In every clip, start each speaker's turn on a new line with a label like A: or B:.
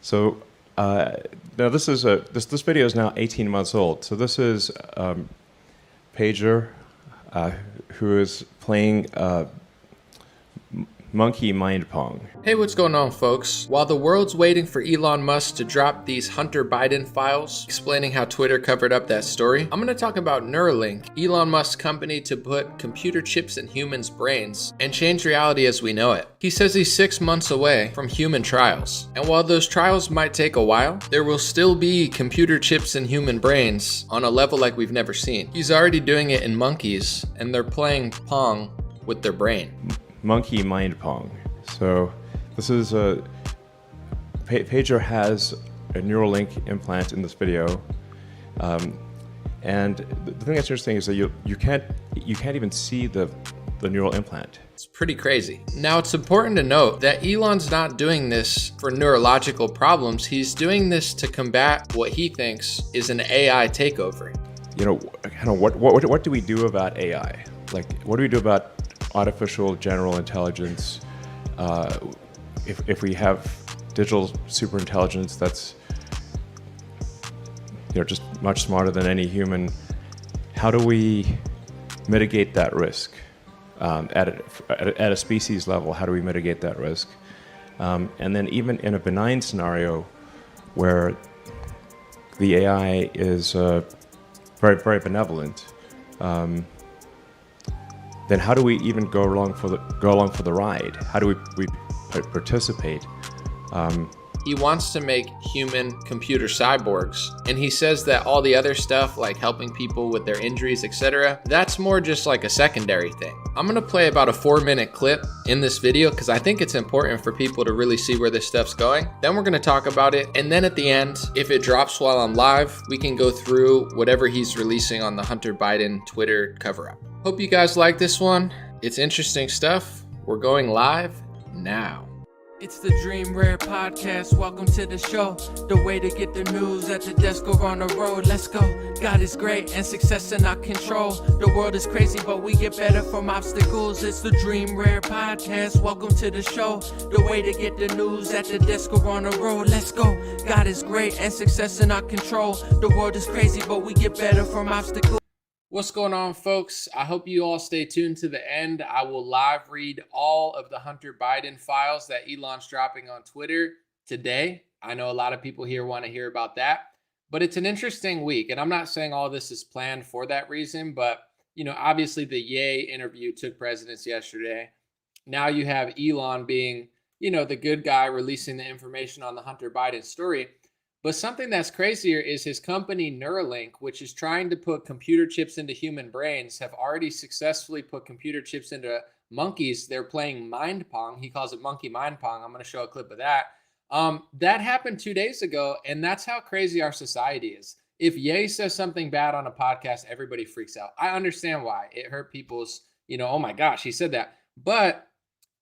A: So now this video is now 18 months old. So this is Pager, who is playing monkey mind Pong.
B: Hey, what's going on, folks? While the world's waiting for Elon Musk to drop these Hunter Biden files explaining how Twitter covered up that story, I'm going to talk about Neuralink, Elon Musk's company to put computer chips in humans' brains and change reality as we know it. He says he's 6 months away from human trials. And while those trials might take a while, there will still be computer chips in human brains on a level like we've never seen. He's already doing it in monkeys, and they're playing Pong with their brain.
A: Monkey mind Pong. So this is Pager has a Neuralink implant in this video, and the thing that's interesting is that you can't even see the neural implant.
B: It's pretty crazy. Now, it's important to note that Elon's not doing this for neurological problems. He's doing this to combat what he thinks is an AI takeover.
A: You know, kind of what do we do about AI? Like, what do we do about artificial general intelligence? If we have digital super intelligence that's just much smarter than any human, how do we mitigate that risk at a species level? How do we mitigate that risk? And then even in a benign scenario where the AI is very, very benevolent, then how do we even go along for the ride? How do we participate?
B: He wants to make human computer cyborgs, and he says that all the other stuff like helping people with their injuries, etc., that's more just like a secondary thing. I'm gonna play about a 4-minute clip in this video because I think it's important for people to really see where this stuff's going. Then we're gonna talk about it, and then at the end, if it drops while I'm live, we can go through whatever he's releasing on the Hunter Biden Twitter cover-up. Hope you guys like this one. It's interesting stuff. We're going live now.
C: It's the Dream Rare Podcast. Welcome to the show. The way to get the news at the desk or on the road. Let's go. God is great and success in our control. The world is crazy, but we get better from obstacles. It's the Dream Rare Podcast. Welcome to the show. The way to get the news at the desk or on the road. Let's go. God is great and success in our control. The world is crazy, but we get better from obstacles.
B: What's going on, folks? I hope you all stay tuned to the end. I will live read all of the Hunter Biden files that Elon's dropping on Twitter today. I know a lot of people here want to hear about that, but it's an interesting week. And I'm not saying all this is planned for that reason, but obviously the Ye interview took precedence yesterday. Now you have Elon being, the good guy releasing the information on the Hunter Biden story. But something that's crazier is his company Neuralink, which is trying to put computer chips into human brains, have already successfully put computer chips into monkeys. They're playing mind Pong. He calls it monkey mind Pong. I'm going to show a clip of that. That happened 2 days ago, and that's how crazy our society is. If Ye says something bad on a podcast, everybody freaks out. I understand why. It hurt people's, oh my gosh, he said that. But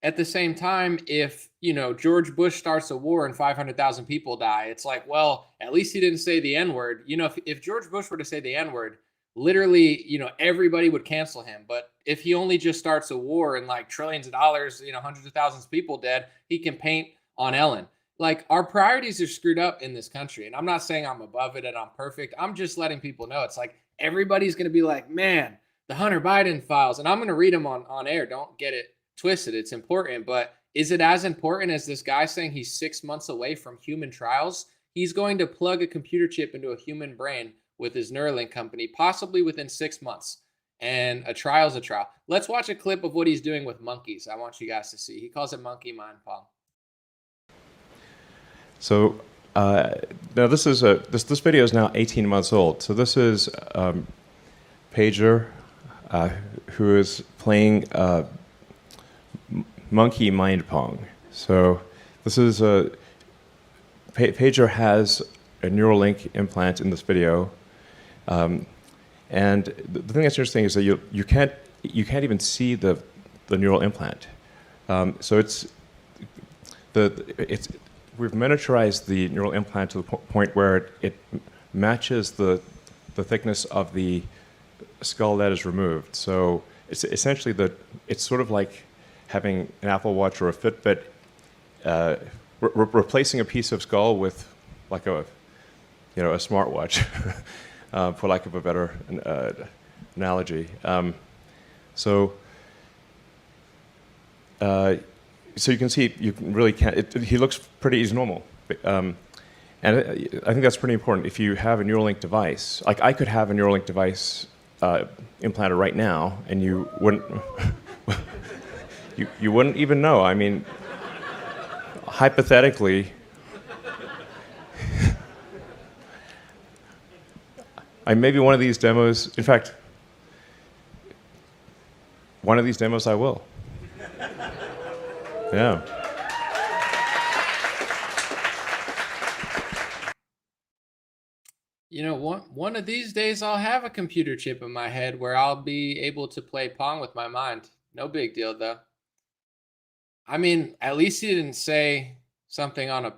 B: at the same time, if, George Bush starts a war and 500,000 people die, it's like, well, at least he didn't say the N-word. If George Bush were to say the N-word, literally, everybody would cancel him. But if he only just starts a war and like trillions of dollars, hundreds of thousands of people dead, he can paint on Ellen. Like, our priorities are screwed up in this country. And I'm not saying I'm above it and I'm perfect. I'm just letting people know. It's like everybody's going to be like, man, the Hunter Biden files. And I'm going to read them on air. Don't get it twisted. It's important, but is it as important as this guy saying he's 6 months away from human trials? He's going to plug a computer chip into a human brain with his Neuralink company, possibly within 6 months. And a trial's a trial. Let's watch a clip of what he's doing with monkeys. I want you guys to see. He calls it monkey mind Pong.
A: So now this is this video is now 18 months old. So this is Pager, who is playing monkey mind Pong. So this is Pager has a Neuralink implant in this video, and the thing that's interesting is that you can't even see the neural implant. So we've miniaturized the neural implant to the point where it matches the thickness of the skull that is removed. So it's essentially it's sort of like having an Apple Watch or a Fitbit replacing a piece of skull with like a smartwatch, for lack of a better analogy. So you can see, you really can't. He looks pretty. He's normal, and I think that's pretty important. If you have a Neuralink device, like I could have a Neuralink device implanted right now, and you wouldn't. you wouldn't even know. I mean, hypothetically. Maybe one of these demos, in fact, one of these demos I will. Yeah.
B: You know, one of these days I'll have a computer chip in my head where I'll be able to play Pong with my mind. No big deal, though. I mean, at least he didn't say something on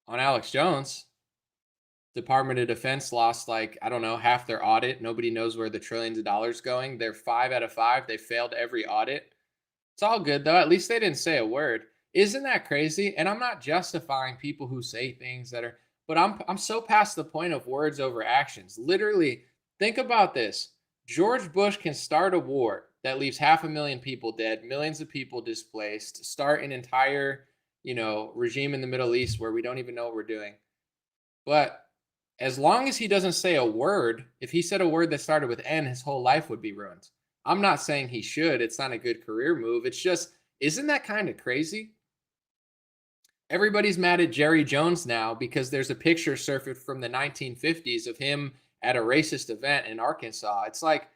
B: Alex Jones. Department of Defense lost, like, I don't know, half their audit. Nobody knows where the trillions of dollars going. They're 5 out of 5. They failed every audit. It's all good, though. At least they didn't say a word. Isn't that crazy? And I'm not justifying people who say things that are, but I'm so past the point of words over actions. Literally, think about this. George Bush can start a war that leaves 500,000 people dead, millions of people displaced, start an entire, regime in the Middle East where we don't even know what we're doing. But as long as he doesn't say a word, if he said a word that started with N, his whole life would be ruined. I'm not saying he should. It's not a good career move. It's just, isn't that kind of crazy? Everybody's mad at Jerry Jones now because there's a picture surfaced from the 1950s of him at a racist event in Arkansas. It's like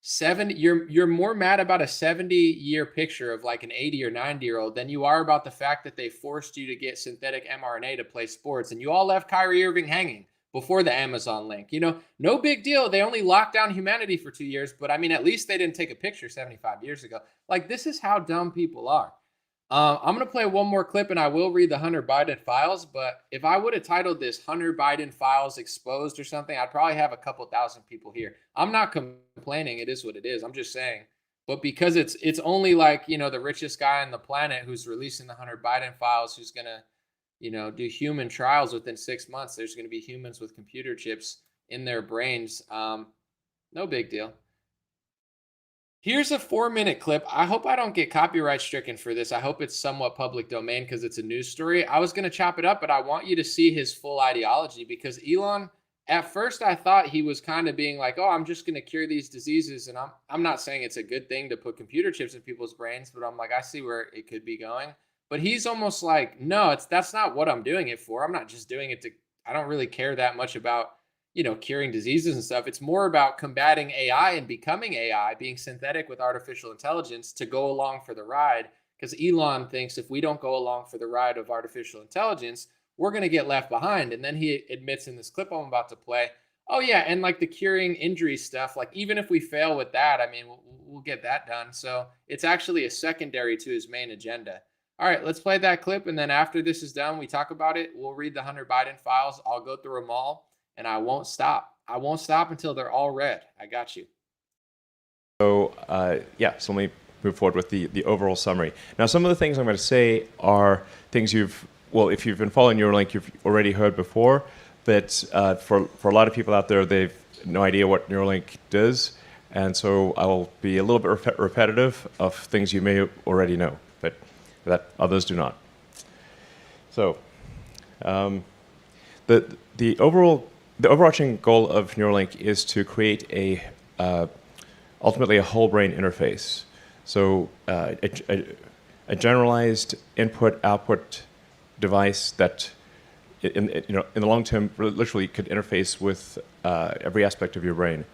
B: 70. You're more mad about a 70-year picture of like an 80 or 90-year-old than you are about the fact that they forced you to get synthetic mRNA to play sports, and you all left Kyrie Irving hanging before the Amazon link. No big deal. They only locked down humanity for 2 years, but I mean, at least they didn't take a picture 75 years ago. Like, this is how dumb people are. I'm going to play one more clip, and I will read the Hunter Biden files, but if I would have titled this Hunter Biden Files Exposed or something, I'd probably have a couple thousand people here. I'm not complaining. It is what it is. I'm just saying. But because it's only like, the richest guy on the planet who's releasing the Hunter Biden files, who's going to, do human trials within 6 months, there's going to be humans with computer chips in their brains. No big deal. Here's a 4-minute clip. I hope I don't get copyright stricken for this. I hope it's somewhat public domain because it's a news story. I was going to chop it up, but I want you to see his full ideology because Elon, at first I thought he was kind of being like, oh, I'm just going to cure these diseases. And I'm not saying it's a good thing to put computer chips in people's brains, but I'm like, I see where it could be going. But he's almost like, no, that's not what I'm doing it for. I'm not just doing it to, I don't really care that much about curing diseases and stuff. It's more about combating AI and becoming AI, being synthetic with artificial intelligence to go along for the ride. Because Elon thinks if we don't go along for the ride of artificial intelligence, we're going to get left behind. And then he admits in this clip I'm about to play, oh yeah, and like the curing injury stuff, like even if we fail with that, I mean, we'll get that done. So it's actually a secondary to his main agenda. All right, let's play that clip. And then after this is done, we talk about it. We'll read the Hunter Biden files. I'll go through them all. And I won't stop. I won't stop until they're all read. I got you.
A: So let me move forward with the overall summary. Now, some of the things I'm going to say are things if you've been following Neuralink, you've already heard before. But for a lot of people out there, they've no idea what Neuralink does. And so I will be a little bit repetitive of things you may already know, but that others do not. So the overarching goal of Neuralink is to create ultimately a whole brain interface. So a generalized input-output device that, in the long term, literally could interface with every aspect of your brain,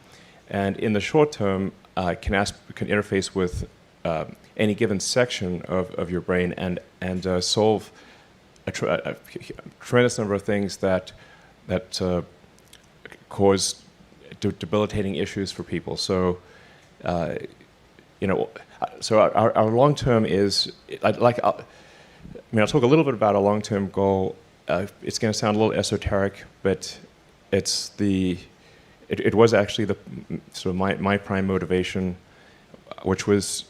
A: and in the short term can interface with any given section of your brain and solve a tremendous number of things that cause debilitating issues for people. So, so our long term is I'll talk a little bit about our long term goal. It's going to sound a little esoteric, but it was actually sort of my prime motivation, which was,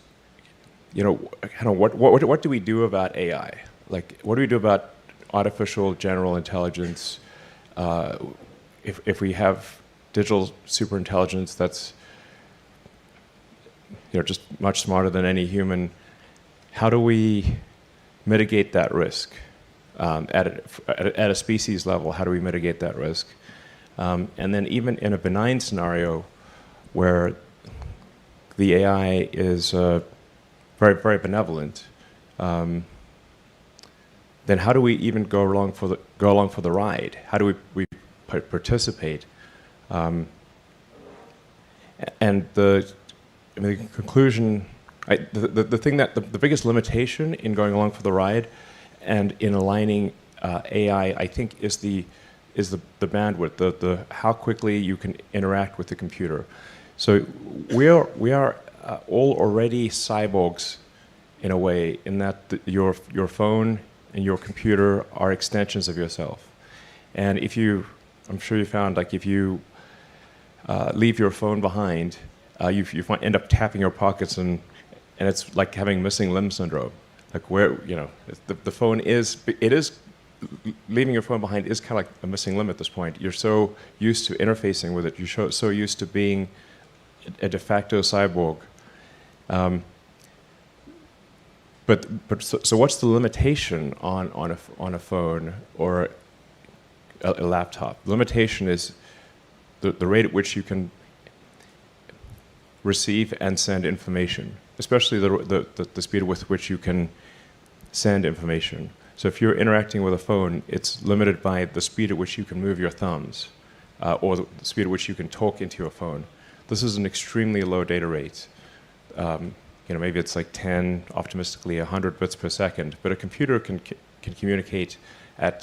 A: what do we do about AI? like, what do we do about artificial general intelligence? If we have digital superintelligence that's just much smarter than any human, how do we mitigate that risk at a species level? How do we mitigate that risk? And then even in a benign scenario where the AI is very, very benevolent, then how do we even go along for the ride? How do we participate? And the conclusion, the thing that the biggest limitation in going along for the ride and in aligning AI, I think, is the bandwidth, the how quickly you can interact with the computer. So we are all already cyborgs in a way, in that your phone and your computer are extensions of yourself. And I'm sure you found, like, if you leave your phone behind, you end up tapping your pockets, and it's like having missing limb syndrome. Like, where the phone is leaving your phone behind is kind of like a missing limb at this point. You're so used to interfacing with it. You're so used to being a de facto cyborg. So what's the limitation on a phone or a laptop? The limitation is the rate at which you can receive and send information, especially the speed with which you can send information. So if you're interacting with a phone, it's limited by the speed at which you can move your thumbs, or the speed at which you can talk into your phone. This is an extremely low data rate. Maybe it's like 10, optimistically 100 bits per second, but a computer can communicate at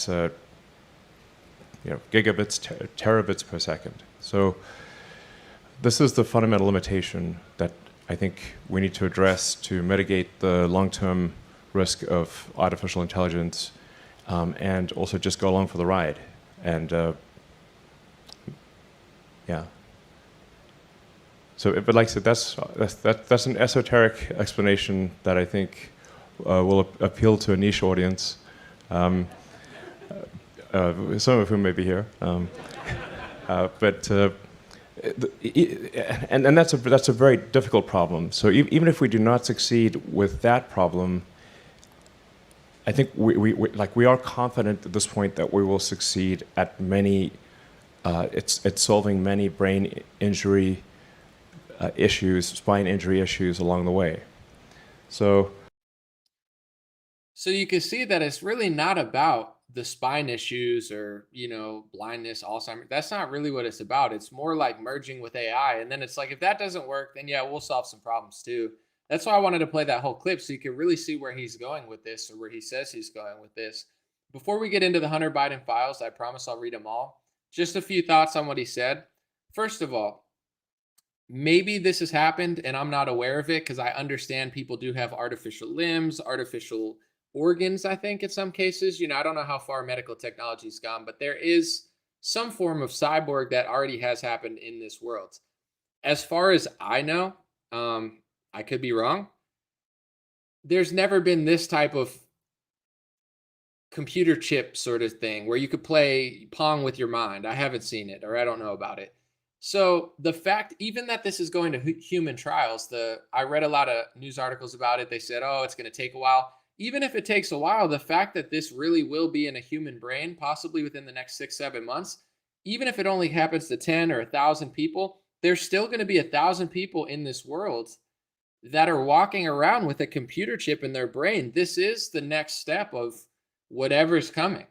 A: gigabits, terabits per second. So this is the fundamental limitation that I think we need to address to mitigate the long-term risk of artificial intelligence, and also just go along for the ride. And yeah. So, but like I said, that's an esoteric explanation that I think will appeal to a niche audience, some of whom may be here. And that's a very difficult problem. So even if we do not succeed with that problem, I think we are confident at this point that we will succeed at many. It's solving many brain injury issues, spine injury issues along the way. So
B: you can see that it's really not about the spine issues or, blindness, Alzheimer's. That's not really what it's about. It's more like merging with AI. And then it's like, if that doesn't work, then yeah, we'll solve some problems too. That's why I wanted to play that whole clip so you can really see where he's going with this, or where he says he's going with this. Before we get into the Hunter Biden files, I promise I'll read them all. Just a few thoughts on what he said. First of all, maybe this has happened and I'm not aware of it, because I understand people do have artificial limbs, artificial organs, I think, in some cases. I don't know how far medical technology's gone, but there is some form of cyborg that already has happened in this world. As far as I know, I could be wrong, there's never been this type of computer chip sort of thing where you could play Pong with your mind. I haven't seen it, or I don't know about it. So the fact, even that this is going to human trials, I read a lot of news articles about it. They said, oh, it's going to take a while. Even if it takes a while, the fact that this really will be in a human brain, possibly within the next 6-7 months, even if it only happens to 10 or 1,000 people, there's still going to be 1,000 people in this world that are walking around with a computer chip in their brain. This is the next step of whatever's coming.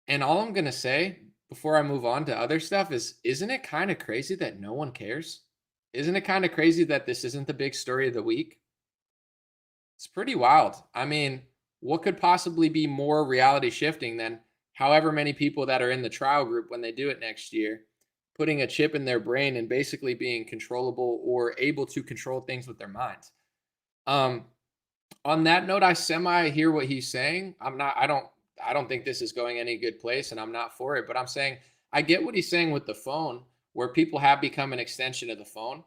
B: And all I'm going to say before I move on to other stuff is, isn't it kind of crazy that no one cares? Isn't it kind of crazy that this isn't the big story of the week? It's pretty wild. I mean, what could possibly be more reality shifting than however many people that are in the trial group when they do it next year, putting a chip in their brain and basically being controllable or able to control things with their minds. On that note, I semi hear what he's saying. I don't think this is going any good place, and I'm not for it, but I'm saying I get what he's saying with the phone, where people have become an extension of the phone.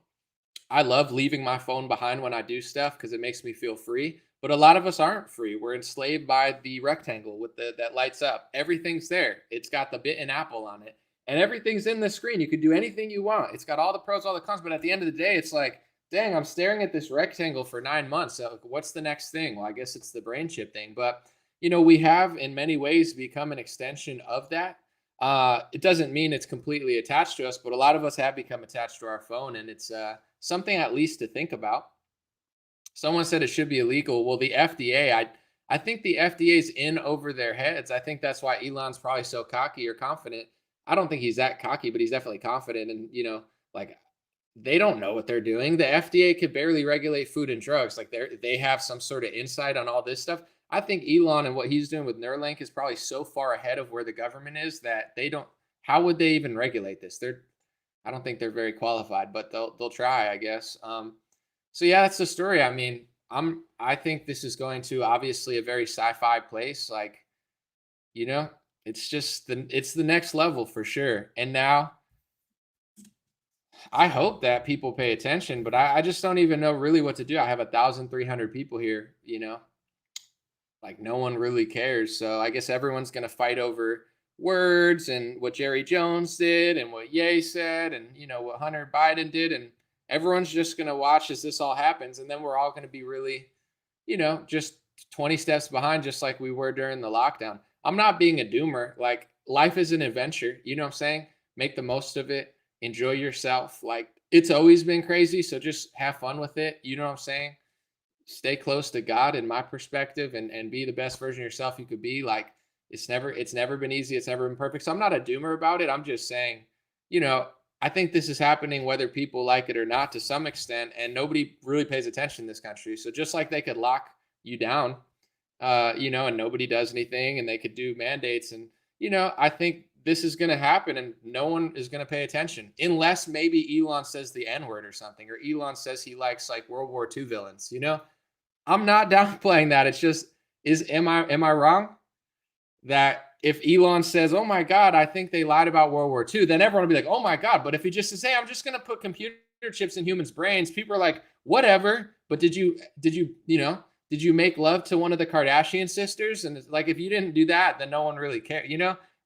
B: I love leaving my phone behind when I do stuff because it makes me feel free. But a lot of us aren't free. We're enslaved by the rectangle with that lights up. Everything's there. It's got the bitten apple on it, and everything's in the screen. You can do anything you want. It's got all the pros, all the cons. But at the end of the day, it's like, dang, I'm staring at this rectangle for 9 months. So what's the next thing? Well, I guess it's the brain chip thing. But we have in many ways become an extension of that. It doesn't mean it's completely attached to us, but a lot of us have become attached to our phone, and it's something at least to think about. Someone said it should be illegal. Well, the FDA, I think the FDA is in over their heads. I think that's why Elon's probably so cocky or confident. I don't think he's that cocky, but he's definitely confident. And, like, they don't know what they're doing. The FDA could barely regulate food and drugs. Like, they have some sort of insight on all this stuff. I think Elon and what he's doing with Neuralink is probably so far ahead of where the government is that they don't. How would they even regulate this? I don't think they're very qualified, but they'll try, I guess. So yeah, that's the story. I mean, I think this is going to obviously a very sci-fi place. Like, it's just it's the next level for sure. And now I hope that people pay attention, but I just don't even know really what to do. I have 1,300 people here, like no one really cares. So I guess everyone's going to fight over words and what Jerry Jones did and what Ye said and, what Hunter Biden did. And everyone's just going to watch as this all happens. And then we're all going to be really, just 20 steps behind, just like we were during the lockdown. I'm not being a doomer. Like, life is an adventure. You know what I'm saying? Make the most of it. Enjoy yourself. Like, it's always been crazy. So just have fun with it. You know what I'm saying? Stay close to God in my perspective and be the best version of yourself you could be. Like, it's never been easy. It's never been perfect. So I'm not a doomer about it. I'm just saying, I think this is happening whether people like it or not to some extent, and nobody really pays attention in this country. So just like they could lock you down, and nobody does anything, and they could do mandates, and I think this is going to happen, and no one is going to pay attention unless maybe Elon says the N-word or something, or Elon says he likes like World War II villains. I'm not downplaying that. It's just am I wrong that if Elon says, "Oh my God, I think they lied about World War II," then everyone will be like, "Oh my God." But if he just says, "Hey, I'm just going to put computer chips in humans' brains," people are like, "Whatever." But did you make love to one of the Kardashian sisters? And it's like, if you didn't do that, then no one really cares.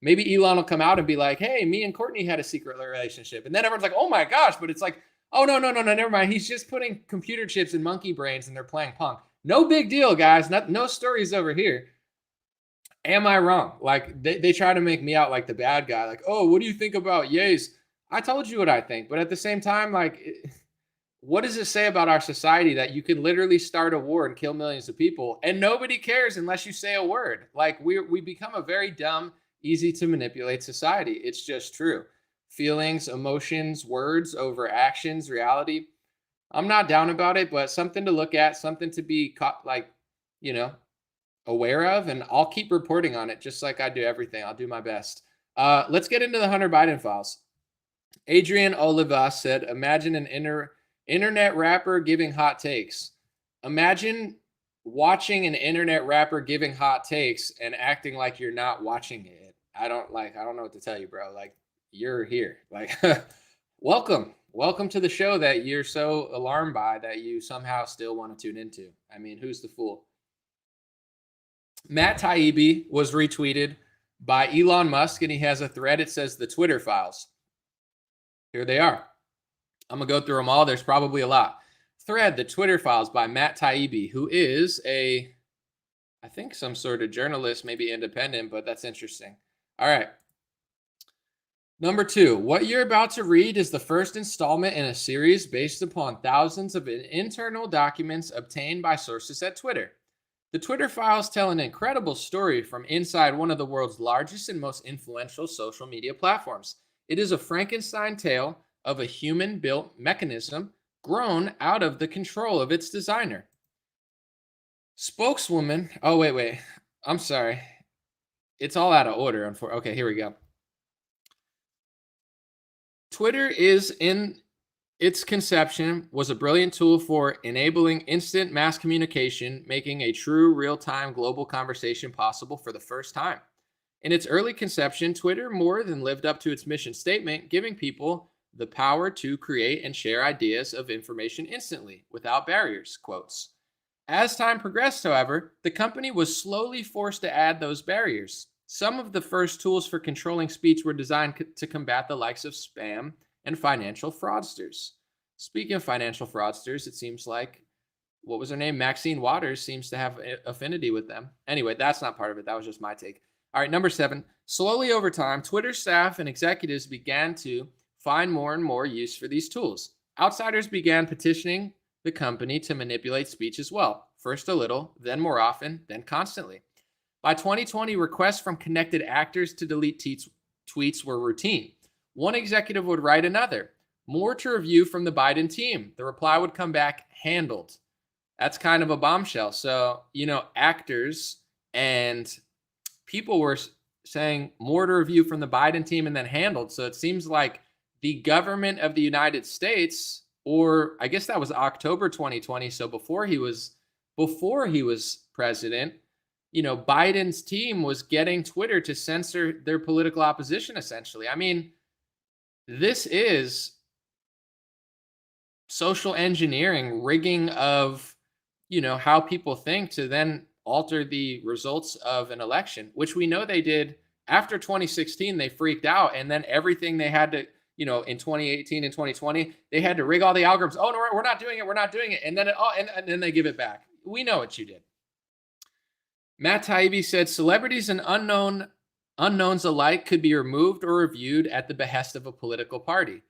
B: Maybe Elon will come out and be like, "Hey, me and Courtney had a secret relationship," and then everyone's like, "Oh my gosh!" But it's like, "Oh no, never mind. He's just putting computer chips in monkey brains and they're playing Pong. No big deal, guys. No stories over here." Am I wrong? Like, they try to make me out like the bad guy. Like, "Oh, what do you think about Ye's?" I told you what I think. But at the same time, like, what does it say about our society that you could literally start a war and kill millions of people and nobody cares unless you say a word? Like, we become a very dumb, easy to manipulate society. It's just true. Feelings, emotions, words over actions, reality. I'm not down about it, but something to look at, something to be caught, like, aware of, and I'll keep reporting on it just like I do everything. I'll do my best. Let's get into the Hunter Biden files. Adrian Olivas said, "Imagine an internet rapper giving hot takes." Imagine watching an internet rapper giving hot takes and acting like you're not watching it. I don't know what to tell you, bro. Like, you're here. Like, welcome to the show that you're so alarmed by that you somehow still want to tune into. I mean, who's the fool? Matt Taibbi was retweeted by Elon Musk, and he has a thread. It says the Twitter files. Here they are. I'm going to go through them all. There's probably a lot. Thread, the Twitter files by Matt Taibbi, who is I think some sort of journalist, maybe independent, but that's interesting. All right. Number 2, what you're about to read is the first installment in a series based upon thousands of internal documents obtained by sources at Twitter. The Twitter files tell an incredible story from inside one of the world's largest and most influential social media platforms. It is a Frankenstein tale of a human-built mechanism grown out of the control of its designer. Spokeswoman, oh, wait. I'm sorry. It's all out of order. Okay, here we go. Twitter is in its conception was a brilliant tool for enabling instant mass communication, making a true real-time global conversation possible for the first time. In its early conception, Twitter more than lived up to its mission statement, giving people the power to create and share ideas of information instantly, without barriers, quotes. As time progressed, however, the company was slowly forced to add those barriers. Some of the first tools for controlling speech were designed to combat the likes of spam and financial fraudsters. Speaking of financial fraudsters, it seems like, what was her name? Maxine Waters seems to have affinity with them. Anyway, that's not part of it. That was just my take. All right, number 7. Slowly over time, Twitter staff and executives began to find more and more use for these tools. Outsiders began petitioning the company to manipulate speech as well. First a little, then more often, then constantly. By 2020, requests from connected actors to delete tweets were routine. One executive would write another. More to review from the Biden team. The reply would come back, handled. That's kind of a bombshell. So, actors and people were saying more to review from the Biden team and then handled. So it seems like the government of the United States, or I guess that was October 2020. So before he was president, Biden's team was getting Twitter to censor their political opposition, essentially. I mean, this is social engineering, rigging of, how people think to then alter the results of an election, which we know they did after 2016. They freaked out, and then everything they had to, in 2018 and 2020, they had to rig all the algorithms. Oh no, we're not doing it. We're not doing it. And then and then they give it back. We know what you did. Matt Taibbi said celebrities and unknowns alike could be removed or reviewed at the behest of a political party.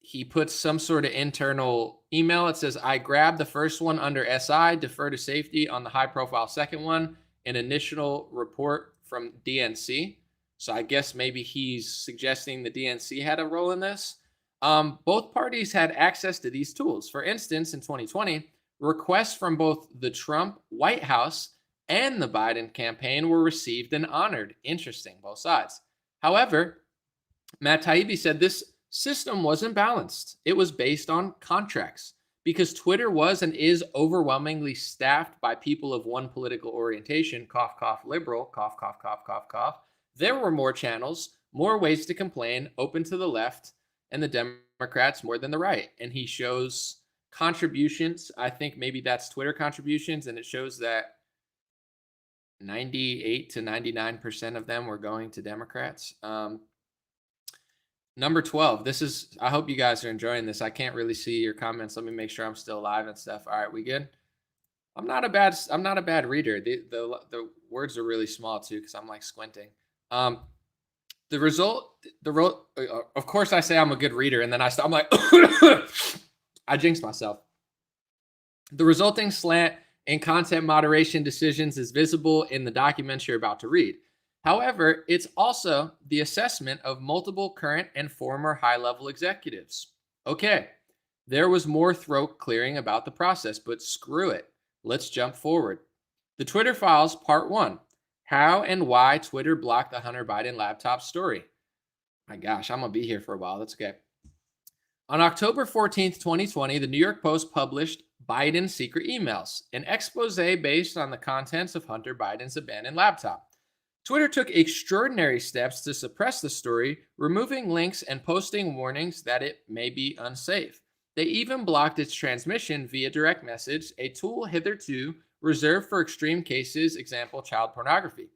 B: He puts some sort of internal email. It says, I grabbed the first one under SI, defer to safety on the high profile second one, an initial report from DNC. So I guess maybe he's suggesting the DNC had a role in this. Both parties had access to these tools. For instance, in 2020, requests from both the Trump White House and the Biden campaign were received and honored. Interesting, both sides. However, Matt Taibbi said this system wasn't balanced. It was based on contracts. Because Twitter was and is overwhelmingly staffed by people of one political orientation, cough, cough, liberal, cough, cough, cough, cough, cough, there were more channels, more ways to complain, open to the left and the Democrats more than the right. And he shows contributions. I think maybe that's Twitter contributions, and it shows that 98 to 99% of them were going to Democrats. Number 12. This is, I hope you guys are enjoying this. I can't really see your comments. Let me make sure I'm still live and stuff. All right, we good? I'm not a bad reader. The words are really small too, because I'm like squinting. Of course I say I'm a good reader, and then I'm like, I jinxed myself. The resulting slant in content moderation decisions is visible in the documents you're about to read. However, it's also the assessment of multiple current and former high-level executives. Okay, there was more throat clearing about the process, but screw it. Let's jump forward. The Twitter Files, Part 1. How and why Twitter blocked the Hunter Biden laptop story. My gosh, I'm going to be here for a while. That's okay. On October 14th, 2020, the New York Post published Biden's secret emails, an expose based on the contents of Hunter Biden's abandoned laptop. Twitter took extraordinary steps to suppress the story, removing links and posting warnings that it may be unsafe. They even blocked its transmission via direct message, a tool hitherto reserved for extreme cases, example, child pornography.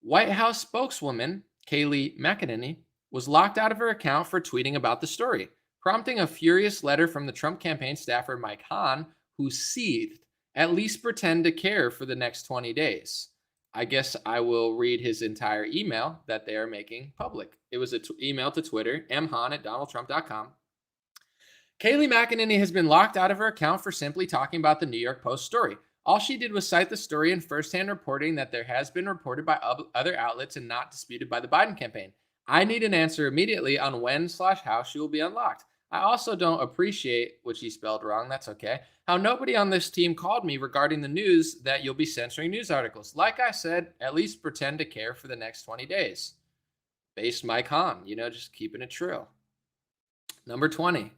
B: White House spokeswoman Kayleigh McEnany was locked out of her account for tweeting about the story, prompting a furious letter from the Trump campaign staffer Mike Hahn, who seethed, "At least pretend to care for the next 20 days. I guess I will read his entire email that they are making public. It was an email to Twitter, mhahn@donaldtrump.com. Kayleigh McEnany has been locked out of her account for simply talking about the New York Post story. All she did was cite the story in firsthand reporting that there has been reported by other outlets and not disputed by the Biden campaign. I need an answer immediately on when/how she will be unlocked. I also don't appreciate," which he spelled wrong, that's okay, "how nobody on this team called me regarding the news that you'll be censoring news articles. Like I said, at least pretend to care for the next 20 days. Based Mike Hahn, just keeping it true. Number 20.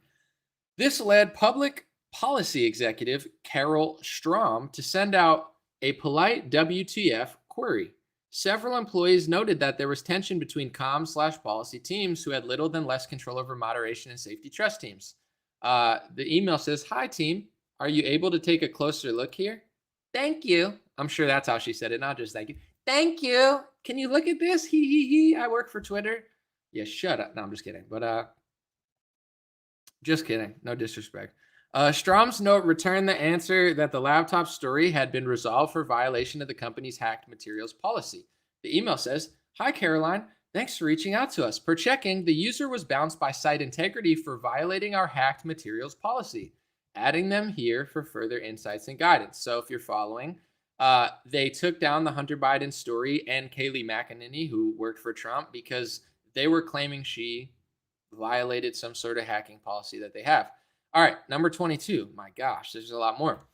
B: This led public policy executive Carol Strom to send out a polite WTF query. Several employees noted that there was tension between comms/policy teams who had little than less control over moderation and safety trust teams. The email says, "Hi team, Are you able to take a closer look here? Thank you. I'm sure that's how she said it, not just thank you. Thank you. Can you look at this? He. I work for Twitter. Yeah, shut up. No, I'm just kidding. But just kidding. No disrespect. Strom's note returned the answer that the laptop story had been resolved for violation of the company's hacked materials policy. The email says, "Hi, Caroline. Thanks for reaching out to us. Per checking, the user was bounced by site integrity for violating our hacked materials policy. Adding them here for further insights and guidance." So if you're following, they took down the Hunter Biden story and Kayleigh McEnany, who worked for Trump, because they were claiming she violated some sort of hacking policy that they have. All right, number 22. My gosh, there's a lot more.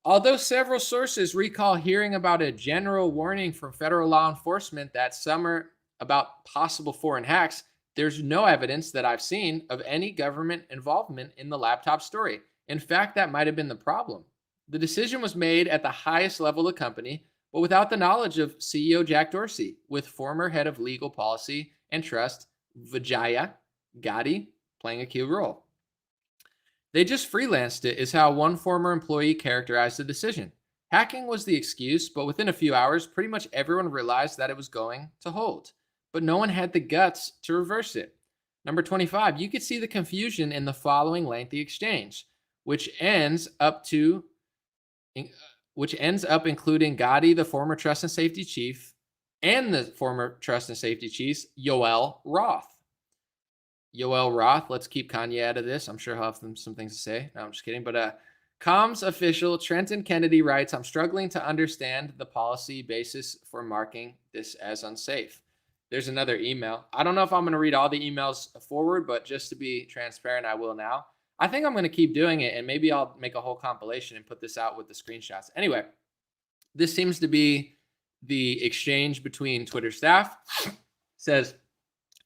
B: Although several sources recall hearing about a general warning from federal law enforcement that summer about possible foreign hacks, there's no evidence that I've seen of any government involvement in the laptop story. In fact, that might have been the problem. The decision was made at the highest level of the company, but without the knowledge of CEO Jack Dorsey, with former head of legal policy and trust, Vijaya Gadde, playing a key role. They just freelanced it, is how one former employee characterized the decision. Hacking was the excuse, but within a few hours, pretty much everyone realized that it was going to hold. But no one had the guts to reverse it. Number 25, you could see the confusion in the following lengthy exchange, which ends up including Gadde, the former trust and safety chief, and the former trust and safety chief, Yoel Roth. Yoel Roth, let's keep Kanye out of this. I'm sure he'll have some things to say. No, I'm just kidding. But comms official Trenton Kennedy writes, "I'm struggling to understand the policy basis for marking this as unsafe." There's another email. I don't know if I'm going to read all the emails forward, but just to be transparent, I will now. I think I'm going to keep doing it, and maybe I'll make a whole compilation and put this out with the screenshots. Anyway, this seems to be the exchange between Twitter staff. It says,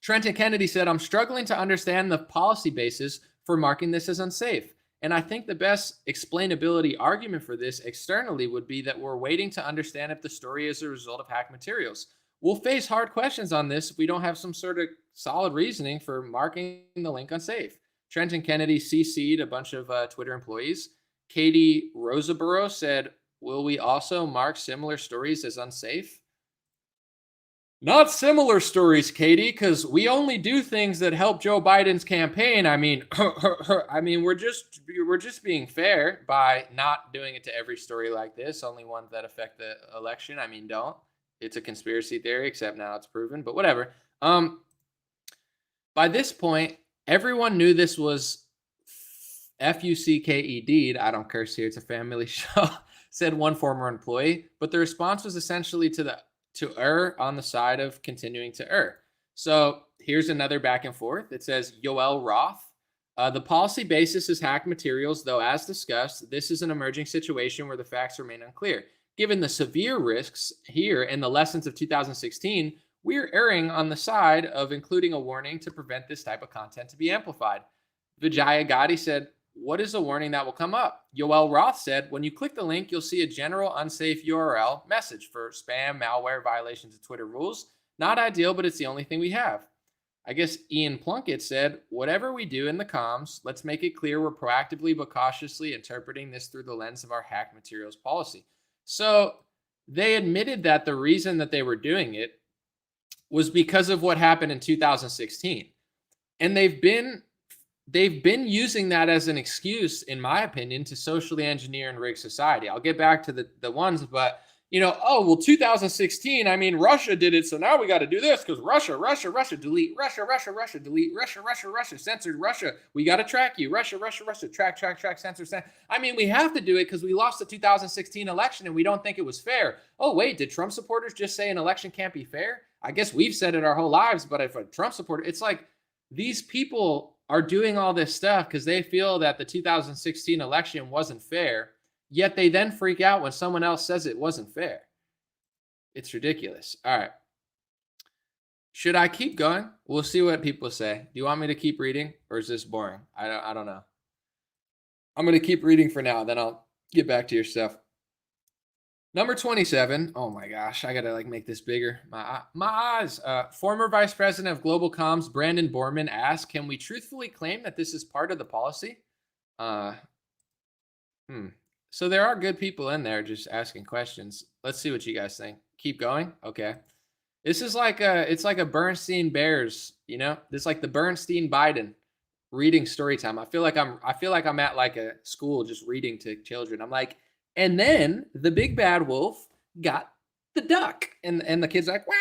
B: Trenton Kennedy said, "I'm struggling to understand the policy basis for marking this as unsafe. And I think the best explainability argument for this externally would be that we're waiting to understand if the story is a result of hacked materials. We'll face hard questions on this if we don't have some sort of solid reasoning for marking the link unsafe." Trenton Kennedy CC'd a bunch of Twitter employees. Katie Roseborough said, "Will we also mark similar stories as unsafe?" Not similar stories, Katie, because we only do things that help Joe Biden's campaign. I mean, we're just being fair by not doing it to every story like this. Only ones that affect the election. I mean, don't. It's a conspiracy theory, except now it's proven. But whatever. By this point, everyone knew this was FUCKED. I don't curse here. It's a family show. Said one former employee. But the response was essentially to err on the side of continuing to err. So here's another back and forth. It says, Yoel Roth, "The policy basis is hacked materials, though as discussed, this is an emerging situation where the facts remain unclear. Given the severe risks here and the lessons of 2016, we're erring on the side of including a warning to prevent this type of content to be amplified." Vijaya Gadde said, "What is a warning that will come up?" Yoel Roth said, "When you click the link, you'll see a general unsafe URL message for spam, malware, violations of Twitter rules. Not ideal, but it's the only thing we have." I guess Ian Plunkett said, "Whatever we do in the comms, let's make it clear we're proactively but cautiously interpreting this through the lens of our hacked materials policy." So they admitted that the reason that they were doing it was because of what happened in 2016. And they've been using that as an excuse, in my opinion, to socially engineer and rig society. I'll get back to the ones, but 2016, I mean, Russia did it, so now we got to do this because Russia, delete Russia, delete Russia, censored Russia. We got to track you, Russia, track, censor. I mean, we have to do it because we lost the 2016 election and we don't think it was fair. Oh, wait, did Trump supporters just say an election can't be fair? I guess we've said it our whole lives, but if a Trump supporter, it's like these people are doing all this stuff because they feel that the 2016 election wasn't fair, yet they then freak out when someone else says it wasn't fair. It's ridiculous. All right. Should I keep going? We'll see what people say. Do you want me to keep reading or is this boring? I don't know. I'm going to keep reading for now, then I'll get back to your stuff. Number 27. Oh my gosh, I gotta make this bigger. My eyes. Former Vice President of Global Comms Brandon Borman asked, "Can we truthfully claim that this is part of the policy?" So there are good people in there just asking questions. Let's see what you guys think. Keep going. Okay. This is like it's like a Bernstein Bears, This is like the Bernstein Biden reading story time. I feel like I'm at like a school just reading to children. I'm like, and then the big bad wolf got the duck, and the kid's like, wah!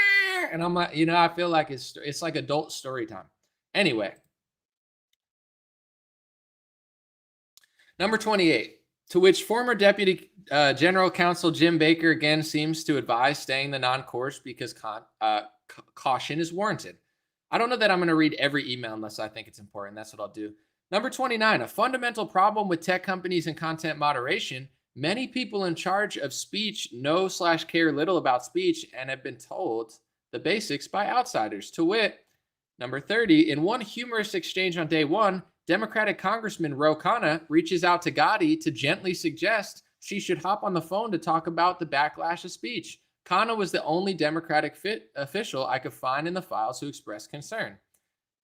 B: And I'm like, I feel like it's like adult story time. Anyway, number 28, to which former Deputy General Counsel Jim Baker again seems to advise staying the non-course because caution is warranted. I don't know that I'm going to read every email unless I think it's important. That's what I'll do. Number 29, a fundamental problem with tech companies and content moderation. Many people in charge of speech know/care little about speech and have been told the basics by outsiders. To wit, number 30, in one humorous exchange on day one, Democratic Congressman Ro Khanna reaches out to Gotti to gently suggest she should hop on the phone to talk about the backlash of speech. Khanna was the only Democratic official I could find in the files who expressed concern.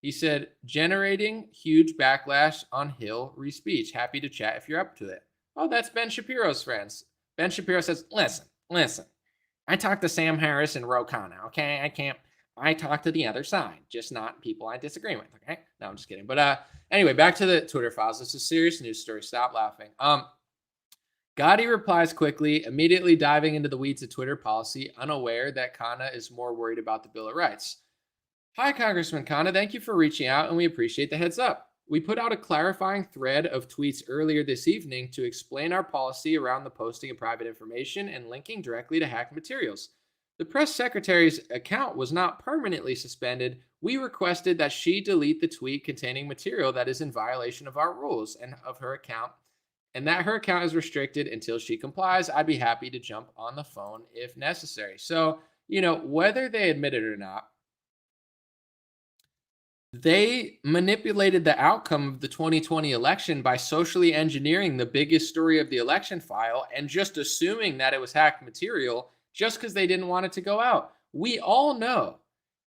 B: He said, generating huge backlash on Hill re-speech. Happy to chat if you're up to it. Oh, that's Ben Shapiro's friends. Ben Shapiro says, listen. I talked to Sam Harris and Ro Khanna, okay? I talk to the other side, just not people I disagree with, okay? No, I'm just kidding. But anyway, back to the Twitter files. This is a serious news story. Stop laughing. Gotti replies quickly, immediately diving into the weeds of Twitter policy, unaware that Khanna is more worried about the Bill of Rights. Hi, Congressman Khanna. Thank you for reaching out, and we appreciate the heads up. We put out a clarifying thread of tweets earlier this evening to explain our policy around the posting of private information and linking directly to hacked materials. The press secretary's account was not permanently suspended. We requested that she delete the tweet containing material that is in violation of our rules and of her account, and that her account is restricted until she complies. I'd be happy to jump on the phone if necessary. So, whether they admit it or not, they manipulated the outcome of the 2020 election by socially engineering the biggest story of the election file and just assuming that it was hacked material just because they didn't want it to go out. We all know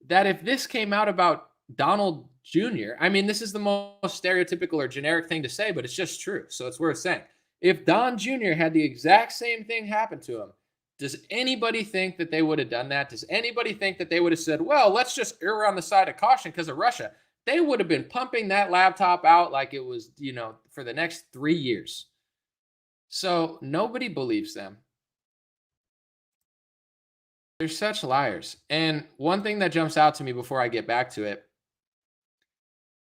B: that if this came out about Donald Jr., I mean, this is the most stereotypical or generic thing to say, but it's just true. So it's worth saying. If Don Jr. had the exact same thing happen to him, does anybody think that they would have done that? Does anybody think that they would have said, well, let's just err on the side of caution because of Russia? They would have been pumping that laptop out like it was, for the next 3 years. So nobody believes them. They're such liars. And one thing that jumps out to me before I get back to it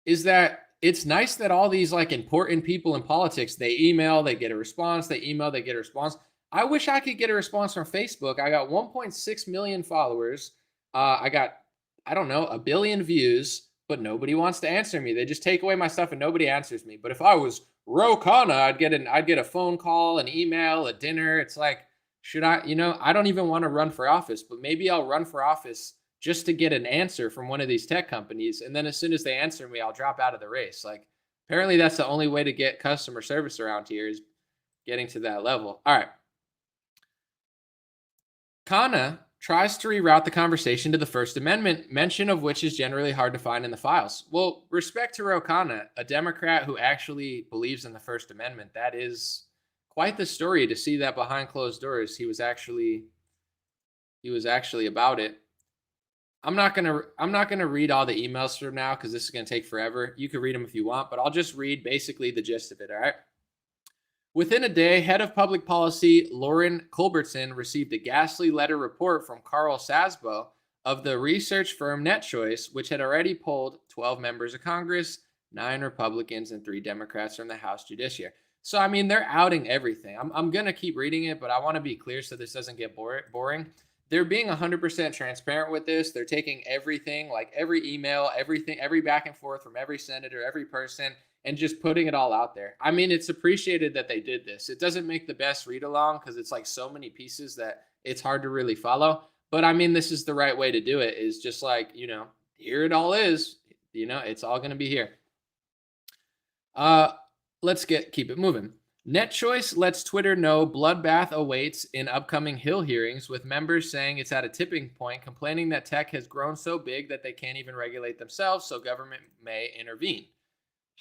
B: is that it's nice that all these important people in politics, they email, they get a response, they email, they get a response. I wish I could get a response from Facebook. I got 1.6 million followers. I got, a billion views, but nobody wants to answer me. They just take away my stuff and nobody answers me. But if I was Ro Khanna, I'd get a phone call, an email, a dinner. It's like, should I, I don't even want to run for office, but maybe I'll run for office just to get an answer from one of these tech companies. And then as soon as they answer me, I'll drop out of the race. Apparently that's the only way to get customer service around here is getting to that level. All right. Khanna tries to reroute the conversation to the First Amendment, mention of which is generally hard to find in the files. Well, respect to Ro Khanna, a Democrat who actually believes in the First Amendment. That is quite the story to see that behind closed doors. He was actually about it. I'm not gonna read all the emails from now because this is gonna take forever. You can read them if you want, but I'll just read basically the gist of it. All right. Within a day, head of public policy Lauren Culbertson received a ghastly letter report from Carl Sasbo of the research firm NetChoice, which had already polled 12 members of Congress, 9 Republicans, and 3 Democrats from the House Judiciary. So, I mean, they're outing everything. I'm going to keep reading it, but I want to be clear so this doesn't get boring. They're being 100% transparent with this. They're taking everything, every email, everything, every back and forth from every senator, every person, and just putting it all out there. I mean, it's appreciated that they did this. It doesn't make the best read along because it's so many pieces that it's hard to really follow. But I mean, this is the right way to do it, is just here it all is. It's all going to be here. Let's keep it moving. NetChoice lets Twitter know bloodbath awaits in upcoming Hill hearings, with members saying it's at a tipping point, complaining that tech has grown so big that they can't even regulate themselves, so government may intervene.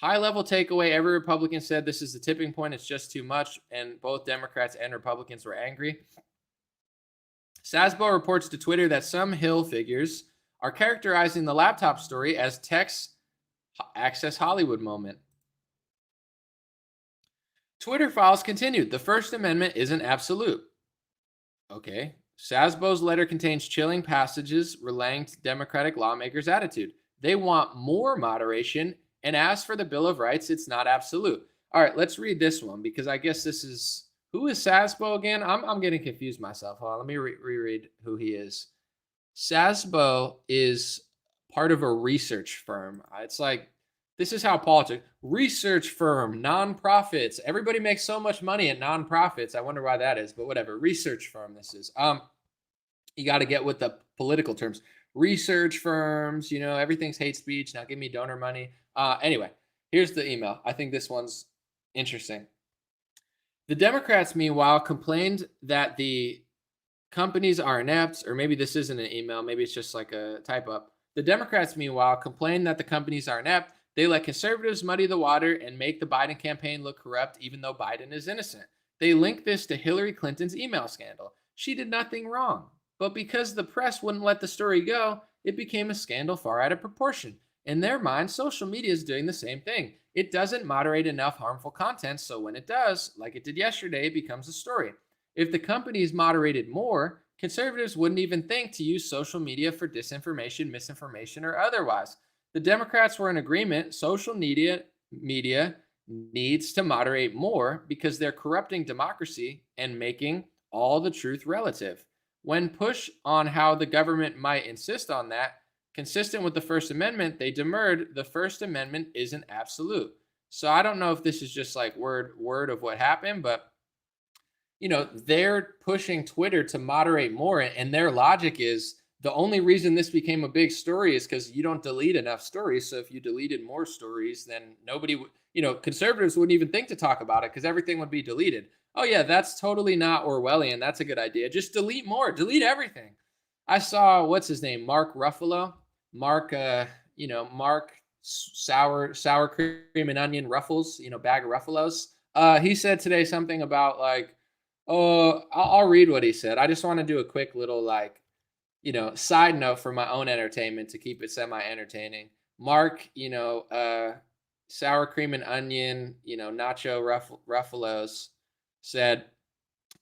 B: High level takeaway, every Republican said this is the tipping point. It's just too much. And both Democrats and Republicans were angry. Sasbo reports to Twitter that some Hill figures are characterizing the laptop story as tech's Access Hollywood moment. Twitter files continued. The First Amendment isn't absolute. Okay. Sasbo's letter contains chilling passages relaying to Democratic lawmakers' attitude. They want more moderation, and as for the Bill of Rights, it's not absolute. All right, let's read this one because I guess this is, who is Sasbo again? I'm getting confused myself. Hold on, let me reread who he is. Sasbo is part of a research firm. It's like, this is how politics, research firm, nonprofits. Everybody makes so much money at nonprofits. I wonder why that is, but whatever. Research firm this is. You got to get with the political terms. Research firms, you know, everything's hate speech. Now give me donor money. Anyway, here's the email. I think this one's interesting. The Democrats, meanwhile, complained that the companies are inept, or maybe this isn't an email. Maybe it's just like a type up. The Democrats, meanwhile, complained that the companies are inept. They let conservatives muddy the water and make the Biden campaign look corrupt, even though Biden is innocent. They link this to Hillary Clinton's email scandal. She did nothing wrong. But because the press wouldn't let the story go, it became a scandal far out of proportion. In their mind, social media is doing the same thing. It doesn't moderate enough harmful content, so when it does, like it did yesterday, it becomes a story. If the companies moderated more, conservatives wouldn't even think to use social media for disinformation, misinformation, or otherwise. The Democrats were in agreement. Social media needs to moderate more because they're corrupting democracy and making all the truth relative. When pushed on how the government might insist on that, consistent with the First Amendment, they demurred the First Amendment isn't absolute. So I don't know if this is just like word of what happened, but you know, they're pushing Twitter to moderate more, and their logic is the only reason this became a big story is because you don't delete enough stories. So if you deleted more stories, then nobody would, you know, conservatives wouldn't even think to talk about it because everything would be deleted. Oh yeah, that's totally not Orwellian. That's a good idea. Just delete more. Delete everything. I saw, what's his name? Mark Ruffalo. Mark sour cream and onion Ruffles, bag of Ruffalos. He said today something about like, oh, I'll read what he said. I just want to do a quick little side note for my own entertainment to keep it semi-entertaining. Mark, sour cream and onion, nacho Ruffalos said,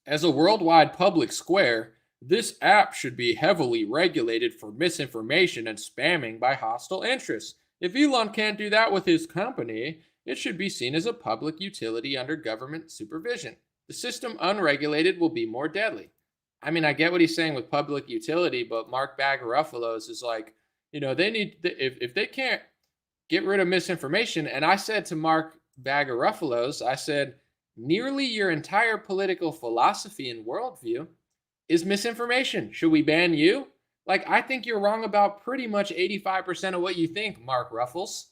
B: as a worldwide public square, this app should be heavily regulated for misinformation and spamming by hostile interests. If Elon can't do that with his company, it should be seen as a public utility under government supervision. The system unregulated will be more deadly. I mean, I get what he's saying with public utility, but Mark Ruffalo's is like, they need, if they can't get rid of misinformation. And I said to Mark Ruffalo's, I said, nearly your entire political philosophy and worldview is misinformation. Should we ban you? Like, I think you're wrong about pretty much 85% of what you think, Mark Ruffles.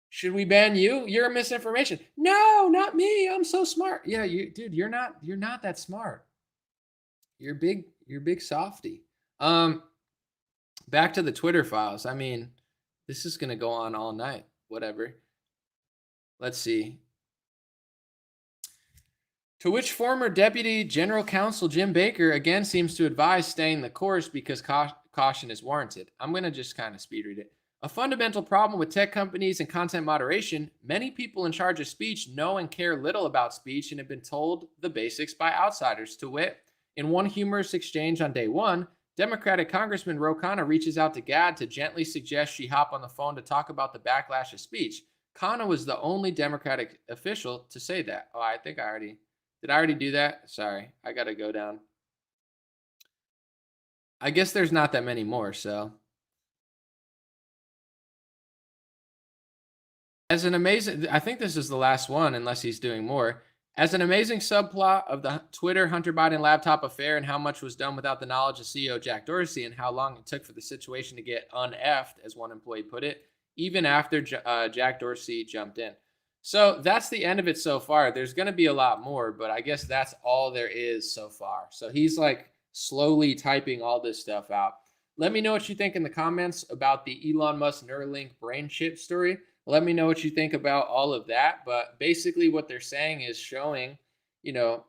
B: Should we ban you? You're misinformation. No, not me. I'm so smart. Yeah, you're not that smart. You're big softy. Back to the Twitter files. I mean, this is going to go on all night. Whatever. Let's see. To which former Deputy General Counsel Jim Baker again seems to advise staying the course because caution is warranted. I'm going to just kind of speed read it. A fundamental problem with tech companies and content moderation, many people in charge of speech know and care little about speech and have been told the basics by outsiders. To wit, in one humorous exchange on day one, Democratic Congressman Ro Khanna reaches out to Gad to gently suggest she hop on the phone to talk about the backlash of speech. Khanna was the only Democratic official to say that. Oh, I think did I already do that? Sorry, I got to go down. I guess there's not that many more, so. As an amazing, I think this is the last one, unless he's doing more. As an amazing subplot of the Twitter Hunter Biden laptop affair and how much was done without the knowledge of CEO Jack Dorsey and how long it took for the situation to get un-effed, as one employee put it, even after Jack Dorsey jumped in. So that's the end of it so far. There's going to be a lot more, but I guess that's all there is so far. So he's like slowly typing all this stuff out. Let me know what you think in the comments about the Elon Musk Neuralink brain chip story. Let me know what you think about all of that. But basically what they're saying is showing, you know,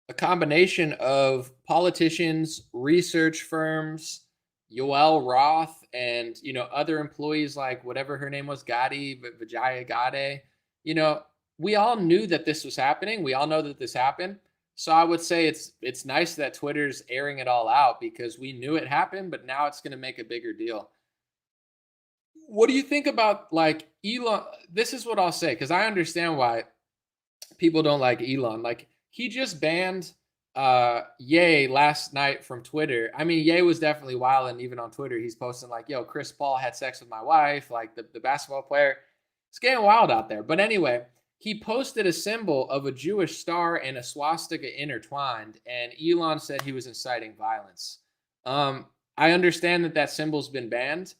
B: a combination of politicians, research firms, Yoel Roth, and other employees like whatever her name was, Gotti, Vijaya Gade. We all knew that this was happening. We all know that this happened. So I would say it's nice that Twitter's airing it all out because we knew it happened, but now it's going to make a bigger deal. What do you think about like Elon? This is what I'll say because I understand why people don't like Elon. Like he just banned Ye last night from Twitter. I mean, Ye was definitely wild, and even on Twitter, he's posting like, "Yo, Chris Paul had sex with my wife," like the basketball player. It's getting wild out there. But anyway, he posted a symbol of a Jewish star and a swastika intertwined, and Elon said he was inciting violence. I understand that that symbol's been banned.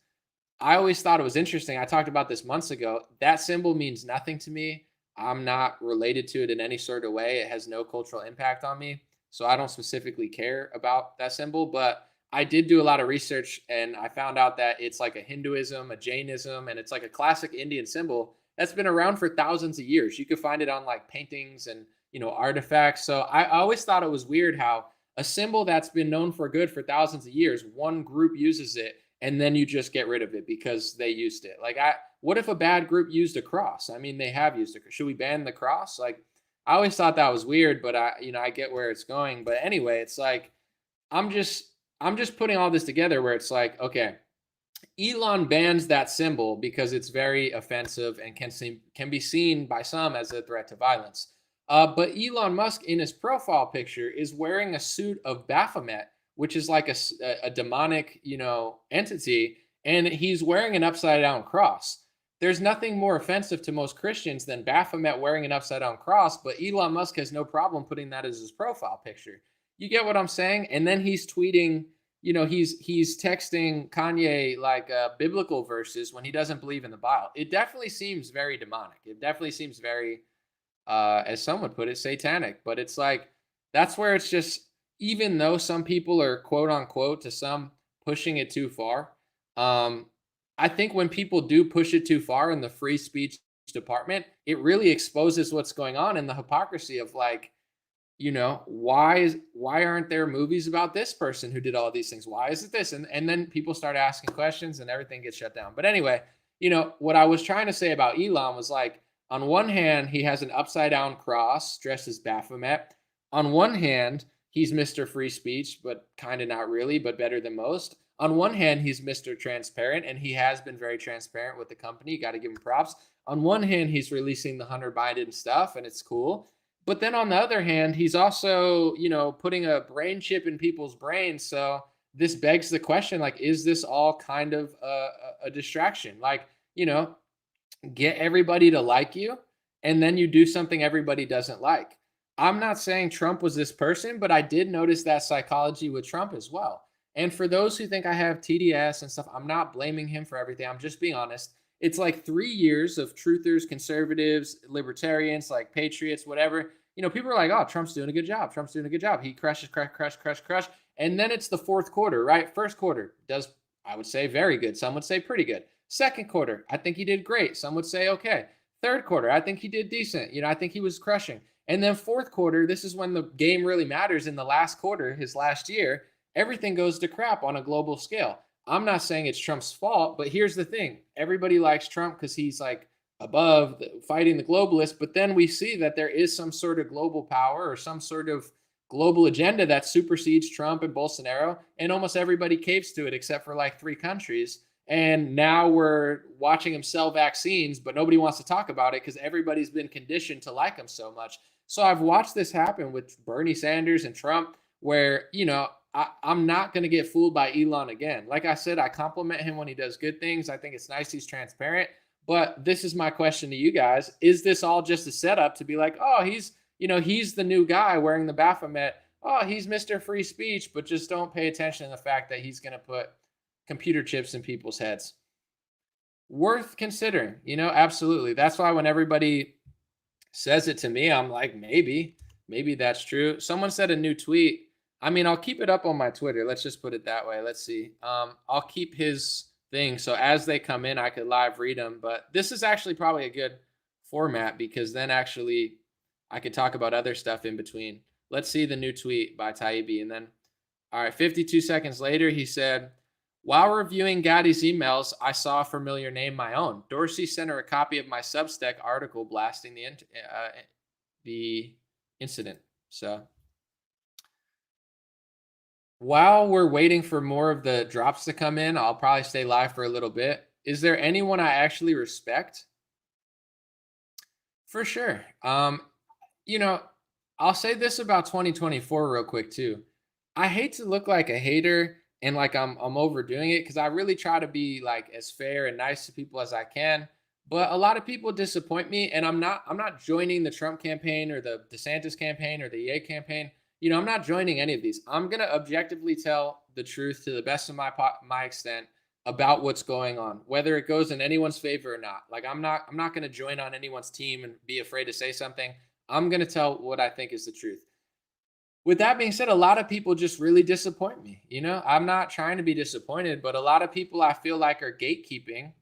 B: I always thought it was interesting. I talked about this months ago. That symbol means nothing to me. I'm not related to it in any sort of way. It has no cultural impact on me. So I don't specifically care about that symbol. But I did do a lot of research and I found out that it's like a Hinduism, a Jainism, and it's like a classic Indian symbol that's been around for thousands of years. You could find it on like paintings and, artifacts. So I always thought it was weird how a symbol that's been known for good for thousands of years, one group uses it and then you just get rid of it because they used it. Like what if a bad group used a cross? I mean, they have used it. Should we ban the cross? Like, I always thought that was weird, but I get where it's going. But anyway, it's like I'm just putting all this together where it's like, okay, Elon bans that symbol because it's very offensive and can be seen by some as a threat to violence. But Elon Musk in his profile picture is wearing a suit of Baphomet, which is like a demonic, entity, and he's wearing an upside down cross. There's nothing more offensive to most Christians than Baphomet wearing an upside down cross, but Elon Musk has no problem putting that as his profile picture. You get what I'm saying? And then he's tweeting, he's texting Kanye like biblical verses when he doesn't believe in the Bible. It definitely seems very demonic. It definitely seems very, as some would put it, satanic. But it's like, that's where it's just, even though some people are quote unquote to some pushing it too far, I think when people do push it too far in the free speech department, it really exposes what's going on and the hypocrisy of like, why aren't there movies about this person who did all these things? Why is it this? And then people start asking questions and everything gets shut down. But anyway, what I was trying to say about Elon was like, on one hand, he has an upside down cross dressed as Baphomet. On one hand, he's Mr. Free Speech, but kind of not really, but better than most. On one hand, he's Mr. Transparent, and he has been very transparent with the company. Got to give him props. On one hand, he's releasing the Hunter Biden stuff, and it's cool. But then on the other hand, he's also, putting a brain chip in people's brains. So this begs the question, like, is this all kind of a distraction? Like, get everybody to like you, and then you do something everybody doesn't like. I'm not saying Trump was this person, but I did notice that psychology with Trump as well. And for those who think I have TDS and stuff, I'm not blaming him for everything. I'm just being honest. It's like 3 years of truthers, conservatives, libertarians, like patriots, whatever. People are like, oh, Trump's doing a good job. Trump's doing a good job. He crushes. And then it's the fourth quarter, right? First quarter does, I would say, very good. Some would say pretty good. Second quarter, I think he did great. Some would say okay. Third quarter, I think he did decent. I think he was crushing. And then fourth quarter, this is when the game really matters. In the last quarter, his last year, everything goes to crap on a global scale. I'm not saying it's Trump's fault, but here's the thing. Everybody likes Trump because he's like above fighting the globalists. But then we see that there is some sort of global power or some sort of global agenda that supersedes Trump and Bolsonaro. And almost everybody caves to it except for like 3 countries. And now we're watching him sell vaccines, but nobody wants to talk about it because everybody's been conditioned to like him so much. So I've watched this happen with Bernie Sanders and Trump where, I'm not going to get fooled by Elon again. Like I said, I compliment him when he does good things. I think it's nice he's transparent. But this is my question to you guys. Is this all just a setup to be like, oh, he's the new guy wearing the Baphomet. Oh, he's Mr. Free Speech, but just don't pay attention to the fact that he's going to put computer chips in people's heads. Worth considering, absolutely. That's why when everybody says it to me, I'm like, maybe that's true. Someone said a new tweet. I mean, I'll keep it up on my Twitter. Let's just put it that way. Let's see. I'll keep the thing. So as they come in, I could live read them. But this is actually probably a good format because then actually I could talk about other stuff in between. Let's see the new tweet by Taibbi. And then, all right, 52 seconds later, he said, while reviewing Gaddy's emails, I saw a familiar name, my own. Dorsey sent her a copy of my Substack article blasting the incident. So while we're waiting for more of the drops to come in, I'll probably stay live for a little bit. Is there anyone I actually respect? For sure. You know, I'll say this about 2024 real quick too. I hate to look like a hater and like I'm overdoing it because I really try to be like as fair and nice to people as I can. But a lot of people disappoint me, and I'm not joining the Trump campaign or the DeSantis campaign or the Ye campaign. I'm not joining any of these. I'm gonna objectively tell the truth to the best of my extent about what's going on, whether it goes in anyone's favor or not. Like I'm not gonna join on anyone's team and be afraid to say something. I'm gonna tell what I think is the truth. With that being said, a lot of people just really disappoint me. I'm not trying to be disappointed, but a lot of people I feel like are gatekeeping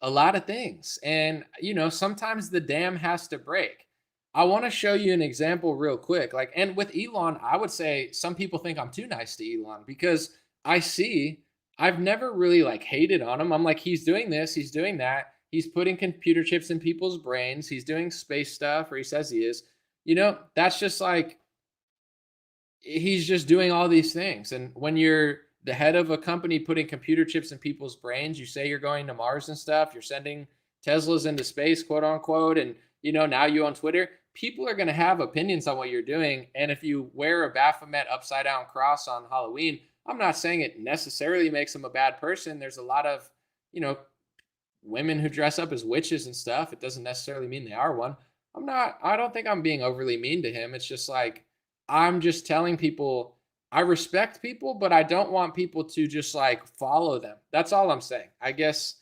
B: a lot of things. And, sometimes the dam has to break. I want to show you an example real quick. And with Elon, I would say some people think I'm too nice to Elon because I've never really like hated on him. I'm like, he's doing this, he's doing that. He's putting computer chips in people's brains. He's doing space stuff, or he says he is. That's just like, he's just doing all these things. And when you're the head of a company putting computer chips in people's brains, you say you're going to Mars and stuff, you're sending Teslas into space, quote unquote, and now you on Twitter, people are going to have opinions on what you're doing. And if you wear a Baphomet upside down cross on Halloween, I'm not saying it necessarily makes them a bad person. There's a lot of women who dress up as witches and stuff. It doesn't necessarily mean they are one. I don't think I'm being overly mean to him. It's just like, I'm just telling people I respect people, but I don't want people to just like follow them. That's all I'm saying. I guess,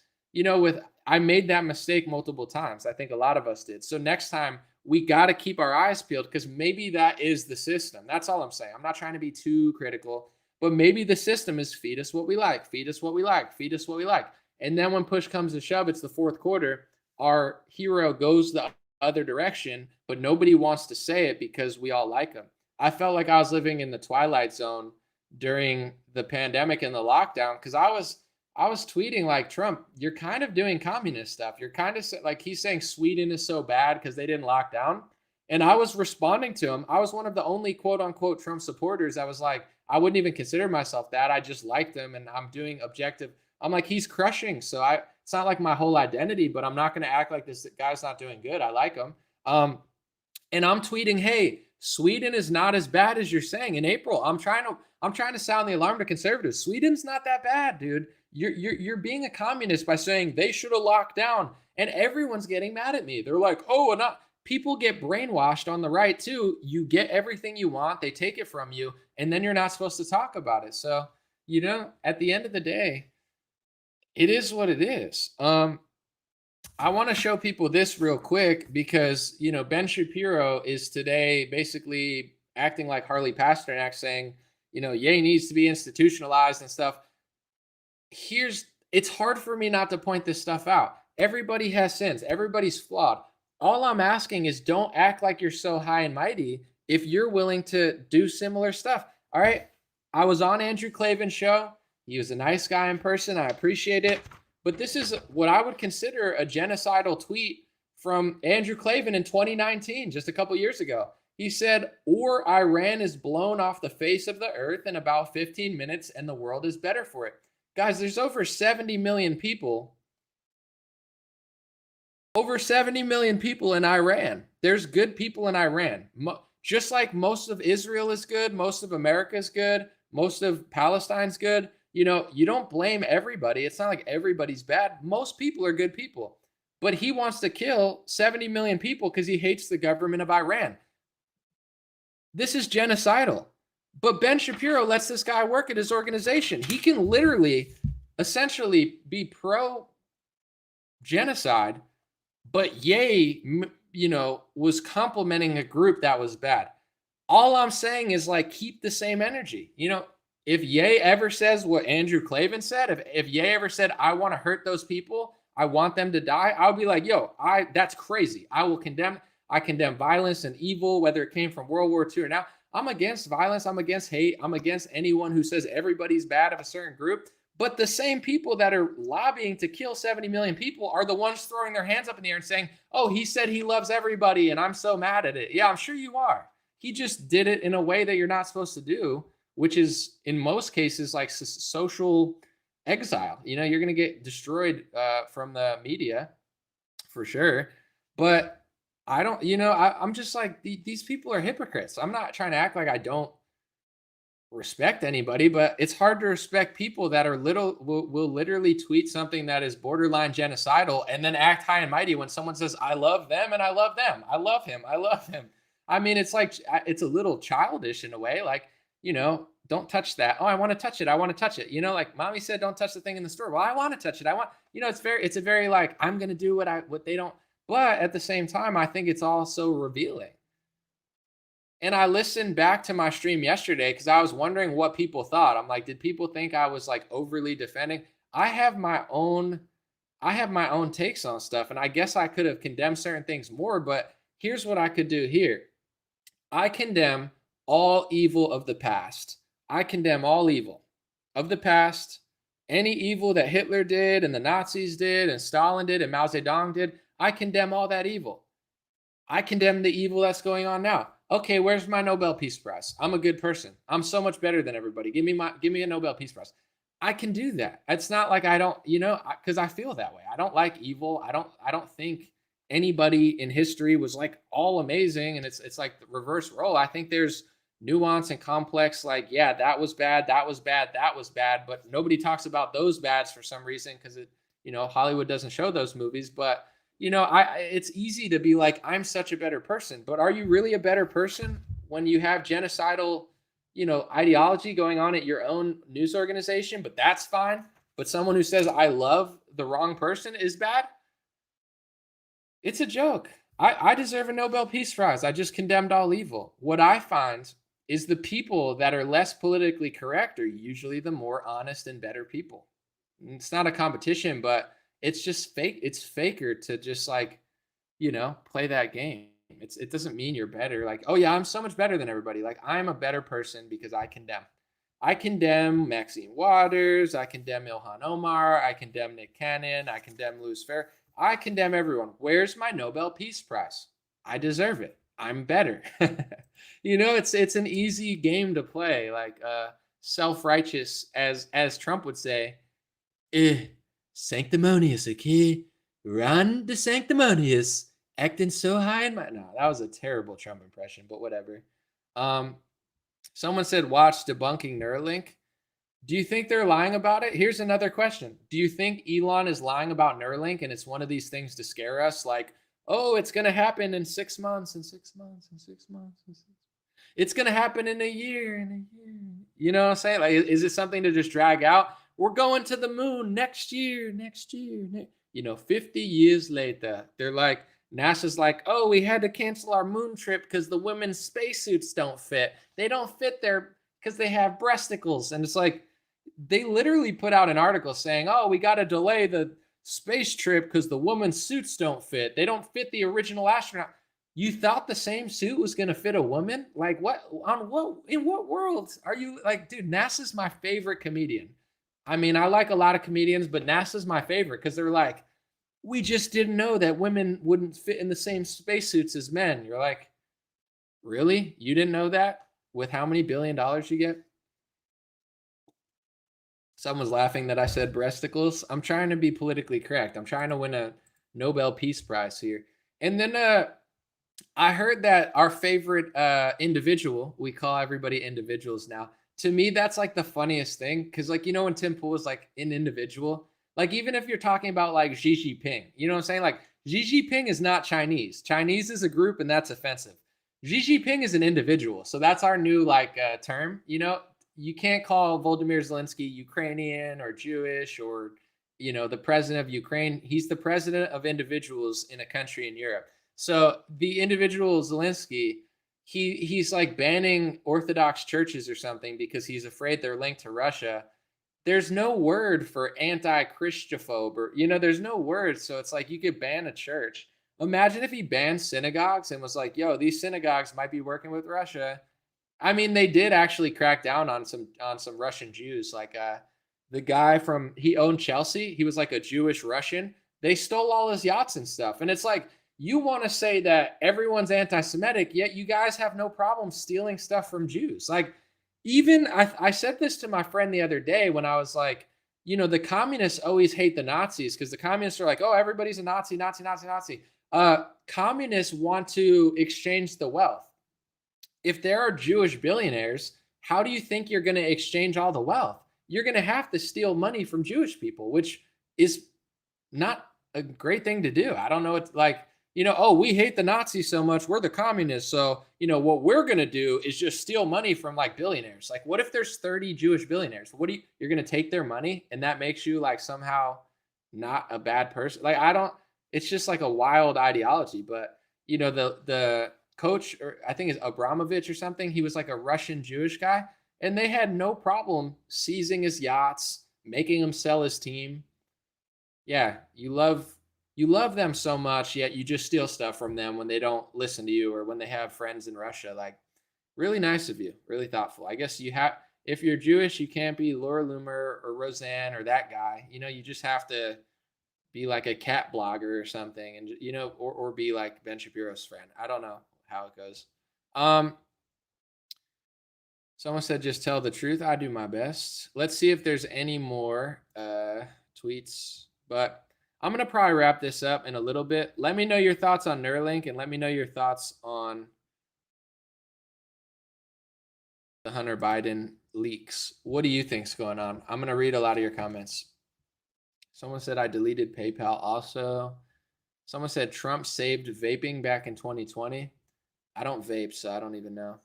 B: I made that mistake multiple times. I think a lot of us did. So next time we got to keep our eyes peeled because maybe that is the system. That's all I'm saying. I'm not trying to be too critical, but maybe the system is feed us what we like, feed us what we like, feed us what we like. And then when push comes to shove, it's the fourth quarter. Our hero goes the other direction, but nobody wants to say it because we all like him. I felt like I was living in the Twilight Zone during the pandemic and the lockdown because I was tweeting like, Trump, you're kind of doing communist stuff. You're kind of like, he's saying Sweden is so bad because they didn't lock down. And I was responding to him. I was one of the only quote unquote Trump supporters. I was like, I wouldn't even consider myself that. I just liked him and I'm doing objective. I'm like, he's crushing. So it's not like my whole identity, but I'm not going to act like this guy's not doing good. I like him. And I'm tweeting, hey, Sweden is not as bad as you're saying. In April, I'm trying to sound the alarm to conservatives. Sweden's not that bad, dude. You're being a communist by saying they should have locked down, and everyone's getting mad at me. They're like, oh, and people get brainwashed on the right too. You get everything you want, they take it from you, and then you're not supposed to talk about it. So, at the end of the day, it is what it is. I want to show people this real quick because, Ben Shapiro is today basically acting like Harley Pasternak saying, Ye needs to be institutionalized and stuff. It's hard for me not to point this stuff out. Everybody has sins. Everybody's flawed. All I'm asking is don't act like you're so high and mighty if you're willing to do similar stuff. All right. I was on Andrew Klavan's show. He was a nice guy in person. I appreciate it. But this is what I would consider a genocidal tweet from Andrew Klavan in 2019, just a couple years ago. He said, or Iran is blown off the face of the earth in about 15 minutes and the world is better for it. Guys, there's over 70 million people. Over 70 million people in Iran. There's good people in Iran. Just like most of Israel is good, most of America is good, most of Palestine's good. You don't blame everybody. It's not like everybody's bad. Most people are good people. But he wants to kill 70 million people because he hates the government of Iran. This is genocidal. But Ben Shapiro lets this guy work at his organization. He can literally, essentially be pro-genocide, but Ye, was complimenting a group that was bad. All I'm saying is like, keep the same energy. if Ye ever says what Andrew Klavan said, if Ye ever said, I want to hurt those people, I want them to die, I'll be like, yo, that's crazy. I condemn violence and evil, whether it came from World War II or now. I'm against violence. I'm against hate. I'm against anyone who says everybody's bad of a certain group. But the same people that are lobbying to kill 70 million people are the ones throwing their hands up in the air and saying, oh, he said he loves everybody and I'm so mad at it. Yeah, I'm sure you are. He just did it in a way that you're not supposed to do, which is in most cases like social exile. You know, you're going to get destroyed from the media for sure. But I don't, I'm just like, these people are hypocrites. I'm not trying to act like I don't respect anybody, but it's hard to respect people that are will literally tweet something that is borderline genocidal and then act high and mighty when someone says, I love them and I love them. I love him. I love him. I mean, it's like, it's a little childish in a way. Like, don't touch that. Oh, I want to touch it. I want to touch it. Like mommy said, don't touch the thing in the store. Well, I want to touch it. I want, it's a very like, I'm going to do what they don't. But at the same time, I think it's also revealing. And I listened back to my stream yesterday because I was wondering what people thought. I'm like, did people think I was like overly defending? I have my own takes on stuff. And I guess I could have condemned certain things more, but here's what I could do here. I condemn all evil of the past. I condemn all evil of the past. Any evil that Hitler did and the Nazis did and Stalin did and Mao Zedong did, I condemn all that evil. I condemn the evil that's going on now. Okay, where's my Nobel Peace Prize? I'm a good person. I'm so much better than everybody. Give me a Nobel Peace Prize. I can do that. It's not like I don't, because I feel that way. I don't like evil. I don't think anybody in history was like all amazing and it's like the reverse role. I think there's nuance and complex, like, yeah, that was bad, that was bad, that was bad, but nobody talks about those bads for some reason because Hollywood doesn't show those movies. But it's easy to be like, I'm such a better person, but are you really a better person when you have genocidal, ideology going on at your own news organization? But that's fine. But someone who says I love the wrong person is bad. It's a joke. I deserve a Nobel Peace Prize. I just condemned all evil. What I find is the people that are less politically correct are usually the more honest and better people. It's not a competition, but it's just fake. It's faker to just like, play that game. It doesn't mean you're better. Like, oh yeah, I'm so much better than everybody. Like, I'm a better person because I condemn. I condemn Maxine Waters. I condemn Ilhan Omar. I condemn Nick Cannon. I condemn Louis Farr. I condemn everyone. Where's my Nobel Peace Prize? I deserve it. I'm better. It's an easy game to play. Like self-righteous, as Trump would say, sanctimonious, okay? Run the sanctimonious, acting so high in my... No, that was a terrible Trump impression, but whatever. Someone said, watch debunking Neuralink. Do you think they're lying about it? Here's another question. Do you think Elon is lying about Neuralink and it's one of these things to scare us? Like, oh, it's going to happen in 6 months and 6 months and 6 months. It's going to happen in a year. You know what I'm saying? Like, is it something to just drag out? We're going to the moon next year. 50 years later, they're like, NASA's like, oh, we had to cancel our moon trip because the women's spacesuits don't fit. They don't fit there because they have breasticles. And it's like, they literally put out an article saying, oh, we got to delay the space trip because the woman's suits don't fit. They don't fit the original astronaut. You thought the same suit was going to fit a woman? Like, in what world are you like, dude, NASA's my favorite comedian. I mean, I like a lot of comedians, but NASA's my favorite because they're like, we just didn't know that women wouldn't fit in the same spacesuits as men. You're like, really? You didn't know that with how many $1 billion you get? Someone's laughing that I said breasticles. I'm trying to be politically correct. I'm trying to win a Nobel Peace Prize here. And then I heard that our favorite individual, we call everybody individuals now. To me, that's like the funniest thing. Because like, when Tim Pool was like an individual, like even if you're talking about like Xi Jinping, you know what I'm saying? Like Xi Jinping is not Chinese. Chinese is a group and that's offensive. Xi Jinping is an individual. So that's our new like term, You can't call Volodymyr Zelensky Ukrainian or Jewish or, the president of Ukraine. He's the president of individuals in a country in Europe. So the individual Zelensky, he's like banning Orthodox churches or something because he's afraid they're linked to Russia. There's no word for anti-Christophobe, or there's no word. So it's like you could ban a church. Imagine if he banned synagogues and was like, "Yo, these synagogues might be working with Russia." I mean, they did actually crack down on some Russian Jews. Like the guy he owned Chelsea. He was like a Jewish Russian. They stole all his yachts and stuff. And it's like, you want to say that everyone's anti-Semitic, yet you guys have no problem stealing stuff from Jews. Like, even I said this to my friend the other day when I was like, the communists always hate the Nazis because the communists are like, oh, everybody's a Nazi, Nazi, Nazi, Nazi. Communists want to exchange the wealth. If there are Jewish billionaires, how do you think you're going to exchange all the wealth? You're going to have to steal money from Jewish people, which is not a great thing to do. I don't know. It's like, oh, we hate the Nazis so much. We're the communists. So, what we're going to do is just steal money from like billionaires. Like, what if there's 30 Jewish billionaires? You're going to take their money and that makes you like somehow not a bad person? Like, it's just like a wild ideology. But, the coach, or I think it's Abramovich or something, he was like a Russian Jewish guy, and they had no problem seizing his yachts, making him sell his team. Yeah, you love them so much, yet you just steal stuff from them when they don't listen to you or when they have friends in Russia. Like, really nice of you, really thoughtful. I guess if you're Jewish, you can't be Laura Loomer or Roseanne or that guy. You just have to be like a cat blogger or something, and or be like Ben Shapiro's friend. I don't know how it goes. Someone said just tell the truth. I do my best. Let's see if there's any more tweets, but I'm going to probably wrap this up in a little bit. Let me know your thoughts on Neuralink, and let me know your thoughts on the Hunter Biden leaks. What do you think's going on? I'm going to read a lot of your comments. Someone said I deleted PayPal also. Someone said Trump saved vaping back in 2020. I don't vape, so I don't even know.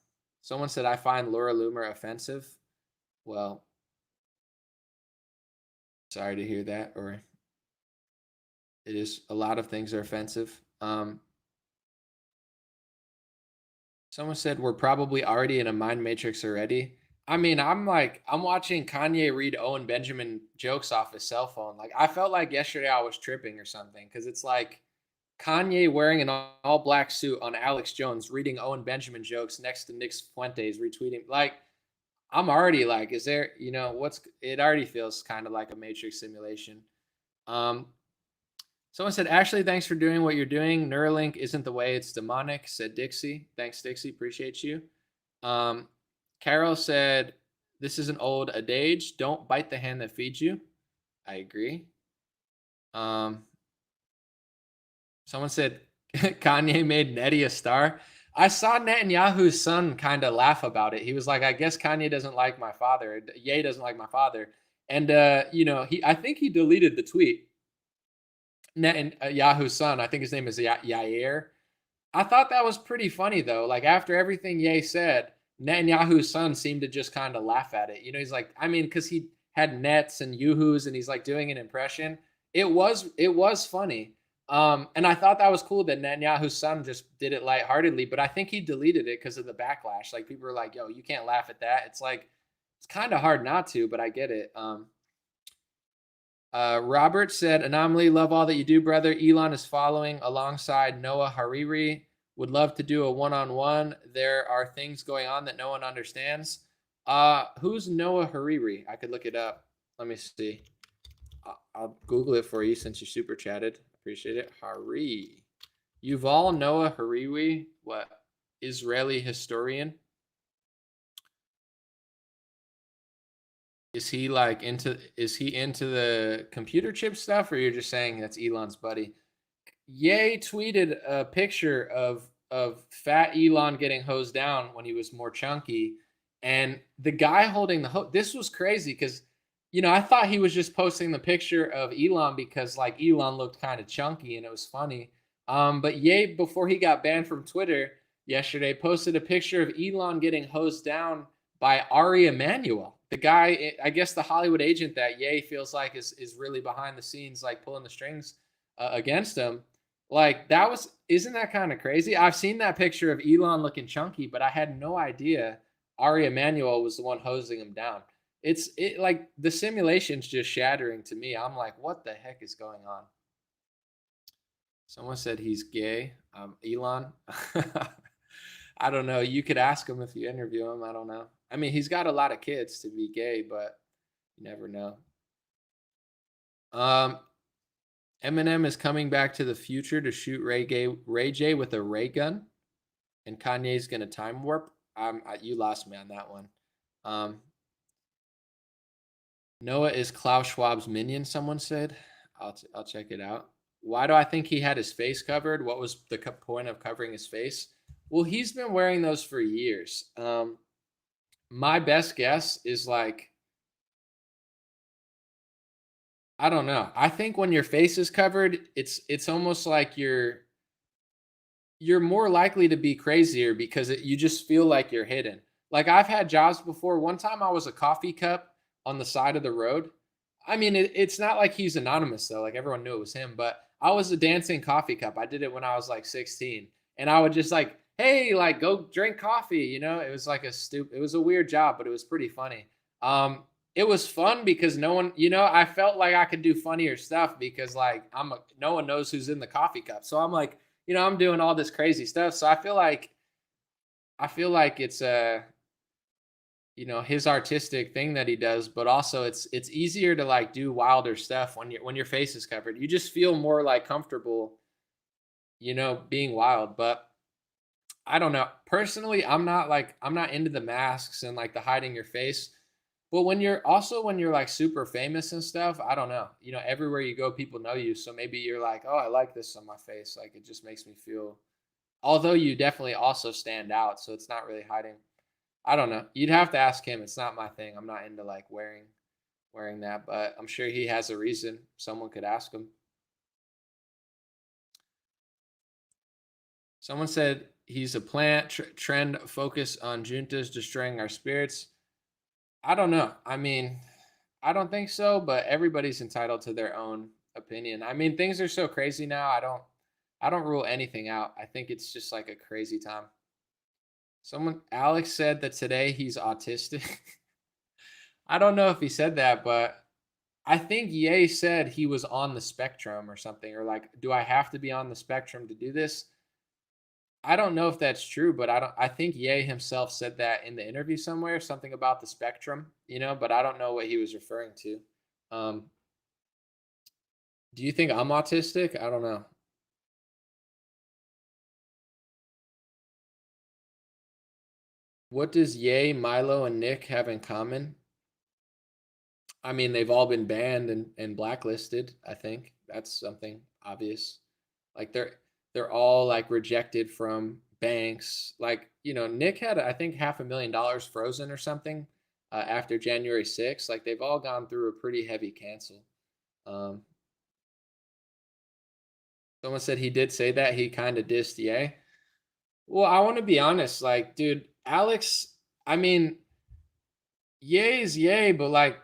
B: Someone said I find Laura Loomer offensive. Well, sorry to hear that, or it is, a lot of things are offensive. Someone said we're probably already in a mind matrix already. I mean, I'm watching Kanye read Owen Benjamin jokes off his cell phone. Like, I felt like yesterday I was tripping or something, because it's like Kanye wearing an all black suit on Alex Jones reading Owen Benjamin jokes next to Nick Fuentes retweeting. Like, I'm already like, is there, it already feels kind of like a Matrix simulation. Someone said, Ashley, thanks for doing what you're doing. Neuralink isn't the way, it's demonic, said Dixie. Thanks, Dixie. Appreciate you. Carol said, this is an old adage. Don't bite the hand that feeds you. I agree. Someone said, Kanye made Nettie a star. I saw Netanyahu's son kind of laugh about it. He was like, I guess Kanye doesn't like my father. Ye doesn't like my father. And, I think he deleted the tweet. Netanyahu's son, I think his name is Yair. I thought that was pretty funny, though. Like, after everything Ye said, Netanyahu's son seemed to just kind of laugh at it. He's like, I mean, because he had nets and yoo-hoos and he's like doing an impression. It was funny. And I thought that was cool that Netanyahu's son just did it lightheartedly, but I think he deleted it because of the backlash. Like, people were like, yo, you can't laugh at that. It's like, it's kind of hard not to, but I get it. Robert said, Anomaly, love all that you do, brother. Elon is following alongside Noah Hariri. Would love to do a one-on-one. There are things going on that no one understands. Who's Noah Hariri? I could look it up. Let me see. I'll Google it for you since you super chatted. Appreciate it. Hariri. Yuval Noah Hariri, what? Israeli historian. Is he into the computer chip stuff, or you're just saying that's Elon's buddy? Ye tweeted a picture of fat Elon getting hosed down when he was more chunky, and the guy holding the hose. This was crazy because, I thought he was just posting the picture of Elon because like Elon looked kind of chunky and it was funny. But Ye, before he got banned from Twitter yesterday, posted a picture of Elon getting hosed down by Ari Emanuel. The guy, I guess the Hollywood agent that Ye feels like is really behind the scenes, like pulling the strings against him. Like isn't that kind of crazy? I've seen that picture of Elon looking chunky, but I had no idea Ari Emanuel was the one hosing him down. It like the simulation's just shattering to me. I'm like, what the heck is going on? Someone said he's gay. Elon. I don't know. You could ask him if you interview him. I don't know. I mean, he's got a lot of kids to be gay, but you never know. Eminem is coming back to the future to shoot Ray J with a ray gun, and Kanye's gonna time warp. You lost me on that one. Noah is Klaus Schwab's minion. Someone said. I'll check it out. Why do I think he had his face covered? What was the point of covering his face? Well, he's been wearing those for years. My best guess is like, I don't know. I think when your face is covered, it's almost like you're more likely to be crazier because you just feel like you're hidden. Like I've had jobs before. One time I was a coffee cup on the side of the road. I mean, it's not like he's anonymous though. Like everyone knew it was him, but I was a dancing coffee cup. I did it when I was like 16, and I would just like, hey, like go drink coffee. You know, it was like it was a weird job, but it was pretty funny. It was fun because no one, I felt like I could do funnier stuff because like no one knows who's in the coffee cup. So I'm like, I'm doing all this crazy stuff. So I feel like it's his artistic thing that he does, but also it's easier to like do wilder stuff when your face is covered. You just feel more like comfortable, being wild. But I don't know. Personally, I'm not into the masks and like the hiding your face. But when you're like super famous and stuff, I don't know. Everywhere you go, people know you. So maybe you're like, oh, I like this on my face. Like it just makes me feel, although you definitely also stand out. So it's not really hiding. I don't know. You'd have to ask him. It's not my thing. I'm not into like wearing that, but I'm sure he has a reason. Someone could ask him. Someone said he's a plant trend focus on juntas destroying our spirits. I don't know. I mean, I don't think so, but everybody's entitled to their own opinion. I mean, things are so crazy now. I don't rule anything out. I think it's just like a crazy time. Alex said that today he's autistic. I don't know if he said that, but I think Ye said he was on the spectrum or something, or like, do I have to be on the spectrum to do this? I don't know if that's true, but I think Ye himself said that in the interview somewhere, something about the spectrum, but I don't know what he was referring to. Do you think I'm autistic? I don't know. What does Ye, Milo, and Nick have in common? I mean, they've all been banned and blacklisted. I think that's something obvious. Like they're all like rejected from banks. Like Nick had I think $500,000 frozen or something after January 6th. Like they've all gone through a pretty heavy cancel. Someone said he did say that he kind of dissed Ye. Well, I want to be honest. Like, dude, Alex. I mean, Ye is Ye, but like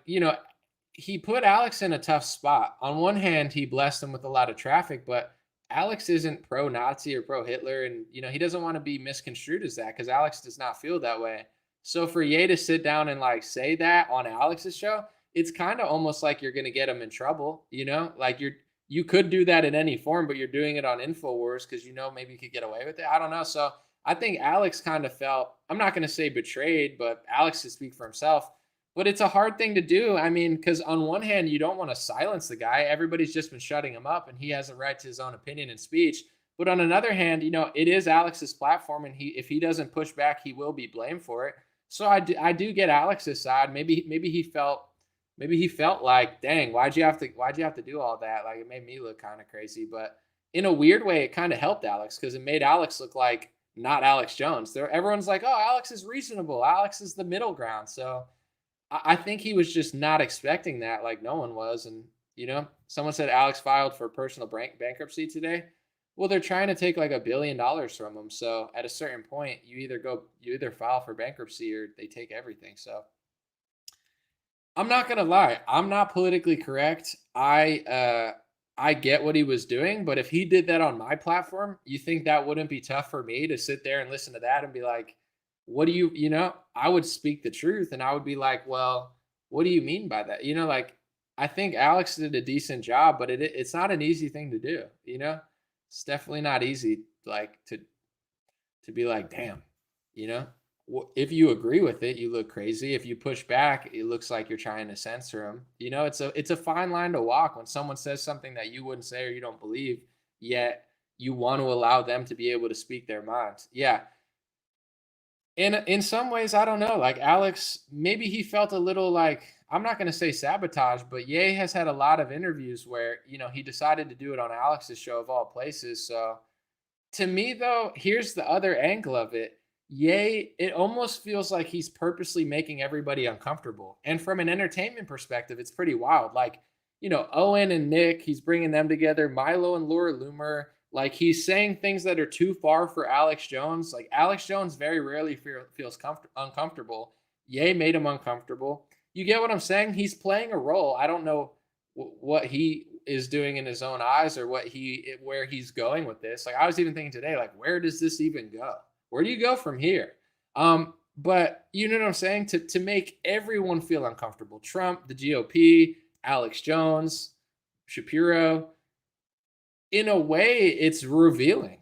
B: he put Alex in a tough spot. On one hand, he blessed him with a lot of traffic, but Alex isn't pro-Nazi or pro-Hitler, and he doesn't want to be misconstrued as that because Alex does not feel that way. So for Ye to sit down and like say that on Alex's show, it's kind of almost like you're gonna get him in trouble. Like you could do that in any form, but you're doing it on InfoWars because maybe you could get away with it. I don't know. So I think Alex kind of felt, I'm not gonna say betrayed, but Alex to speak for himself. But it's a hard thing to do. I mean, because on one hand, you don't want to silence the guy. Everybody's just been shutting him up, and he has a right to his own opinion and speech. But on another hand, it is Alex's platform, and if he doesn't push back, he will be blamed for it. So I do get Alex's side. Maybe he felt like, dang, why'd you have to do all that? Like it made me look kind of crazy. But in a weird way, it kind of helped Alex because it made Alex look like not Alex Jones. Everyone's like, oh, Alex is reasonable. Alex is the middle ground. So I think he was just not expecting that, like no one was. And, someone said Alex filed for personal bankruptcy today. Well, they're trying to take like $1 billion from him. So at a certain point, you either file for bankruptcy or they take everything. So I'm not going to lie. I'm not politically correct. I I get what he was doing, but if he did that on my platform, you think that wouldn't be tough for me to sit there and listen to that and be like, what do you know, I would speak the truth and I would be like, well, what do you mean by that? Like I think Alex did a decent job, but it's not an easy thing to do, It's definitely not easy like to be like, damn, you know, if you agree with it, you look crazy. If you push back, it looks like you're trying to censor them. It's a fine line to walk when someone says something that you wouldn't say or you don't believe, yet you want to allow them to be able to speak their minds. Yeah. In some ways, I don't know. Like Alex, maybe he felt a little like, I'm not going to say sabotage, but Ye has had a lot of interviews where, he decided to do it on Alex's show of all places. So to me, though, here's the other angle of it. Ye, it almost feels like he's purposely making everybody uncomfortable. And from an entertainment perspective, it's pretty wild. Like, Owen and Nick, he's bringing them together. Milo and Laura Loomer, like he's saying things that are too far for Alex Jones. Like Alex Jones very rarely feels uncomfortable. Ye made him uncomfortable. You get what I'm saying? He's playing a role. I don't know what he is doing in his own eyes or where he's going with this. Like I was even thinking today, like, where does this even go? Where do you go from here? But you know what I'm saying? To make everyone feel uncomfortable. Trump, the GOP, Alex Jones, Shapiro. In a way, it's revealing,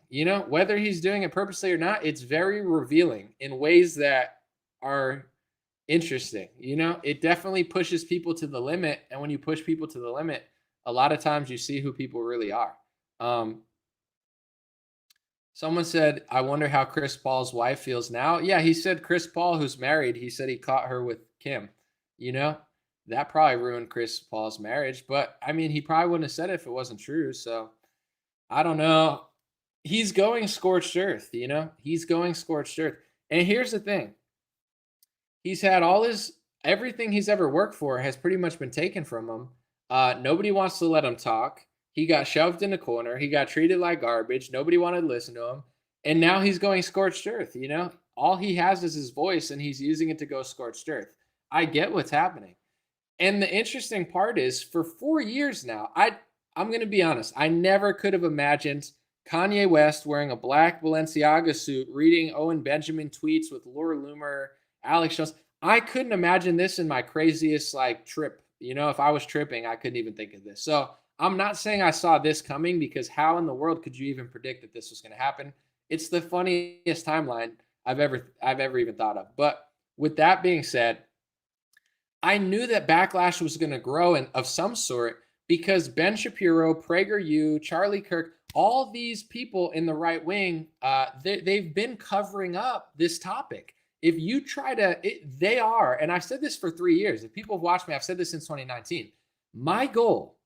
B: whether he's doing it purposely or not, it's very revealing in ways that are interesting. It definitely pushes people to the limit. And when you push people to the limit, a lot of times you see who people really are. Someone said, I wonder how Chris Paul's wife feels now. Yeah, he said Chris Paul, who's married, he said he caught her with Kim. That probably ruined Chris Paul's marriage. But I mean, he probably wouldn't have said it if it wasn't true. So I don't know. He's going scorched earth, He's going scorched earth. And here's the thing. He's had everything he's ever worked for has pretty much been taken from him. Nobody wants to let him talk. He got shoved in a corner. He got treated like garbage. Nobody wanted to listen to him. And now he's going scorched earth, All he has is his voice and he's using it to go scorched earth. I get what's happening. And the interesting part is for 4 years now, I'm going to be honest. I never could have imagined Kanye West wearing a black Balenciaga suit, reading Owen Benjamin tweets with Laura Loomer, Alex Jones. I couldn't imagine this in my craziest trip. If I was tripping, I couldn't even think of this. So I'm not saying I saw this coming because how in the world could you even predict that this was going to happen? It's the funniest timeline I've ever even thought of. But with that being said, I knew that backlash was going to grow of some sort because Ben Shapiro, PragerU, Charlie Kirk, all these people in the right wing, they've been covering up this topic. If you try they are, and I've said this for 3 years. If people have watched me, I've said this since 2019. My goal,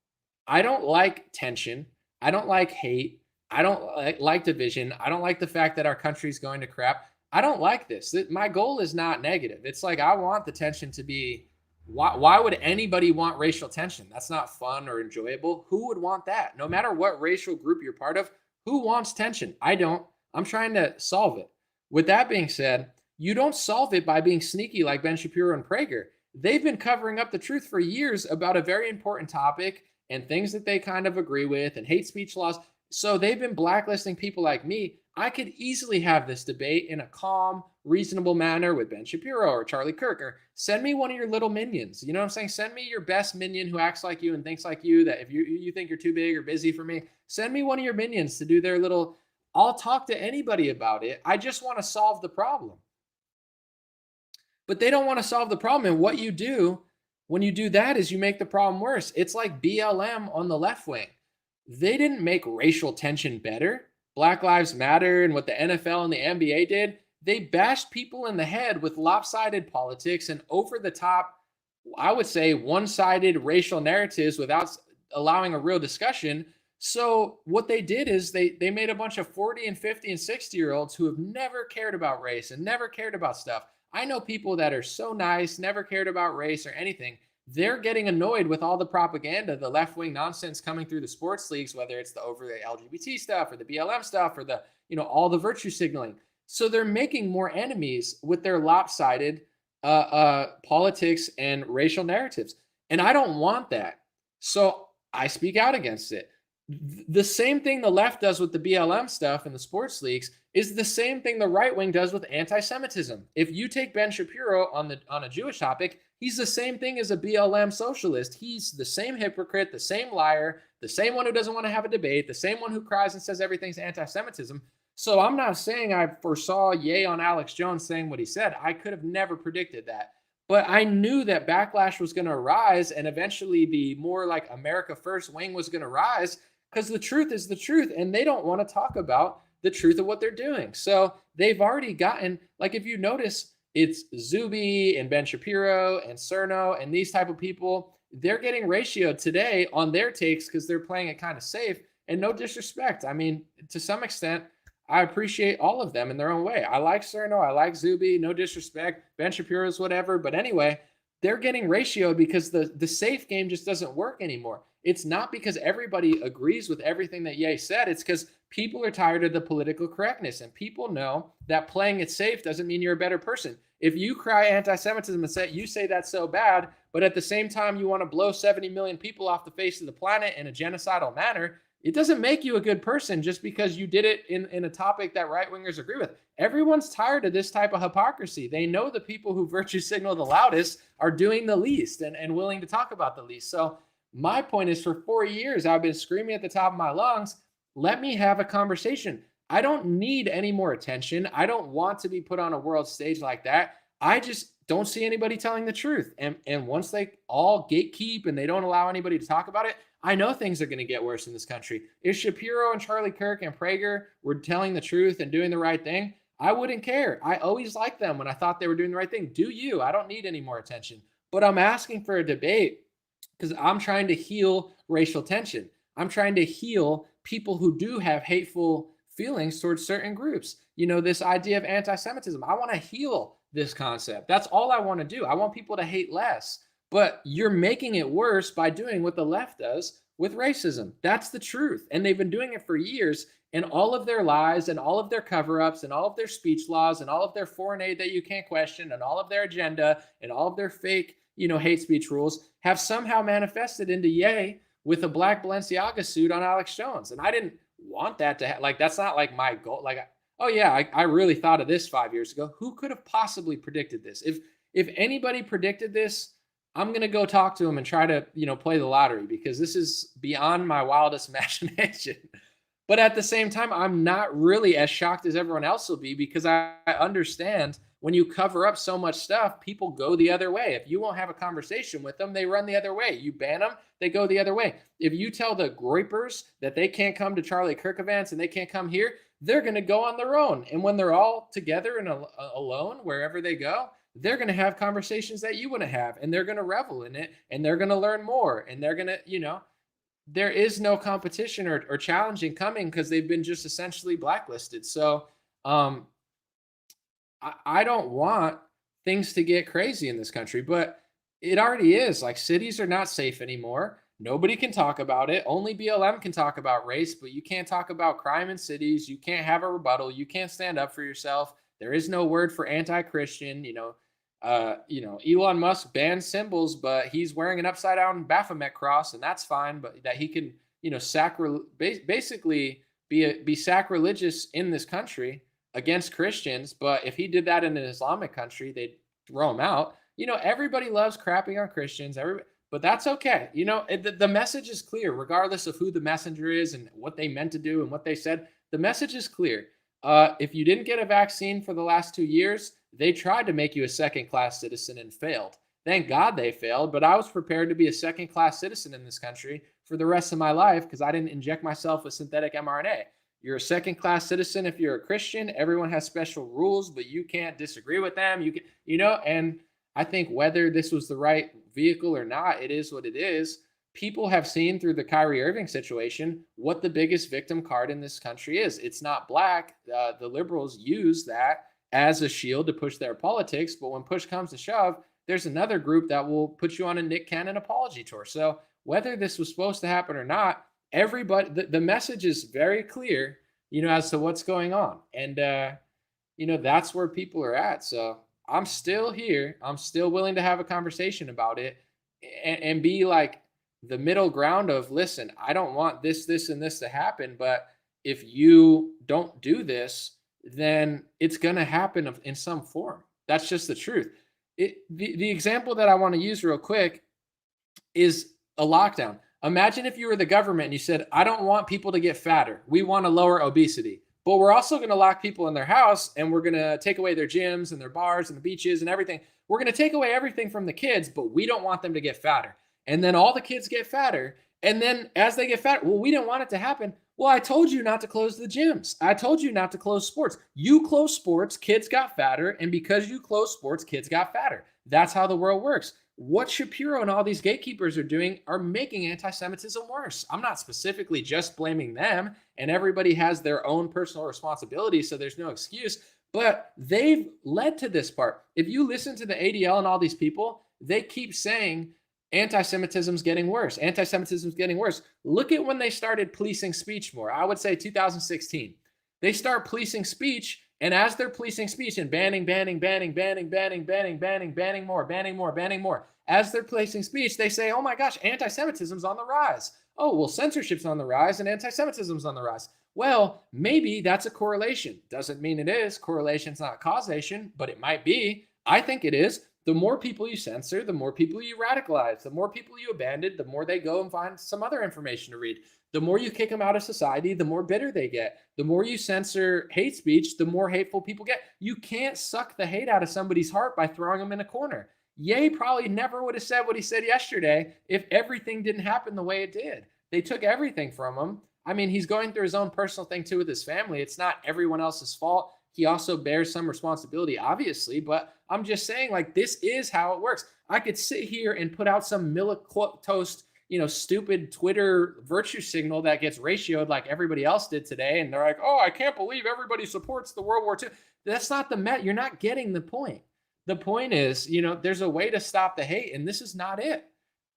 B: I don't like tension. I don't like hate. I don't like division. I don't like the fact that our country's going to crap. I don't like this. My goal is not negative. It's like I want the tension to be, why would anybody want racial tension? That's not fun or enjoyable. Who would want that? No matter what racial group you're part of, who wants tension? I don't. I'm trying to solve it. With that being said, you don't solve it by being sneaky like Ben Shapiro and Prager. They've been covering up the truth for years about a very important topic and things that they kind of agree with and hate speech laws. So they've been blacklisting people like me. I could easily have this debate in a calm, reasonable manner with Ben Shapiro or Charlie Kirk, or send me one of your little minions. You know what I'm saying? Send me your best minion who acts like you and thinks like you, that if you think you're too big or busy for me, send me one of your minions to do their little, I'll talk to anybody about it. I just want to solve the problem. But they don't want to solve the problem. And what you do when you do that is you make the problem worse. It's like BLM on the left wing. They didn't make racial tension better. Black Lives Matter and what the NFL and the NBA did, they bashed people in the head with lopsided politics and over the top, I would say, one-sided racial narratives without allowing a real discussion. So what they did is they made a bunch of 40 and 50 and 60-year-olds who have never cared about race and never cared about stuff. I know people that are so nice, never cared about race or anything. They're getting annoyed with all the propaganda, the left-wing nonsense coming through the sports leagues, whether it's the over the LGBT stuff or the BLM stuff or the, all the virtue signaling. So they're making more enemies with their lopsided politics and racial narratives. And I don't want that. So I speak out against it. The same thing the left does with the BLM stuff and the sports leagues is the same thing the right wing does with anti-Semitism. If you take Ben Shapiro on a Jewish topic, he's the same thing as a BLM socialist. He's the same hypocrite, the same liar, the same one who doesn't want to have a debate, the same one who cries and says everything's anti-Semitism. So I'm not saying I foresaw Ye on Alex Jones saying what he said. I could have never predicted that. But I knew that backlash was going to arise, and eventually the more like America First wing was going to rise, because the truth is the truth, and they don't want to talk about the truth of what they're doing. So they've already gotten, like, if you notice, it's Zuby and Ben Shapiro and Cerno and these type of people. They're getting ratioed today on their takes because they're playing it kind of safe. And no disrespect, I mean, to some extent, I appreciate all of them in their own way. I like Cerno, I like Zuby, no disrespect, Ben Shapiro's whatever. But anyway, they're getting ratioed because the safe game just doesn't work anymore. It's not because everybody agrees with everything that Ye said. It's because people are tired of the political correctness, and people know that playing it safe doesn't mean you're a better person. If you cry anti-Semitism and you say that's so bad, but at the same time you want to blow 70 million people off the face of the planet in a genocidal manner, it doesn't make you a good person just because you did it in a topic that right-wingers agree with. Everyone's tired of this type of hypocrisy. They know the people who virtue signal the loudest are doing the least and willing to talk about the least. So my point is, for 4 years, I've been screaming at the top of my lungs, let me have a conversation. I don't need any more attention. I don't want to be put on a world stage like that. I just don't see anybody telling the truth. And once they all gatekeep and they don't allow anybody to talk about it, I know things are going to get worse in this country. If Shapiro and Charlie Kirk and Prager were telling the truth and doing the right thing, I wouldn't care. I always liked them when I thought they were doing the right thing. Do you? I don't need any more attention. But I'm asking for a debate because I'm trying to heal racial tension. I'm trying to heal people who do have hateful feelings towards certain groups. You know, this idea of anti-Semitism. I want to heal this concept. That's all I want to do. I want people to hate less. But you're making it worse by doing what the left does with racism. That's the truth. And they've been doing it for years. And all of their lies and all of their cover-ups and all of their speech laws and all of their foreign aid that you can't question and all of their agenda and all of their fake, hate speech rules have somehow manifested into Ye with a black Balenciaga suit on Alex Jones. And I didn't want that to that's not like my goal. Like, oh yeah, I really thought of this 5 years ago. Who could have possibly predicted this? If anybody predicted this, I'm going to go talk to him and try to, play the lottery, because this is beyond my wildest imagination. But at the same time, I'm not really as shocked as everyone else will be, because I understand when you cover up so much stuff, people go the other way. If you won't have a conversation with them, they run the other way. You ban them, they go the other way. If you tell the groypers that they can't come to Charlie Kirk events and they can't come here, they're going to go on their own. And when they're all together and alone, wherever they go, they're going to have conversations that you wouldn't have, and they're going to revel in it, and they're going to learn more, and they're going to, there is no competition or challenging coming because they've been just essentially blacklisted. So I don't want things to get crazy in this country, but it already is. Like, cities are not safe anymore. Nobody can talk about it. Only BLM can talk about race, but you can't talk about crime in cities. You can't have a rebuttal. You can't stand up for yourself. There is no word for anti-Christian. Elon Musk banned symbols, but he's wearing an upside down Baphomet cross, and that's fine. But that he can, basically be sacrilegious in this country against Christians. But if he did that in an Islamic country, they'd throw him out. Everybody loves crapping on Christians. But that's okay. The message is clear, regardless of who the messenger is and what they meant to do and what they said. The message is clear. If you didn't get a vaccine for the last 2 years, they tried to make you a second-class citizen and failed. Thank God they failed, but I was prepared to be a second-class citizen in this country for the rest of my life because I didn't inject myself with synthetic mRNA. You're a second-class citizen if you're a Christian. Everyone has special rules, but you can't disagree with them. And I think whether this was the right vehicle or not, it is what it is. People have seen through the Kyrie Irving situation what the biggest victim card in this country is. It's not black. The liberals use that as a shield to push their politics. But when push comes to shove, there's another group that will put you on a Nick Cannon apology tour. So whether this was supposed to happen or not, everybody, the message is very clear, as to what's going on. And, that's where people are at. So I'm still here. I'm still willing to have a conversation about it and be like, the middle ground of, listen, I don't want this, this, and this to happen, but if you don't do this, then it's going to happen in some form. That's just the truth. The example that I want to use real quick is a lockdown. Imagine if you were the government and you said, I don't want people to get fatter. We want to lower obesity, but we're also going to lock people in their house and we're going to take away their gyms and their bars and the beaches and everything. We're going to take away everything from the kids, but we don't want them to get fatter. And then all the kids get fatter. And then as they get fatter, well, we didn't want it to happen. Well, I told you not to close the gyms. I told you not to close sports. You closed sports, kids got fatter. And because you closed sports, kids got fatter. That's how the world works. What Shapiro and all these gatekeepers are doing are making anti-Semitism worse. I'm not specifically just blaming them, and everybody has their own personal responsibility, so there's no excuse, but they've led to this part. If you listen to the ADL and all these people, they keep saying anti-Semitism's getting worse. Anti-Semitism's getting worse. Look at when they started policing speech more. I would say 2016. They start policing speech, and as they're policing speech and banning more. As they're policing speech, they say, oh my gosh, anti-Semitism's on the rise. Oh, well, censorship's on the rise and anti-Semitism's on the rise. Well, maybe that's a correlation. Doesn't mean it is. Correlation's not causation, but it might be. I think it is. The more people you censor, the more people you radicalize, the more people you abandon, the more they go and find some other information to read. The more you kick them out of society, the more bitter they get. The more you censor hate speech, the more hateful people get. You can't suck the hate out of somebody's heart by throwing them in a corner. Ye probably never would have said what he said yesterday if everything didn't happen the way it did. They took everything from him. I mean, he's going through his own personal thing too with his family. It's not everyone else's fault. He also bears some responsibility, obviously, but I'm just saying, like, this is how it works. I could sit here and put out some milquetoast, stupid Twitter virtue signal that gets ratioed like everybody else did today. And they're like, oh, I can't believe everybody supports the World War II. That's not you're not getting the point. The point is, there's a way to stop the hate, and this is not it.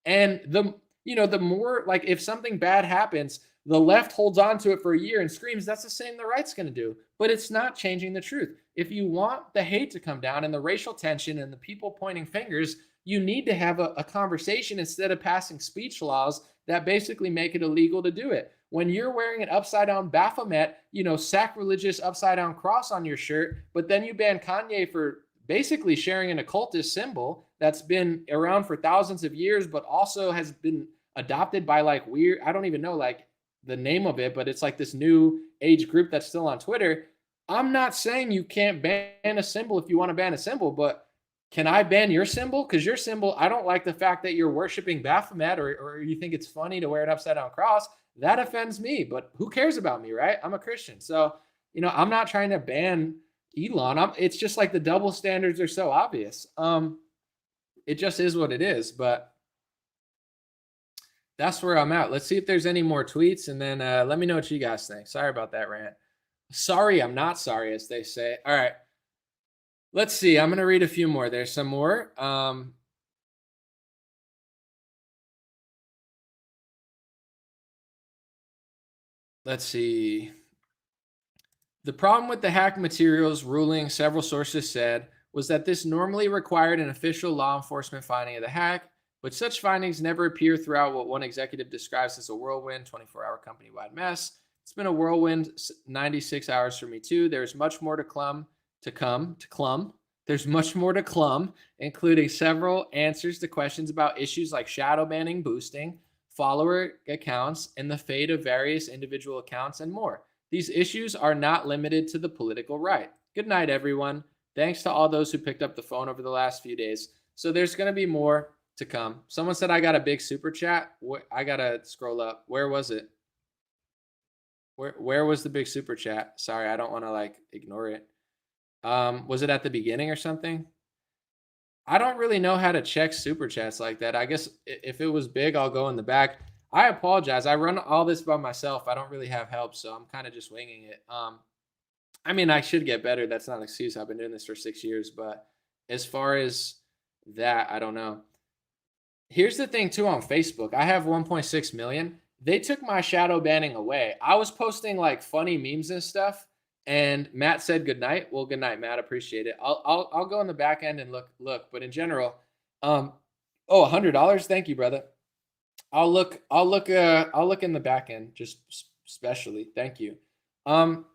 B: And the more, like, if something bad happens, the left holds on to it for a year and screams, that's the same the right's going to do. But it's not changing the truth. If you want the hate to come down and the racial tension and the people pointing fingers, you need to have a conversation instead of passing speech laws that basically make it illegal to do it. When you're wearing an upside down Baphomet, sacrilegious upside down cross on your shirt, but then you ban Kanye for basically sharing an occultist symbol that's been around for thousands of years, but also has been adopted by like weird, I don't even know like the name of it, but it's like this new age group that's still on Twitter. I'm not saying you can't ban a symbol if you want to ban a symbol, but can I ban your symbol? Because your symbol, I don't like the fact that you're worshiping Baphomet or you think it's funny to wear an upside down cross. That offends me, but who cares about me, right? I'm a Christian. So, I'm not trying to ban Elon. It's just like the double standards are so obvious. It just is what it is, but that's where I'm at. Let's see if there's any more tweets, and then let me know what you guys think. Sorry about that rant. Sorry, I'm not sorry, as they say. All right. Let's see. I'm going to read a few more. There's some more. Let's see. The problem with the hack materials ruling, several sources said, was that this normally required an official law enforcement finding of the hack, but such findings never appear throughout what one executive describes as a whirlwind 24-hour company-wide mess. It's been a whirlwind 96 hours for me too. There's much more to clum. There's much more to clum, including several answers to questions about issues like shadow banning, boosting, follower accounts, and the fate of various individual accounts and more. These issues are not limited to the political right. Good night, everyone. Thanks to all those who picked up the phone over the last few days. So there's going to be more to come. Someone said I got a big super chat. I got to scroll up. Where was it? Where was the big super chat? Sorry, I don't want to ignore it. Was it at the beginning or something? I don't really know how to check super chats like that. I guess if it was big, I'll go in the back. I apologize. I run all this by myself. I don't really have help, so I'm kind of just winging it. I mean, I should get better. That's not an excuse. I've been doing this for 6 years, but as far as that, I don't know. Here's the thing too on Facebook. I have 1.6 million. They took my shadow banning away. I was posting funny memes and stuff, and Matt said good night. Well, good night, Matt. Appreciate it. I'll go in the back end and look. But in general, $100. Thank you, brother. I'll look in the back end, just especially. Thank you. Um,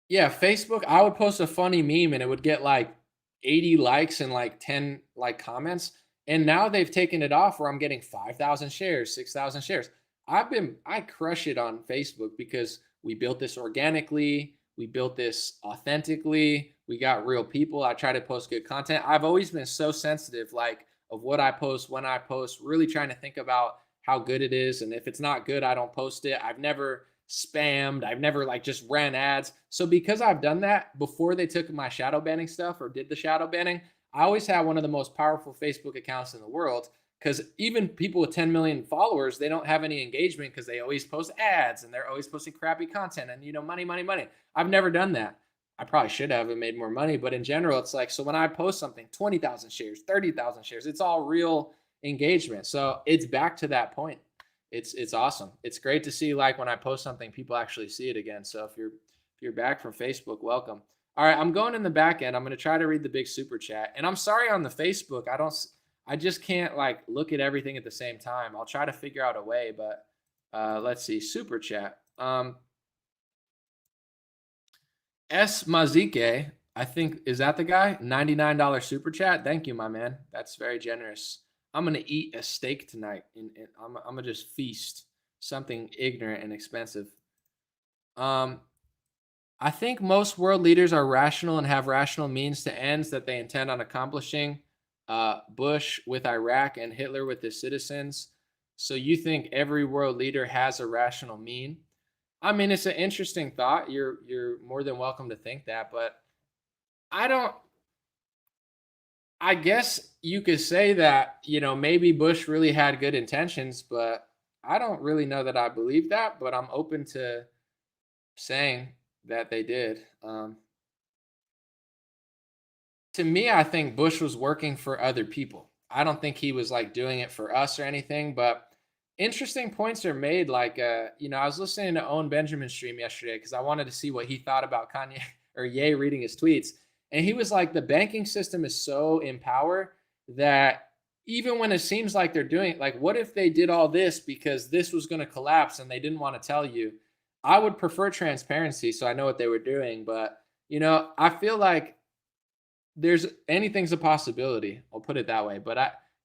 B: yeah, Facebook, I would post a funny meme and it would get like 80 likes and like 10 like comments. And now they've taken it off where I'm getting 5,000 shares, 6,000 shares. I crush it on Facebook because we built this organically. We built this authentically. We got real people. I try to post good content. I've always been so sensitive, like of what I post, when I post, really trying to think about how good it is. And if it's not good, I don't post it. I've never spammed. I've never like just ran ads. So because I've done that before they took my shadow banning stuff or did the shadow banning, I always had one of the most powerful Facebook accounts in the world. Because even people with 10 million followers, they don't have any engagement because they always post ads and they're always posting crappy content and, money, money, money. I've never done that. I probably should have and made more money. But in general, it's like, so when I post something, 20,000 shares, 30,000 shares, it's all real engagement. So it's back to that point. It's awesome. It's great to see, like when I post something, people actually see it again. So if you're back from Facebook, welcome. All right, I'm going in the back end. I'm going to try to read the big super chat. And I'm sorry on the Facebook. I just can't like look at everything at the same time. I'll try to figure out a way, but let's see. Super chat. S Mazike, I think, is that the guy? $99 super chat. Thank you, my man. That's very generous. I'm going to eat a steak tonight. And I'm going to just feast something ignorant and expensive. I think most world leaders are rational and have rational means to ends that they intend on accomplishing. Bush with Iraq and Hitler with his citizens. So you think every world leader has a rational mean? I mean, it's an interesting thought. You're more than welcome to think that, but I guess you could say that, maybe Bush really had good intentions, but I don't really know that I believe that, but I'm open to saying that they did. To me, I think Bush was working for other people. I don't think he was like doing it for us or anything, but interesting points are made. Like, I was listening to Owen Benjamin's stream yesterday because I wanted to see what he thought about Kanye or Ye reading his tweets. And he was like, the banking system is so in power that even when it seems like they're doing like, what if they did all this because this was going to collapse and they didn't want to tell you? I would prefer transparency so I know what they were doing. But, I feel like anything's a possibility. I'll put it that way. But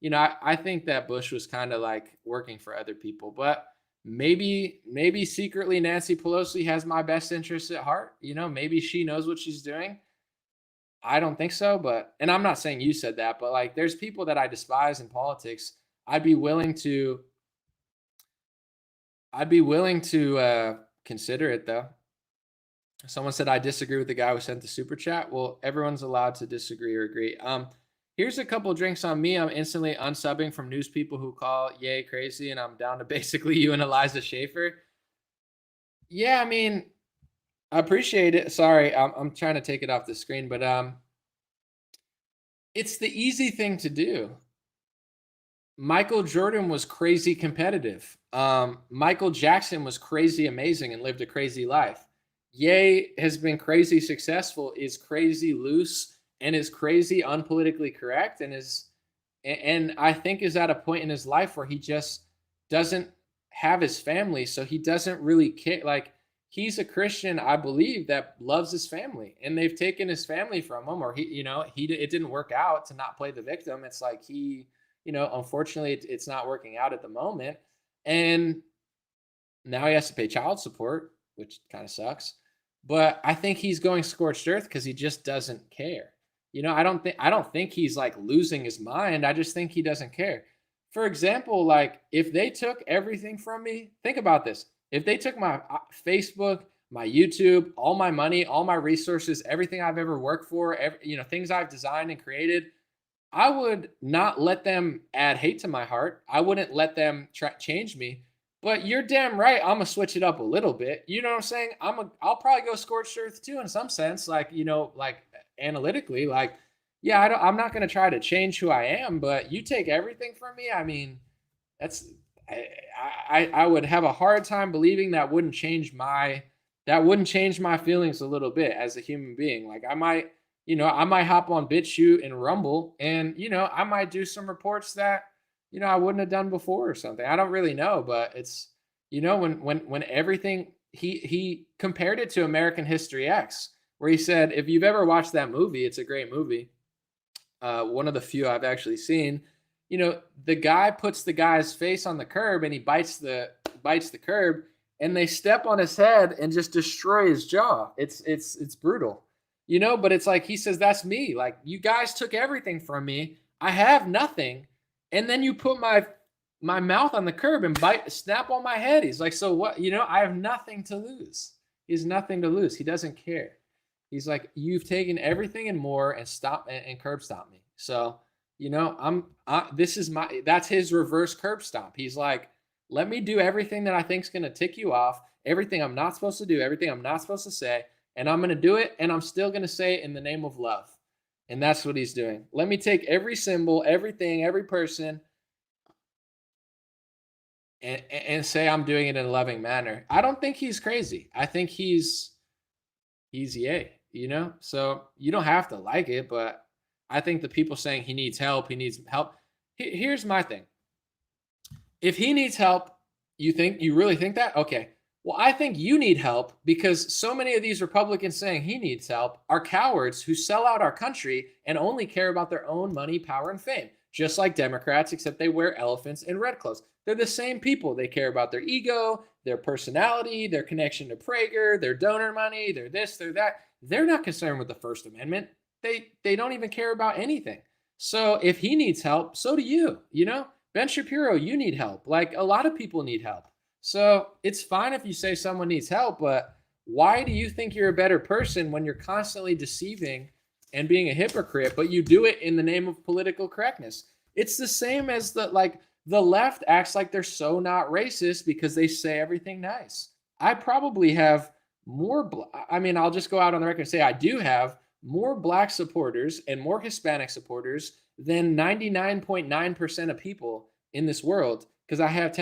B: I think that Bush was kind of like working for other people, but maybe secretly Nancy Pelosi has my best interests at heart. Maybe she knows what she's doing. I don't think so, and I'm not saying you said that, but like there's people that I despise in politics. I'd be willing to consider it though. Someone said I disagree with the guy who sent the super chat. Well, everyone's allowed to disagree or agree. Here's a couple drinks on me. I'm instantly unsubbing from news people who call Ye crazy, and I'm down to basically you and Eliza Schaefer. Yeah, I mean, I appreciate it. Sorry, I'm trying to take it off the screen, but it's the easy thing to do. Michael Jordan was crazy competitive. Michael Jackson was crazy amazing and lived a crazy life. Ye has been crazy successful, is crazy loose, and is crazy unpolitically correct, and I think is at a point in his life where he just doesn't have his family, so he doesn't really care. Like he's a Christian, I believe, that loves his family, and they've taken his family from him, or it didn't work out to not play the victim. It's like unfortunately, it's not working out at the moment, and now he has to pay child support, which kind of sucks. But I think he's going scorched earth because he just doesn't care. I don't think he's like losing his mind. I just think he doesn't care. For example, like if they took everything from me, think about this. If they took my Facebook, my YouTube, all my money, all my resources, everything I've ever worked for, things I've designed and created, I would not let them add hate to my heart. I wouldn't let them change me. But you're damn right. I'm gonna switch it up a little bit. You know what I'm saying? I'll probably go scorched earth too in some sense. Like like analytically, like yeah, I'm not gonna try to change who I am. But you take everything from me. I mean, I would have a hard time believing that wouldn't change my feelings a little bit as a human being. Like I might hop on BitChute and Rumble, and I might do some reports that I wouldn't have done before or something. I don't really know, but it's, when everything, he compared it to American History X, where he said, if you've ever watched that movie, it's a great movie. One of the few I've actually seen. The guy puts the guy's face on the curb and he bites the curb, and they step on his head and just destroy his jaw. It's brutal. But it's like, he says, that's me. Like, you guys took everything from me. I have nothing. And then you put my mouth on the curb and snap on my head. He's like, so what? I have nothing to lose. He has nothing to lose. He doesn't care. He's like, you've taken everything and more and curb stomp me. So, that's his reverse curb stomp. He's like, let me do everything that I think is going to tick you off, everything I'm not supposed to do, everything I'm not supposed to say, and I'm going to do it, and I'm still going to say it in the name of love. And that's what he's doing. Let me take every symbol, everything, every person, and say I'm doing it in a loving manner. I don't think he's crazy. I think he's yay, So you don't have to like it, but I think the people saying he needs help. Here's my thing. If he needs help, you really think that? Okay. Well, I think you need help, because so many of these Republicans saying he needs help are cowards who sell out our country and only care about their own money, power, and fame. Just like Democrats, except they wear elephants in red clothes. They're the same people. They care about their ego, their personality, their connection to Prager, their donor money, their this, their that. They're not concerned with the First Amendment. They don't even care about anything. So if he needs help, so do you. Ben Shapiro, you need help. Like, a lot of people need help. So it's fine if you say someone needs help, but why do you think you're a better person when you're constantly deceiving and being a hypocrite, but you do it in the name of political correctness? It's the same as the left acts like they're so not racist because they say everything nice. I probably have I'll just go out on the record and say I do have more Black supporters and more Hispanic supporters than 99.9% of people in this world, because I have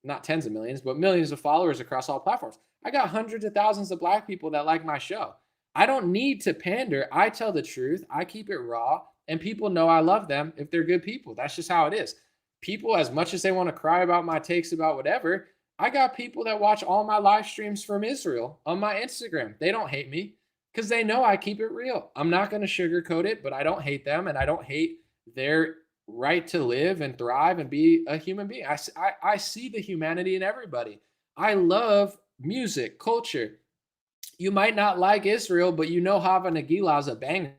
B: not tens of millions, but millions of followers across all platforms. I got hundreds of thousands of Black people that like my show. I don't need to pander. I tell the truth. I keep it raw, and people know I love them if they're good people. That's just how it is. People, as much as they want to cry about my takes about whatever, I got people that watch all my live streams from Israel on my Instagram. They don't hate me because they know I keep it real. I'm not going to sugarcoat it, but I don't hate them, and I don't hate their right to live and thrive and be a human being. I see the humanity in everybody. I love music, culture. You might not like Israel, but Hava Nagila is a banger.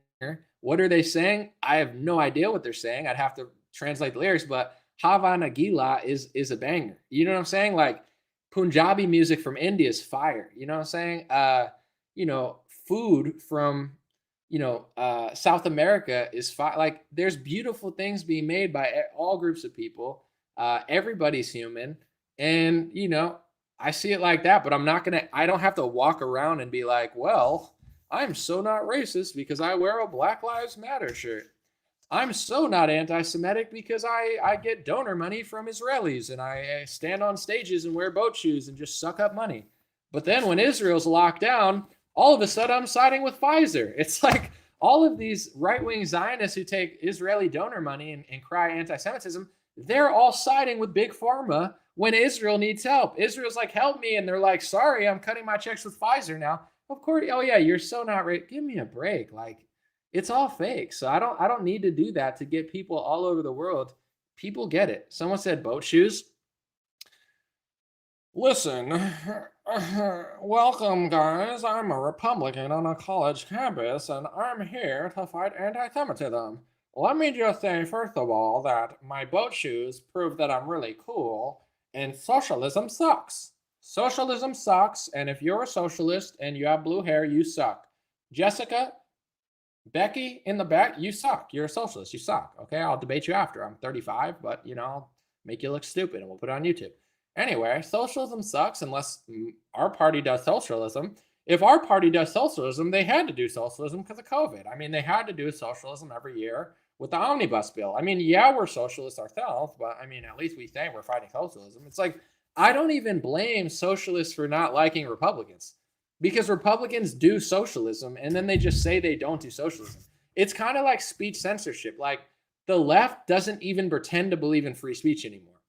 B: What are they saying? I have no idea what they're saying. I'd have to translate the lyrics, but Hava Nagila is a banger. You know what I'm saying? Like, Punjabi music from India is fire. You know what I'm saying? Food from South America is fine. Like, there's beautiful things being made by all groups of people. Everybody's human. And, I see it like that, but I don't have to walk around and be like, well, I'm so not racist because I wear a Black Lives Matter shirt. I'm so not anti-Semitic because I get donor money from Israelis and I stand on stages and wear boat shoes and just suck up money. But then when Israel's locked down, all of a sudden I'm siding with Pfizer. It's like all of these right-wing Zionists who take Israeli donor money and cry anti-Semitism, they're all siding with Big Pharma when Israel needs help. Israel's like, help me. And they're like, sorry, I'm cutting my checks with Pfizer now. Of course, oh yeah, you're so not right. Give me a break. Like, it's all fake. So I don't need to do that to get people all over the world. People get it. Someone said boat shoes. Listen, welcome guys. I'm a Republican on a college campus and I'm here to fight anti-Semitism. Let me just say, first of all, that my boat shoes prove that I'm really cool and socialism sucks. Socialism sucks, and if you're a socialist and you have blue hair, you suck. Jessica, Becky in the back, you suck. You're a socialist. You suck. Okay, I'll debate you after. I'm 35, but I'll make you look stupid and we'll put it on YouTube. Anyway, socialism sucks unless our party does socialism. If our party does socialism, they had to do socialism because of COVID. I mean, they had to do socialism every year with the omnibus bill. I mean, yeah, we're socialists ourselves, but I mean, at least we say we're fighting socialism. It's like, I don't even blame socialists for not liking Republicans, because Republicans do socialism and then they just say they don't do socialism. It's kind of like speech censorship. Like, the left doesn't even pretend to believe in free speech anymore.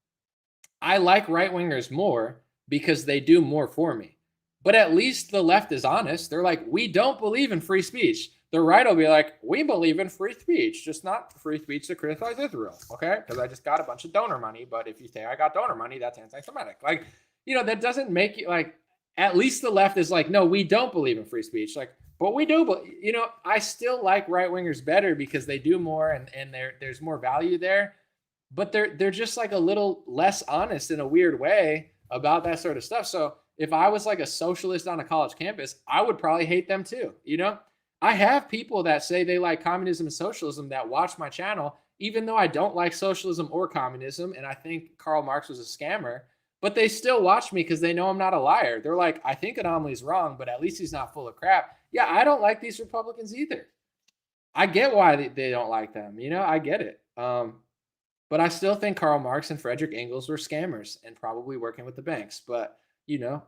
B: I like right wingers more because they do more for me. But at least the left is honest. They're like, we don't believe in free speech. The right will be like, we believe in free speech, just not free speech to criticize Israel. Okay. Because I just got a bunch of donor money. But if you say I got donor money, that's anti Semitic. Like, that doesn't make you like, at least the left is like, no, we don't believe in free speech. Like, but we do. But, I still like right wingers better because they do more and there's more value there. But they're just like a little less honest in a weird way about that sort of stuff. So if I was like a socialist on a college campus, I would probably hate them too. I have people that say they like communism and socialism that watch my channel, even though I don't like socialism or communism. And I think Karl Marx was a scammer, but they still watch me because they know I'm not a liar. They're like, I think Anomaly's wrong, but at least he's not full of crap. Yeah, I don't like these Republicans either. I get why they don't like them. I get it. But I still think Karl Marx and Frederick Engels were scammers and probably working with the banks. But,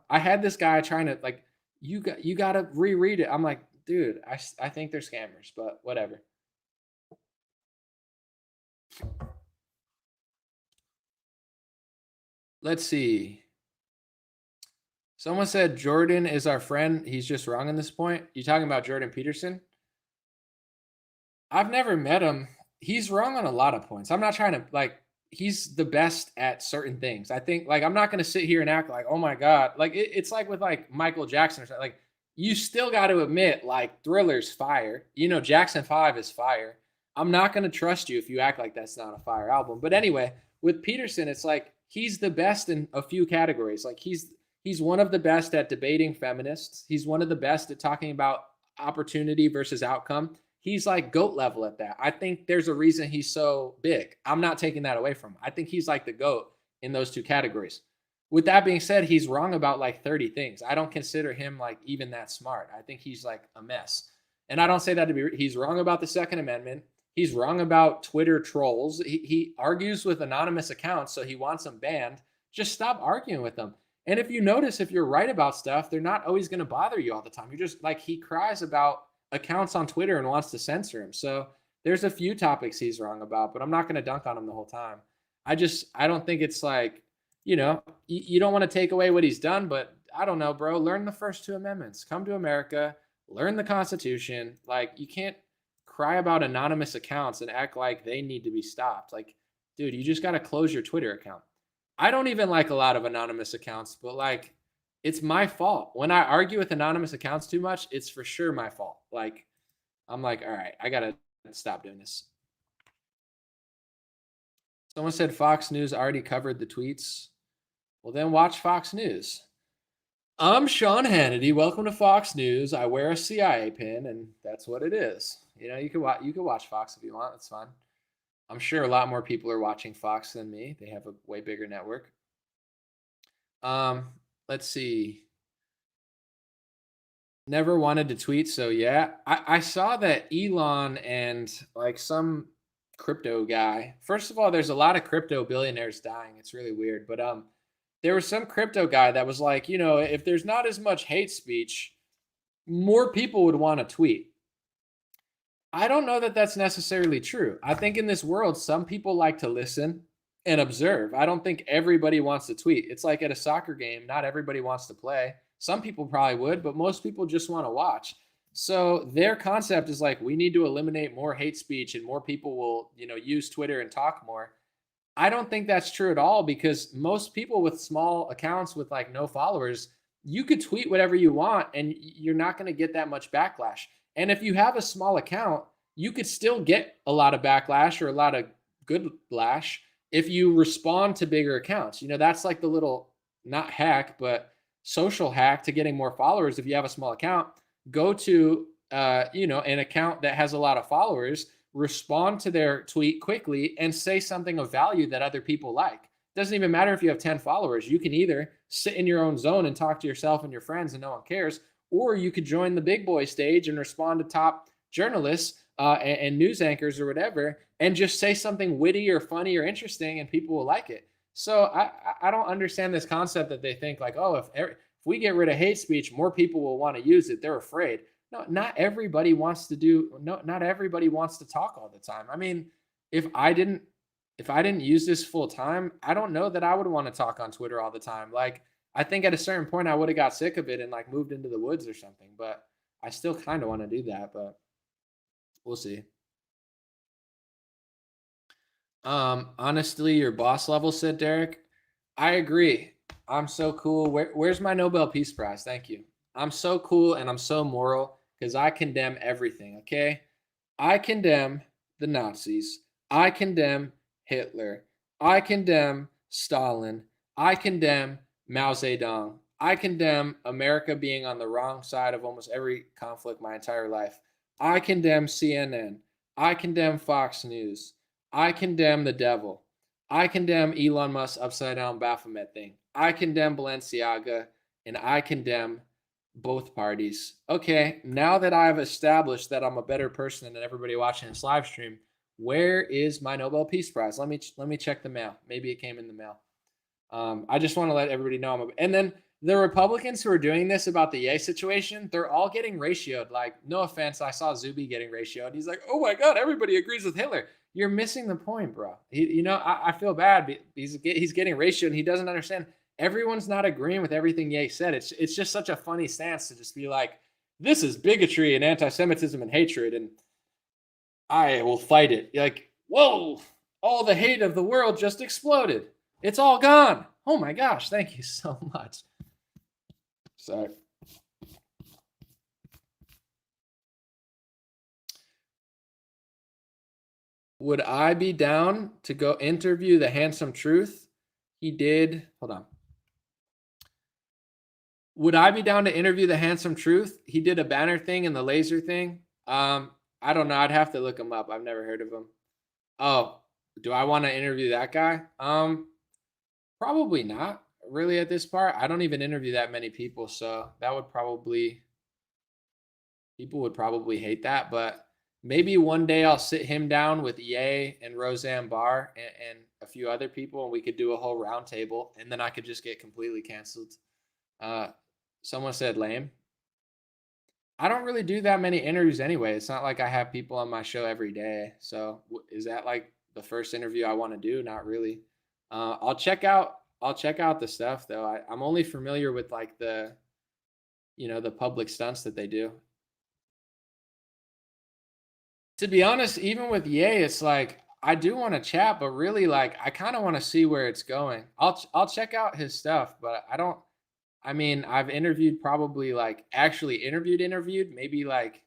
B: I had this guy trying to like, you got to reread it. I'm like, dude, I think they're scammers, but whatever. Let's see. Someone said Jordan is our friend. He's just wrong on this point. You talking about Jordan Peterson? I've never met him. He's wrong on a lot of points. I'm not trying to like, he's the best at certain things. I think like, I'm not going to sit here and act like, oh my God, like it's like with like Michael Jackson or something. Like you still got to admit like Thriller's fire. Jackson 5 is fire. I'm not going to trust you if you act like that's not a fire album. But anyway, with Peterson, it's like, he's the best in a few categories. Like he's one of the best at debating feminists. He's one of the best at talking about opportunity versus outcome. He's like GOAT level at that. I think there's a reason he's so big. I'm not taking that away from him. I think he's like the GOAT in those two categories. With that being said, he's wrong about like 30 things. I don't consider him like even that smart. I think he's like a mess. And I don't say that to be, he's wrong about the Second Amendment. He's wrong about Twitter trolls. He argues with anonymous accounts, so he wants them banned. Just stop arguing with them. And if you notice, if you're right about stuff, they're not always going to bother you all the time. You're just like, he cries about accounts on Twitter and wants to censor him. So there's a few topics he's wrong about, but I'm not going to dunk on him the whole time. I don't think it's like, you don't want to take away what he's done, but I don't know, bro, learn the first 2 amendments, come to America, learn the Constitution. Like you can't cry about anonymous accounts and act like they need to be stopped. Like, dude, you just got to close your Twitter account. I don't even like a lot of anonymous accounts, but like, it's my fault. When I argue with anonymous accounts too much, it's for sure my fault. Like, I'm like, all right, I got to stop doing this. Someone said Fox News already covered the tweets. Well, then watch Fox News. I'm Sean Hannity. Welcome to Fox News. I wear a CIA pin, and that's what it is. You can watch Fox if you want. That's fine. I'm sure a lot more people are watching Fox than me. They have a way bigger network. Let's see. Never wanted to tweet, so yeah. I saw that Elon and like some crypto guy. First of all, there's a lot of crypto billionaires dying. It's really weird, but there was some crypto guy that was like, if there's not as much hate speech, more people would want to tweet. I don't know that that's necessarily true. I think in this world, some people like to listen and observe. I don't think everybody wants to tweet. It's like at a soccer game, not everybody wants to play. Some people probably would, but most people just want to watch. So their concept is like, we need to eliminate more hate speech and more people will, use Twitter and talk more. I don't think that's true at all because most people with small accounts with like no followers, you could tweet whatever you want and you're not going to get that much backlash. And if you have a small account, you could still get a lot of backlash or a lot of good lash if you respond to bigger accounts. That's like the little, not hack, but social hack to getting more followers. If you have a small account, go to, an account that has a lot of followers, respond to their tweet quickly and say something of value that other people like. Doesn't even matter if you have 10 followers. You can either sit in your own zone and talk to yourself and your friends and no one cares, or you could join the big boy stage and respond to top journalists and news anchors or whatever, and just say something witty or funny or interesting and people will like it. So I don't understand this concept that they think like, oh, if we get rid of hate speech, more people will want to use it. They're afraid. No, not everybody wants to talk all the time. I mean, if I didn't use this full time, I don't know that I would want to talk on Twitter all the time. Like, I think at a certain point I would have got sick of it and like moved into the woods or something, but I still kind of want to do that, but we'll see. Honestly, your boss level, said Derek. I agree. I'm so cool. Where's my Nobel Peace Prize? Thank you. I'm so cool and I'm so moral because I condemn everything, okay? I condemn the Nazis. I condemn Hitler. I condemn Stalin. I condemn Mao Zedong. I condemn America being on the wrong side of almost every conflict my entire life. I condemn CNN. I condemn Fox News. I condemn the devil. I condemn Elon Musk's upside down Baphomet thing. I condemn Balenciaga, and I condemn both parties. Okay, now that I've established that I'm a better person than everybody watching this live stream, where is my Nobel Peace Prize? Let me check the mail. Maybe it came in the mail. I just want to let everybody know and then the Republicans who are doing this about the Ye situation, they're all getting ratioed. Like, no offense, I saw Zuby getting ratioed. He's like, oh my God, everybody agrees with Hitler. You're missing the point, bro. I feel bad. He's getting ratioed and he doesn't understand. Everyone's not agreeing with everything Ye said. It's just such a funny stance to just be like, this is bigotry and anti-Semitism and hatred, and I will fight it. You're like, whoa, all the hate of the world just exploded. It's all gone. Oh my gosh, thank you so much. Sorry. Would I be down to go interview the handsome truth? He did. Hold on. Would I be down to interview the handsome truth? He did a banner thing and the laser thing. I don't know. I'd have to look him up. I've never heard of him. Oh, do I want to interview that guy? Probably not really at this part. I don't even interview that many people, so that would probably, people would probably hate that, but maybe one day I'll sit him down with Ye and Roseanne Barr and a few other people, and we could do a whole round table, and then I could just get completely canceled. Someone said lame. I don't really do that many interviews anyway. It's not like I have people on my show every day. So is that like the first interview I want to do? Not really. I'll check out the stuff though. I'm only familiar with like the public stunts that they do. To be honest, even with Ye, it's like I do want to chat, but really like I kind of want to see where it's going. I'll check out his stuff, but I mean, I've interviewed probably like actually interviewed maybe like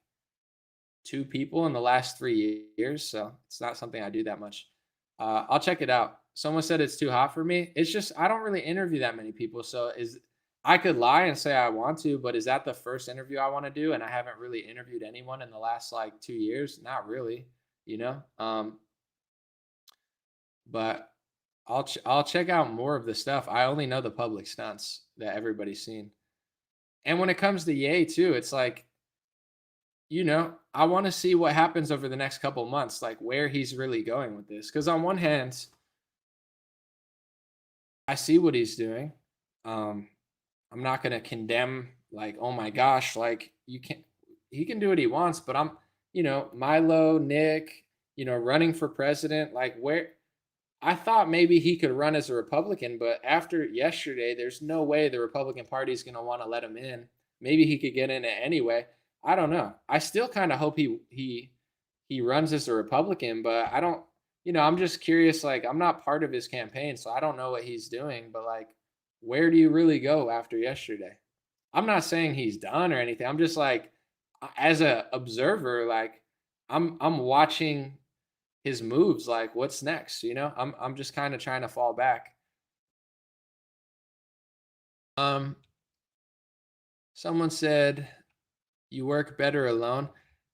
B: 2 people in the last 3 years. So it's not something I do that much. I'll check it out. Someone said it's too hot for me. It's just, I don't really interview that many people. So I could lie and say I want to, but is that the first interview I want to do? And I haven't really interviewed anyone in the last like 2 years. Not really, but I'll check out more of the stuff. I only know the public stunts that everybody's seen. And when it comes to Ye too, it's like, I want to see what happens over the next couple months, like where he's really going with this. Because on one hand, I see what he's doing. I'm not going to condemn like, oh my gosh, like he can do what he wants, but I'm, Milo, Nick, running for president, like where I thought maybe he could run as a Republican, but after yesterday, there's no way the Republican Party is going to want to let him in. Maybe he could get in it anyway. I don't know. I still kind of hope he runs as a Republican, but I don't, I'm just curious. Like, I'm not part of his campaign, so I don't know what he's doing, but like, where do you really go after yesterday? I'm not saying he's done or anything. I'm just like, as a observer, like I'm watching his moves, like what's next, I'm just kind of trying to fall back. Someone said you work better alone.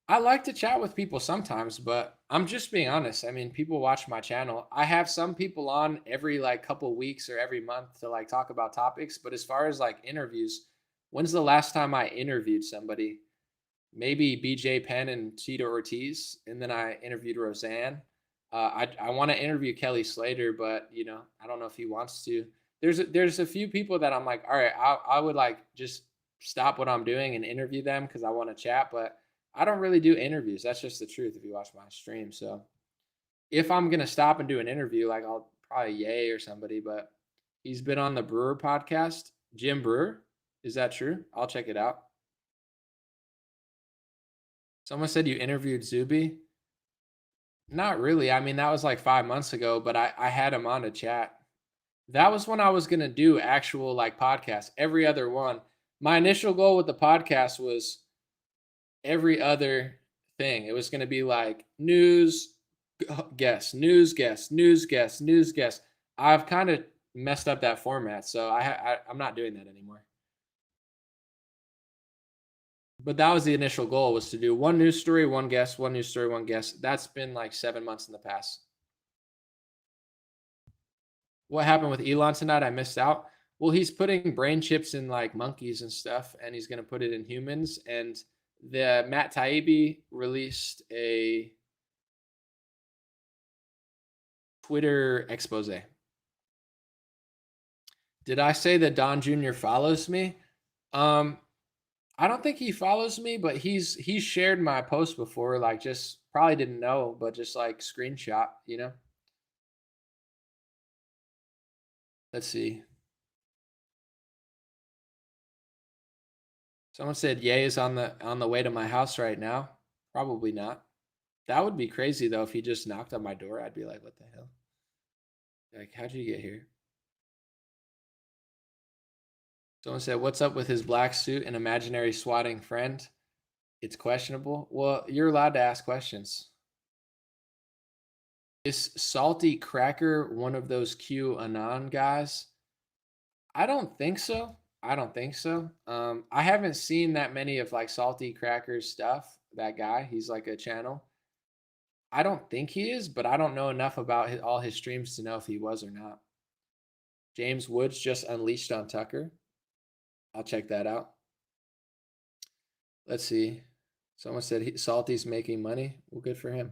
B: I like to chat with people sometimes, but I'm just being honest. I mean, people watch my channel. I have some people on every like couple weeks or every month to like talk about topics, but as far as like interviews, when's the last time I interviewed somebody? Maybe BJ Penn and Tito Ortiz, and then I interviewed Roseanne. I want to interview Kelly Slater, but I don't know if he wants to. There's a few people that I'm like, all right, I would like just stop what I'm doing and interview them because I want to chat, but I don't really do interviews. That's just the truth if you watch my stream. So if I'm gonna stop and do an interview, like I'll probably Ye or somebody, but he's been on the Brewer podcast. Jim Brewer. Is that true? I'll check it out. Someone said you interviewed Zuby. Not really. I mean, that was like 5 months ago, but I had him on to chat. That was when I was gonna do actual like podcasts, every other one. My initial goal with the podcast was every other thing. It was gonna be like news, guest, news, guest, news, guest, news, guest. I've kind of messed up that format, so I'm not doing that anymore. But that was the initial goal, was to do one news story, one guest, one news story, one guest. That's been like 7 months in the past. What happened with Elon tonight? I missed out. Well, he's putting brain chips in like monkeys and stuff, and he's going to put it in humans. And the Matt Taibbi released a Twitter expose. Did I say that Don Jr. follows me? I don't think he follows me, but he's shared my post before, like just probably didn't know, but just like screenshot, you know? Let's see. Someone said Ye is on the way to my house right now. Probably not. That would be crazy though if he just knocked on my door. I'd be like, what the hell? Like, how'd you get here? Someone said, what's up with his black suit and imaginary swatting friend? It's questionable. Well, you're allowed to ask questions. Is Salty Cracker one of those QAnon guys? I don't think so. I don't think so. I haven't seen that many of like Salty Cracker's stuff. That guy, he's like a channel. I don't think he is, but I don't know enough about all his streams to know if he was or not. James Woods just unleashed on Tucker. I'll check that out. Let's see. Someone said Salty's making money. Well, good for him.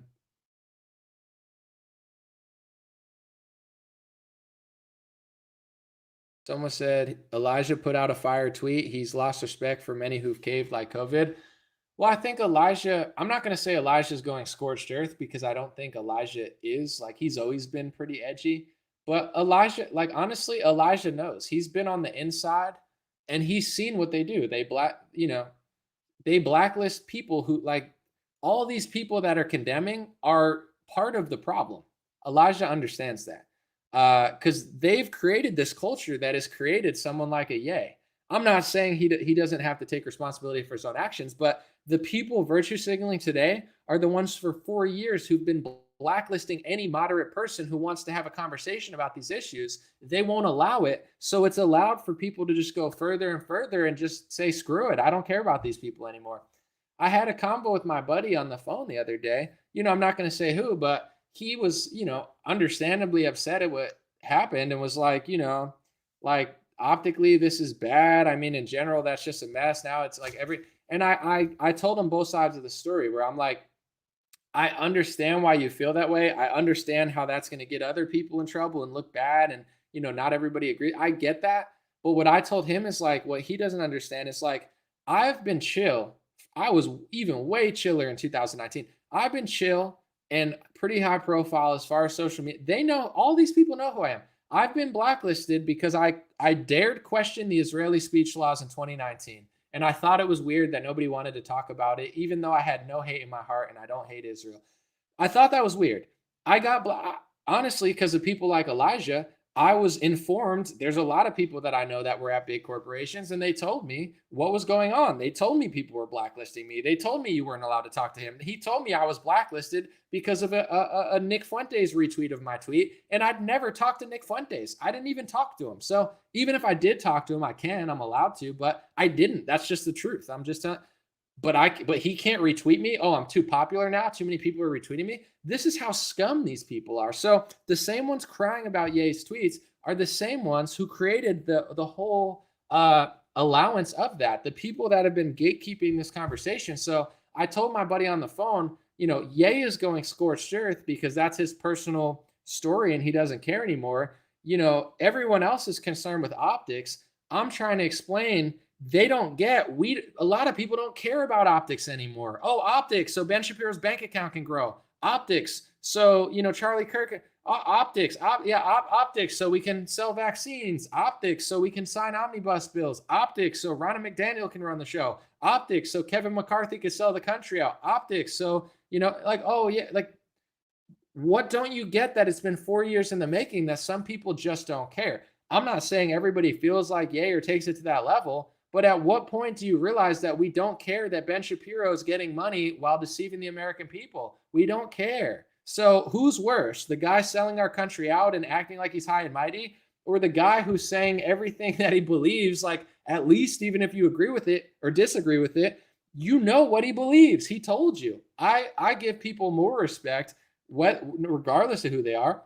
B: Someone said Elijah put out a fire tweet. He's lost respect for many who've caved like COVID. Well, I think Elijah, I'm not going to say Elijah's going scorched earth because I don't think Elijah is. Like, he's always been pretty edgy. But Elijah, like, honestly, Elijah knows. He's been on the inside and he's seen what they do. They blacklist people who, like, all these people that are condemning are part of the problem. Elijah understands that because they've created this culture that has created someone like a Ye. I'm not saying he doesn't have to take responsibility for his own actions, but the people virtue signaling today are the ones for 4 years who've been blacklisting any moderate person who wants to have a conversation about these issues. They won't allow it. So it's allowed for people to just go further and further and just say, screw it. I don't care about these people anymore. I had a convo with my buddy on the phone the other day. I'm not going to say who, but he was, understandably upset at what happened and was like, like, optically, this is bad. I mean, in general, that's just a mess. Now it's like and I told him both sides of the story where I'm like, I understand why you feel that way. I understand how that's going to get other people in trouble and look bad. And, not everybody agrees. I get that. But what I told him is like, what he doesn't understand is like, I've been chill. I was even way chiller in 2019. I've been chill and pretty high profile as far as social media. They know, all these people know who I am. I've been blacklisted because I dared question the Israeli speech laws in 2019. And I thought it was weird that nobody wanted to talk about it, even though I had no hate in my heart and I don't hate Israel. I thought that was weird. I got, honestly, because of people like Elijah, I was informed. There's a lot of people that I know that were at big corporations, and they told me what was going on. They told me people were blacklisting me. They told me you weren't allowed to talk to him. He told me I was blacklisted because of a Nick Fuentes retweet of my tweet, and I'd never talked to Nick Fuentes. I didn't even talk to him. So even if I did talk to him, I'm allowed to, but I didn't. That's just the truth. I'm just but he can't retweet me. Oh, I'm too popular now. Too many people are retweeting me. This is how scum these people are. So the same ones crying about Ye's tweets are the same ones who created the whole allowance of that. The people that have been gatekeeping this conversation. So I told my buddy on the phone, Ye is going scorched earth because that's his personal story and he doesn't care anymore. Everyone else is concerned with optics. I'm trying to explain. They don't get, a lot of people don't care about optics anymore. Oh, optics, so Ben Shapiro's bank account can grow. Optics. So, Charlie Kirk, optics, optics. So we can sell vaccines. Optics. So we can sign omnibus bills. Optics. So Ronna McDaniel can run the show. Optics. So Kevin McCarthy can sell the country out. Optics. So, oh yeah, like, what don't you get that it's been 4 years in the making that some people just don't care? I'm not saying everybody feels like yay or takes it to that level, but at what point do you realize that we don't care that Ben Shapiro is getting money while deceiving the American people? We don't care. So who's worse, the guy selling our country out and acting like he's high and mighty, or the guy who's saying everything that he believes, like, at least even if you agree with it or disagree with it, you know what he believes. He told you. I give people more respect, regardless of who they are.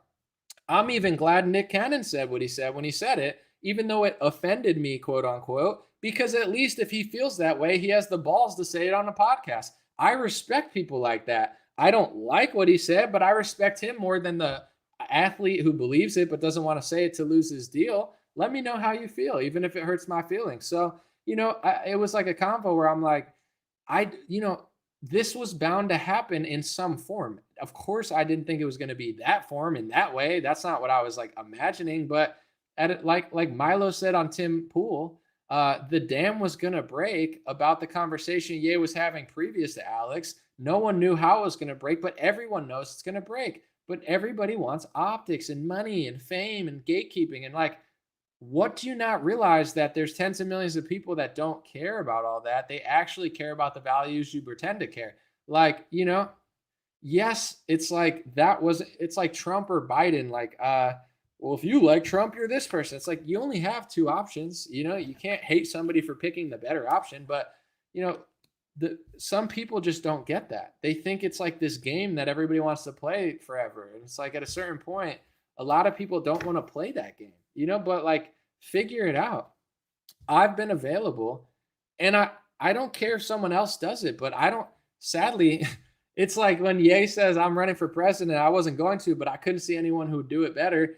B: I'm even glad Nick Cannon said what he said when he said it, even though it offended me, quote unquote, because at least if he feels that way, he has the balls to say it on a podcast. I respect people like that. I don't like what he said, but I respect him more than the athlete who believes it but doesn't want to say it to lose his deal. Let me know how you feel, even if it hurts my feelings. So, it was like a convo where I'm like, this was bound to happen in some form. Of course, I didn't think it was going to be that form in that way. That's not what I was like imagining. But like Milo said on Tim Pool, the dam was going to break about the conversation Ye was having previous to Alex. No one knew how it was going to break, but everyone knows it's going to break. But everybody wants optics and money and fame and gatekeeping. And like, what do you not realize that there's tens of millions of people that don't care about all that? They actually care about the values you pretend to care. Like, yes, it's like it's like Trump or Biden. Like, well, if you like Trump, you're this person. It's like, you only have two options. You can't hate somebody for picking the better option, but some people just don't get that. They think it's like this game that everybody wants to play forever. And it's like, at a certain point, a lot of people don't want to play that game, but like, figure it out. I've been available, and I don't care if someone else does it, but I don't, sadly, it's like when Ye says I'm running for president, I wasn't going to, but I couldn't see anyone who would do it better.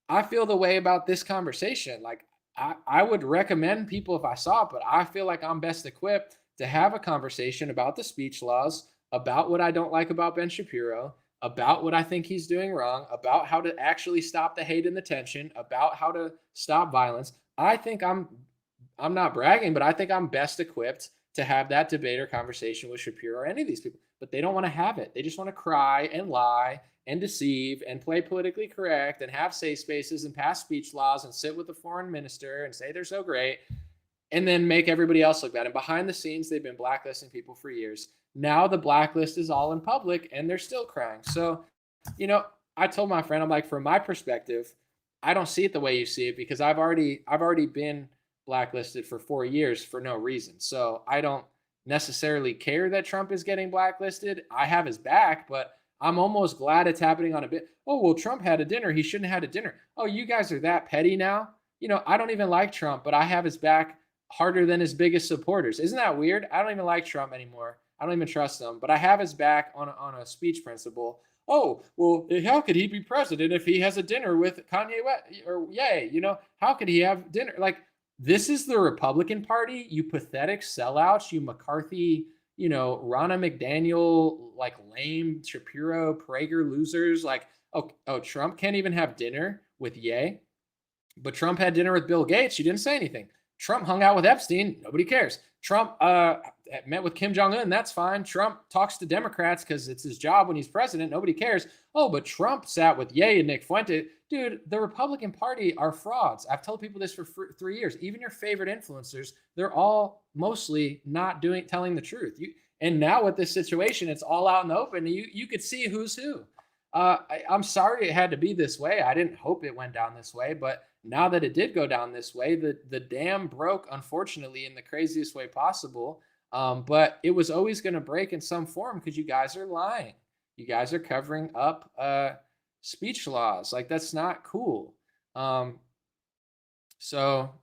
B: I feel the way about this conversation. Like, I would recommend people if I saw it, but I feel like I'm best equipped to have a conversation about the speech laws, about what I don't like about Ben Shapiro, about what I think he's doing wrong, about how to actually stop the hate and the tension, about how to stop violence. I think I'm not bragging, but I think I'm best equipped to have that debate or conversation with Shapiro or any of these people. But they don't want to have it. They just want to cry and lie and deceive and play politically correct and have safe spaces and pass speech laws and sit with the foreign minister and say they're so great and then make everybody else look bad. And behind the scenes, they've been blacklisting people for years. Now the blacklist is all in public and they're still crying. So, I told my friend, I'm like, from my perspective, I don't see it the way you see it because I've already been blacklisted for 4 years for no reason. So I don't necessarily care that Trump is getting blacklisted. I have his back, but I'm almost glad it's happening on a bit. Oh, well, Trump had a dinner. He shouldn't have had a dinner. Oh, you guys are that petty now. I don't even like Trump, but I have his back harder than his biggest supporters. Isn't that weird? I don't even like Trump anymore. I don't even trust him, but I have his back on a speech principle. Oh, well, how could he be president if he has a dinner with Kanye West or Ye? How could he have dinner? Like, this is the Republican Party, you pathetic sellouts, you McCarthy, Ronna McDaniel, like lame Shapiro, Prager losers. Like, oh, Trump can't even have dinner with Ye, but Trump had dinner with Bill Gates. You didn't say anything. Trump hung out with Epstein. Nobody cares. Trump met with Kim Jong-un. That's fine. Trump talks to Democrats because it's his job when he's president. Nobody cares. Oh, but Trump sat with Ye and Nick Fuente. Dude, the Republican Party are frauds. I've told people this for 3 years. Even your favorite influencers, they're all mostly not telling the truth. And now with this situation, it's all out in the open. You could see who's who. I'm sorry it had to be this way. I didn't hope it went down this way, but now that it did go down this way, the dam broke, unfortunately, in the craziest way possible. But it was always going to break in some form because you guys are lying. You guys are covering up speech laws. Like, that's not cool. So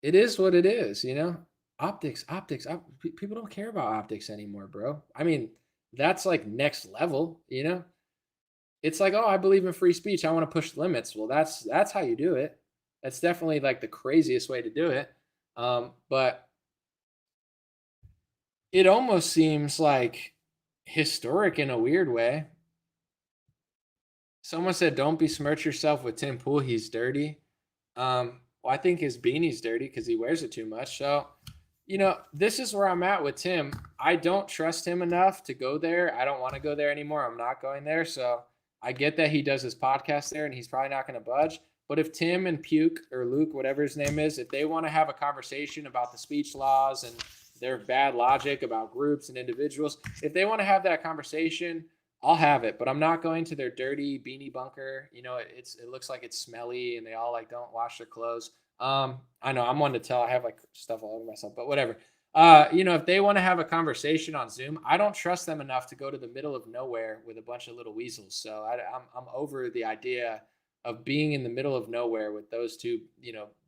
B: it is what it is, Optics. People don't care about optics anymore, bro. I mean, that's like next level, It's like, oh, I believe in free speech. I want to push limits. Well, that's how you do it. That's definitely like the craziest way to do it. But it almost seems like historic in a weird way. Someone said, "Don't besmirch yourself with Tim Pool. He's dirty." Well, I think his beanie's dirty because he wears it too much. So, this is where I'm at with Tim. I don't trust him enough to go there. I don't want to go there anymore. I'm not going there. So I get that he does his podcast there and he's probably not going to budge. But if Tim and Puke or Luke, whatever his name is, if they want to have a conversation about the speech laws and their bad logic about groups and individuals, if they want to have that conversation, I'll have it, but I'm not going to their dirty beanie bunker. It looks like it's smelly and they all like don't wash their clothes. I know I'm one to tell. I have like stuff all over myself, but whatever. If they want to have a conversation on Zoom, I don't trust them enough to go to the middle of nowhere with a bunch of little weasels. So I'm over the idea of being in the middle of nowhere with those two,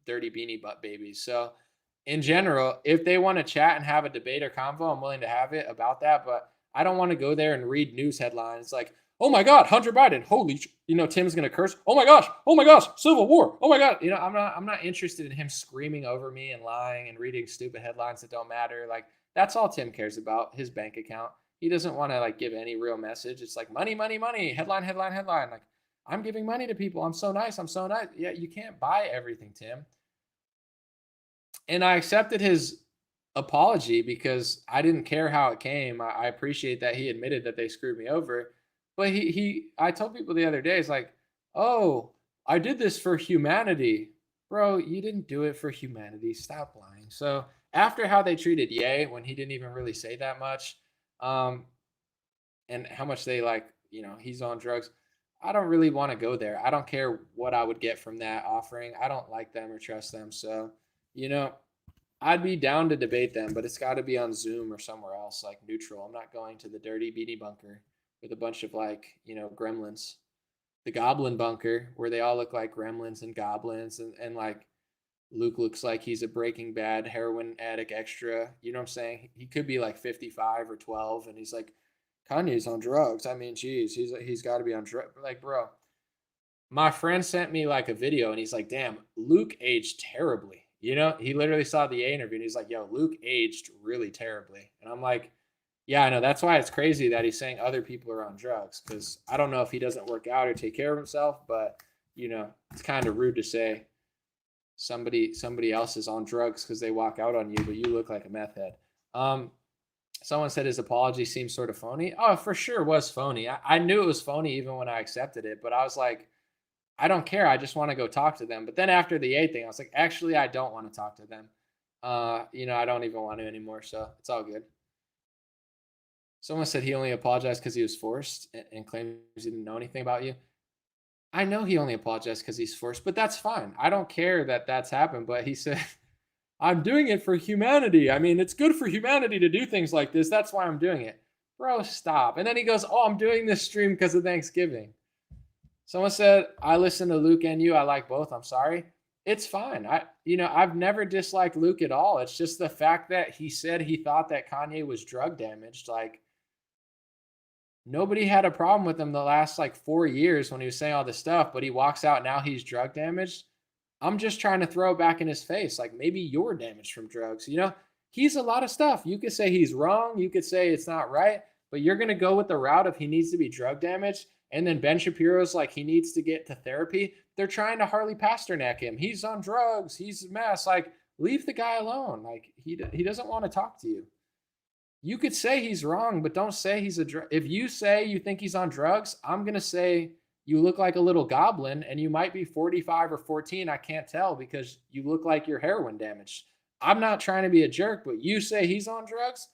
B: dirty beanie butt babies. So in general, if they want to chat and have a debate or convo, I'm willing to have it about that. But I don't want to go there and read news headlines like, "Oh my God, Hunter Biden, holy, Tim's gonna curse. Oh my gosh, civil war. Oh my God." I'm not interested in him screaming over me and lying and reading stupid headlines that don't matter. Like, that's all Tim cares about, his bank account. He doesn't want to like give any real message. It's like money, money, money, headline, headline, headline. Like, I'm giving money to people. I'm so nice. I'm so nice. Yeah, you can't buy everything, Tim. And I accepted his apology because I didn't care how it came. I appreciate that he admitted that they screwed me over. But I told people the other day, it's like, "Oh, I did this for humanity." Bro, you didn't do it for humanity. Stop lying. So after how they treated Ye when he didn't even really say that much, and how much they like, he's on drugs, I don't really want to go there. I don't care what I would get from that offering. I don't like them or trust them. So, you know, I'd be down to debate them, but it's got to be on Zoom or somewhere else, like neutral. I'm not going to the dirty beanie bunker with a bunch of like, gremlins. The goblin bunker where they all look like gremlins and goblins and like Luke looks like he's a Breaking Bad heroin addict extra. You know what I'm saying? He could be like 55 or 12 and he's like, "Kanye's on drugs." I mean, geez, he's got to be on drugs. Like, bro, my friend sent me like a video and he's like, "Damn, Luke aged terribly." He literally saw the A interview and he's like, "Yo, Luke aged really terribly." And I'm like, "Yeah, I know. That's why it's crazy that he's saying other people are on drugs, because I don't know if he doesn't work out or take care of himself, but it's kind of rude to say somebody else is on drugs because they walk out on you, but you look like a meth head." Someone said his apology seems sort of phony. Oh, for sure was phony. I knew it was phony even when I accepted it, but I was like, I don't care. I just want to go talk to them. But then after the A thing, I was like, actually, I don't want to talk to them. I don't even want to anymore. So it's all good. Someone said he only apologized because he was forced and claims he didn't know anything about you. I know he only apologized because he's forced, but that's fine. I don't care that that's happened. But he said, "I'm doing it for humanity. I mean, it's good for humanity to do things like this. That's why I'm doing it." Bro, stop. And then he goes, "Oh, I'm doing this stream because of Thanksgiving." Someone said, "I listen to Luke and you. I like both. I'm sorry." It's fine. I've never disliked Luke at all. It's just the fact that he said he thought that Kanye was drug damaged. Like, nobody had a problem with him the last like 4 years when he was saying all this stuff, but he walks out now he's drug damaged. I'm just trying to throw it back in his face. Like, maybe you're damaged from drugs. He's a lot of stuff. You could say he's wrong. You could say it's not right, but you're going to go with the route of he needs to be drug damaged. And then Ben Shapiro's like, he needs to get to therapy. They're trying to Harley Pasternak him. He's on drugs. He's a mess. Like, leave the guy alone. Like, he doesn't want to talk to you. You could say he's wrong, but don't say he's a drug. If you say you think he's on drugs, I'm going to say you look like a little goblin and you might be 45 or 14. I can't tell because you look like you're heroin damaged. I'm not trying to be a jerk, but you say he's on drugs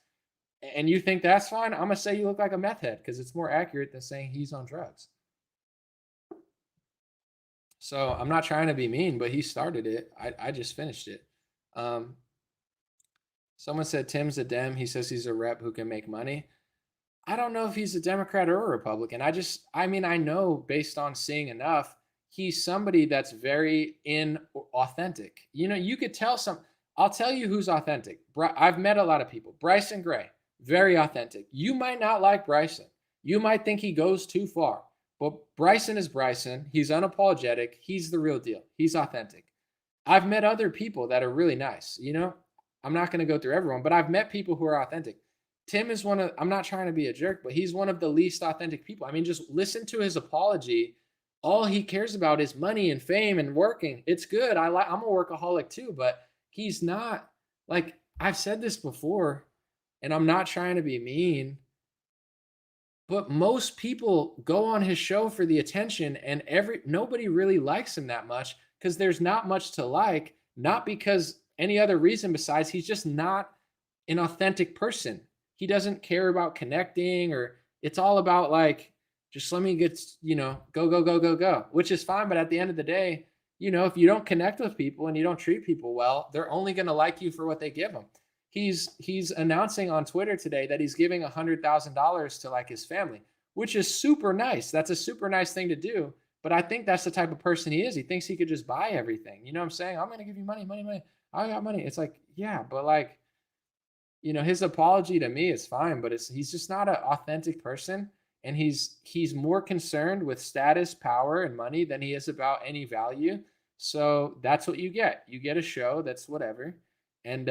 B: and you think that's fine. I'm going to say you look like a meth head because it's more accurate than saying he's on drugs. So I'm not trying to be mean, but he started it. I just finished it. Someone said Tim's a Dem. He says he's a rep who can make money. I don't know if he's a Democrat or a Republican. I know based on seeing enough, he's somebody that's very inauthentic. You could tell I'll tell you who's authentic. I've met a lot of people. Bryson Gray, very authentic. You might not like Bryson. You might think he goes too far. But Bryson is Bryson. He's unapologetic. He's the real deal. He's authentic. I've met other people that are really nice. I'm not going to go through everyone, but I've met people who are authentic. Tim is one of, I'm not trying to be a jerk, but he's one of the least authentic people. I mean, just listen to his apology. All he cares about is money and fame and working. It's good. I'm a workaholic too, but he's not, like, I've said this before, and I'm not trying to be mean, but most people go on his show for the attention, and nobody really likes him that much because there's not much to like, not because any other reason besides he's just not an authentic person. He doesn't care about connecting, or it's all about like, just let me get, go, go, go, go, go, which is fine. But at the end of the day, if you don't connect with people and you don't treat people well, they're only going to like you for what they give them. He's announcing on Twitter today that he's giving $100,000 to like his family, which is super nice. That's a super nice thing to do. But I think that's the type of person he is. He thinks he could just buy everything. You know what I'm saying? I'm going to give you money, money, money. I got money. It's like, yeah, but like, his apology to me is fine, but he's just not an authentic person. And he's more concerned with status, power, and money than he is about any value. So that's what you get. You get a show that's whatever. And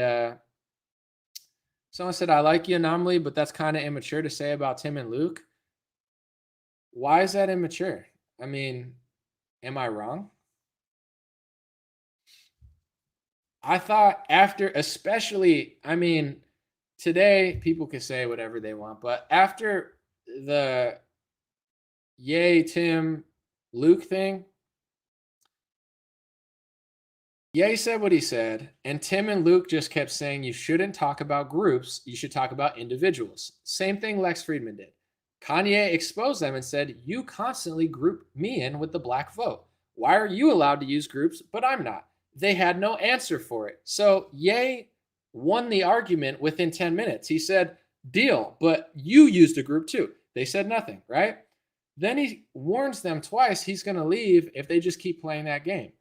B: someone said, I like you, Anomaly, but that's kind of immature to say about Tim and Luke. Why is that immature? I mean, am I wrong? I thought especially, I mean, today people can say whatever they want, but after the Ye, Tim, Luke thing, Ye said what he said, and Tim and Luke just kept saying you shouldn't talk about groups, you should talk about individuals. Same thing Lex Friedman did. Kanye exposed them and said, you constantly group me in with the black vote. Why are you allowed to use groups, but I'm not? They had no answer for it. So Ye won the argument within 10 minutes. He said, deal, but you used a group too. They said nothing, right? Then he warns them twice he's going to leave if they just keep playing that game.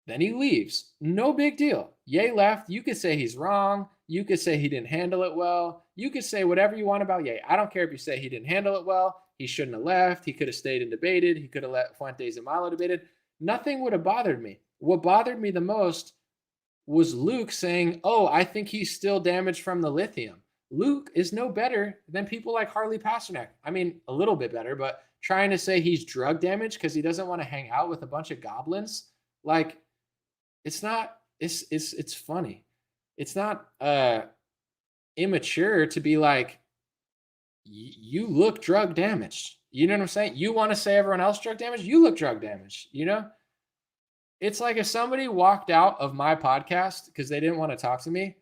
B: Then he leaves. No big deal. Ye left. You could say he's wrong. You could say he didn't handle it well. You could say whatever you want about Ye. I don't care if you say he didn't handle it well. He shouldn't have left. He could have stayed and debated. He could have let Fuentes and Milo debated. Nothing would have bothered me. What bothered me the most was Luke saying, oh, I think he's still damaged from the lithium. Luke is no better than people like Harley Pasternak. I mean, a little bit better, but trying to say he's drug damaged because he doesn't want to hang out with a bunch of goblins, like, it's not, it's funny. It's not immature to be like, you look drug damaged. You know what I'm saying? You want to say everyone else drug damaged? You look drug damaged, It's like if somebody walked out of my podcast because they didn't want to talk to me,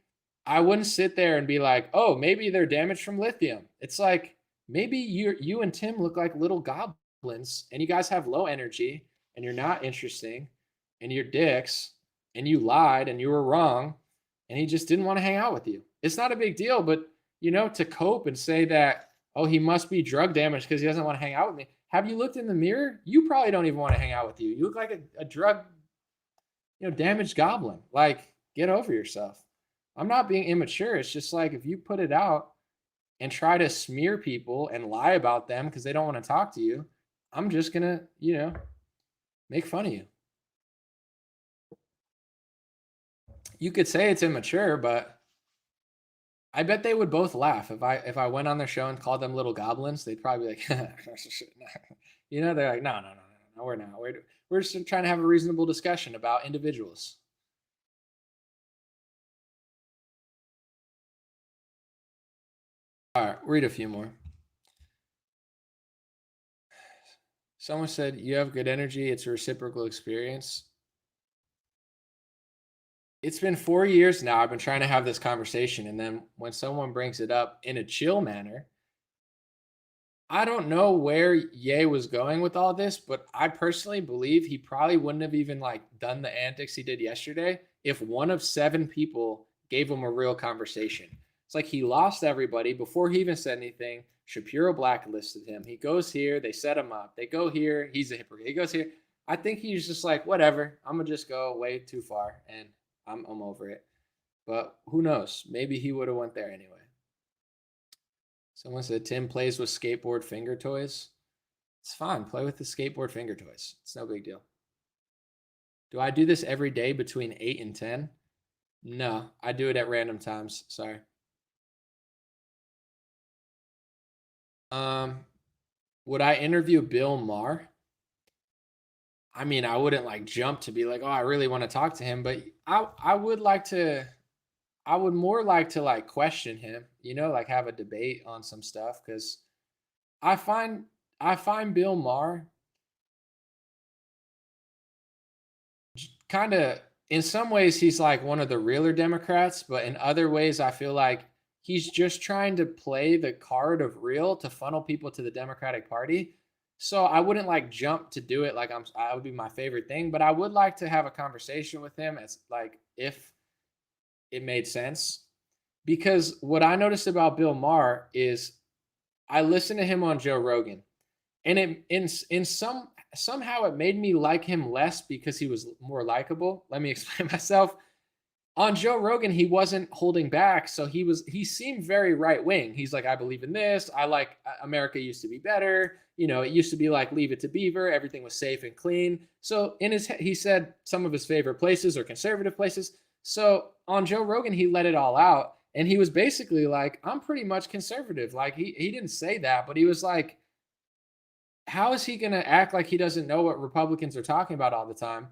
B: I wouldn't sit there and be like, oh, maybe they're damaged from lithium. It's like, maybe you and Tim look like little goblins and you guys have low energy and you're not interesting and you're dicks and you lied and you were wrong and he just didn't want to hang out with you. It's not a big deal, but to cope and say that, oh, he must be drug damaged because he doesn't want to hang out with me. Have you looked in the mirror? You probably don't even want to hang out with you. You look like a drug, damaged goblin. Like, get over yourself. I'm not being immature. It's just like, if you put it out and try to smear people and lie about them because they don't want to talk to you, I'm just going to, make fun of you. You could say it's immature, but I bet they would both laugh if I went on their show and called them little goblins. They'd probably be like, they're like, no, we're not. We're just trying to have a reasonable discussion about individuals. All right, read a few more. Someone said, you have good energy. It's a reciprocal experience. It's been 4 years now. I've been trying to have this conversation. And then when someone brings it up in a chill manner, I don't know where Ye was going with all this, but I personally believe he probably wouldn't have even done the antics he did yesterday if one of 7 people gave him a real conversation. It's like he lost everybody before he even said anything. Shapiro blacklisted him. He goes here. They set him up. They go here. He's a hypocrite. He goes here. I think he's just like, whatever. I'm going to just go way too far. And I'm over it. But who knows? Maybe he would have went there anyway. Someone said Tim plays with skateboard finger toys. It's fine. Play with the skateboard finger toys. It's no big deal. Do I do this every day between 8 and 10? No, I do it at random times. Sorry. Would I interview Bill Maher? I mean, I wouldn't like jump to be like, oh, I really want to talk to him, but I would like to. I would more like to like question him, like have a debate on some stuff because I find I find Bill Maher kind of in some ways he's like one of the realer Democrats, but in other ways I feel like he's just trying to play the card of real to funnel people to the Democratic Party. So I wouldn't like jump to do it like I would be my favorite thing, but I would like to have a conversation with him as like if it made sense. Because what I noticed about Bill Maher is I listened to him on Joe Rogan, and it in somehow it made me like him less because he was more likable. Let me explain myself. On Joe Rogan, he wasn't holding back, so he seemed very right wing. He's like, I believe in this. I like America used to be better. It used to be like Leave It to Beaver. Everything was safe and clean. So he said some of his favorite places are conservative places. So on Joe Rogan, he let it all out, and he was basically like, I'm pretty much conservative. Like he didn't say that, but he was like, how is he going to act like he doesn't know what Republicans are talking about all the time?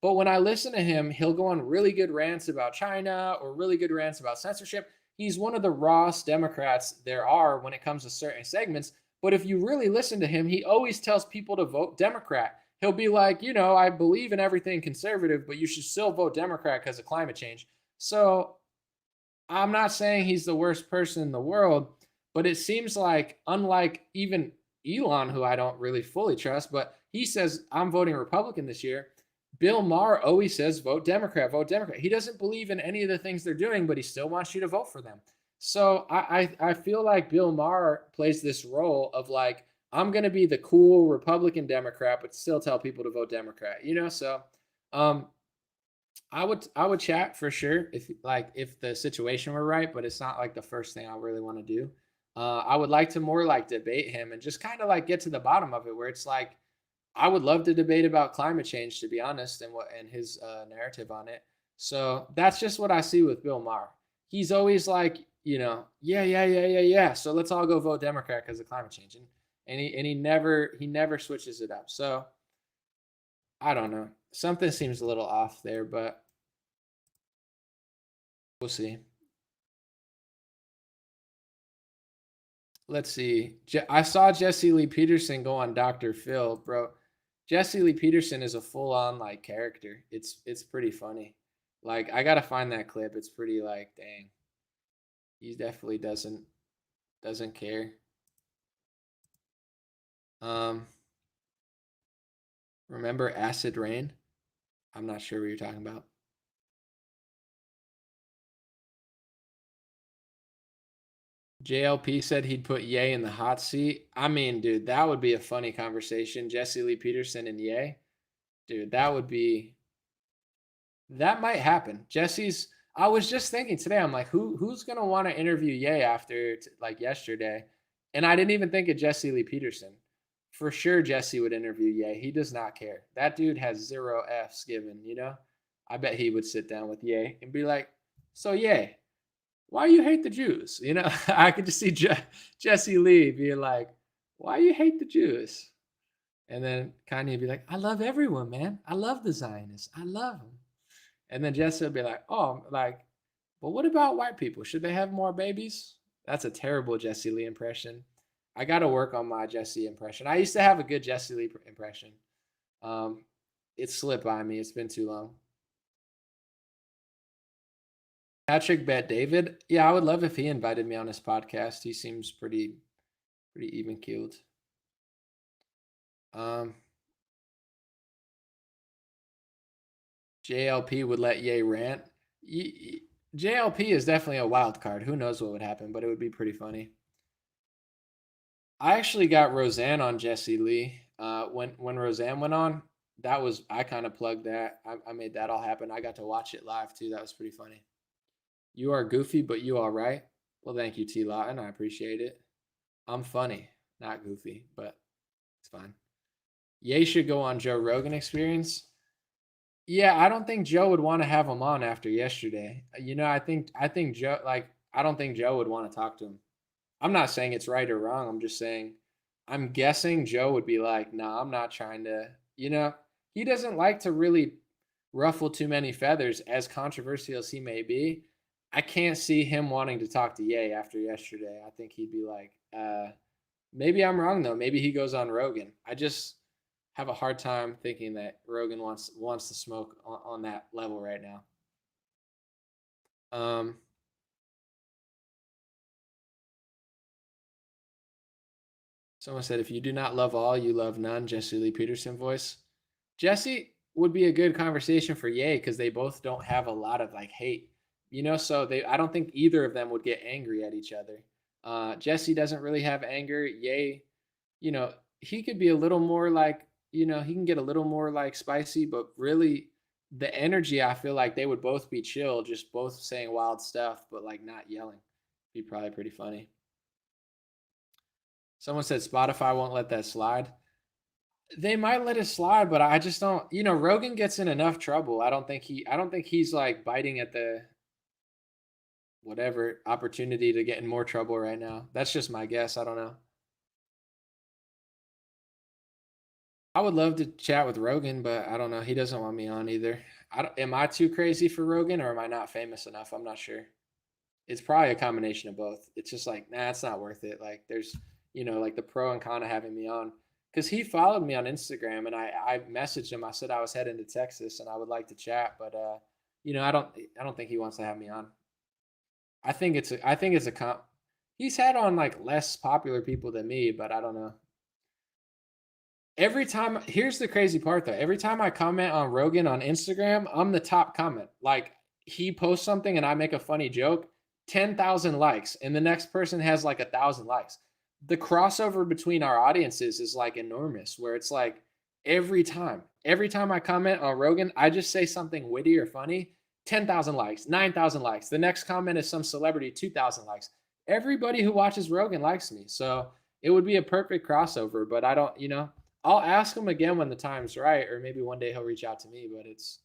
B: But when I listen to him, he'll go on really good rants about China or really good rants about censorship. He's one of the rawest Democrats there are when it comes to certain segments. But if you really listen to him, he always tells people to vote Democrat. He'll be like, I believe in everything conservative, but you should still vote Democrat because of climate change. So I'm not saying he's the worst person in the world, but it seems like, unlike even Elon, who I don't really fully trust, but he says, I'm voting Republican this year. Bill Maher always says, vote Democrat, vote Democrat. He doesn't believe in any of the things they're doing, but he still wants you to vote for them. So I feel like Bill Maher plays this role of like, I'm going to be the cool Republican Democrat, but still tell people to vote Democrat, So um, I would chat for sure if the situation were right, but it's not like the first thing I really want to do. I would like to more like debate him and just kind of like get to the bottom of it, where it's like I would love to debate about climate change, to be honest, and his narrative on it. So that's just what I see with Bill Maher. He's always like, yeah, yeah, yeah, yeah, yeah. So let's all go vote Democrat because of climate change, and he never switches it up. So I don't know. Something seems a little off there, but we'll see. Let's see. I saw Jesse Lee Peterson go on Dr. Phil, bro. Jesse Lee Peterson is a full-on like character. It's pretty funny. Like I gotta find that clip. It's pretty like, dang. He definitely doesn't care. Remember Acid Rain? I'm not sure what you're talking about. JLP said he'd put Ye in the hot seat. I mean, dude, that would be a funny conversation. Jesse Lee Peterson and Ye. Dude, that might happen. I was just thinking today, I'm like, who's gonna want to interview Ye after like yesterday? And I didn't even think of Jesse Lee Peterson. For sure, Jesse would interview Ye. He does not care. That dude has 0 F's given, I bet he would sit down with Ye and be like, so Ye, why you hate the Jews? I could just see Jesse Lee being like, why you hate the Jews? And then Kanye would be like, I love everyone, man. I love the Zionists. I love them. And then Jesse would be like, oh, like, well, what about white people? Should they have more babies? That's a terrible Jesse Lee impression. I got to work on my Jesse impression. I used to have a good Jesse Lee impression. It slipped by me. It's been too long. Patrick Bet David. Yeah, I would love if he invited me on his podcast. He seems pretty even keeled. JLP would let Ye rant. JLP is definitely a wild card. Who knows what would happen, but it would be pretty funny. I actually got Roseanne on Jesse Lee. When Roseanne went on, I kind of plugged that. I made that all happen. I got to watch it live too. That was pretty funny. You are goofy, but you all right. Well, thank you, T. Lawton. I appreciate it. I'm funny, not goofy, but it's fine. Ye should go on Joe Rogan Experience. Yeah, I don't think Joe would want to have him on after yesterday. I think Joe, like, I don't think Joe would want to talk to him. I'm not saying it's right or wrong. I'm just saying, I'm guessing Joe would be like, nah, I'm not trying to, he doesn't like to really ruffle too many feathers, as controversial as he may be. I can't see him wanting to talk to Ye after yesterday. I think he'd be like, maybe I'm wrong though. Maybe he goes on Rogan. I just have a hard time thinking that Rogan wants to smoke on that level right now. Someone said, if you do not love all, you love none. Jesse Lee Peterson voice. Jesse would be a good conversation for Ye because they both don't have a lot of like hate, so I don't think either of them would get angry at each other. Jesse doesn't really have anger. Ye, he could be a little more like, he can get a little more like spicy, but really the energy, I feel like they would both be chill, just both saying wild stuff, but like not yelling. Be probably pretty funny. Someone said Spotify won't let that slide. They might let it slide, but I just don't. Rogan gets in enough trouble. I don't think he's like biting at the whatever opportunity to get in more trouble right now. That's just my guess. I don't know. I would love to chat with Rogan, but I don't know. He doesn't want me on either. Am I too crazy for Rogan, or am I not famous enough? I'm not sure. It's probably a combination of both. It's just like, nah, it's not worth it. Like there's, like the pro and con of having me on. Because he followed me on Instagram and I messaged him. I said I was heading to Texas and I would like to chat, but I don't think he wants to have me on. I think it's a comp. He's had on like less popular people than me, but I don't know. Here's the crazy part though. Every time I comment on Rogan on Instagram, I'm the top comment. Like he posts something and I make a funny joke, 10,000 likes, and the next person has like 1,000 likes. The crossover between our audiences is like enormous, where it's like every time I comment on Rogan, I just say something witty or funny, 10,000 likes, 9,000 likes. The next comment is some celebrity, 2,000 likes. Everybody who watches Rogan likes me. So it would be a perfect crossover, but I don't, I'll ask him again when the time's right, or maybe one day he'll reach out to me, but it's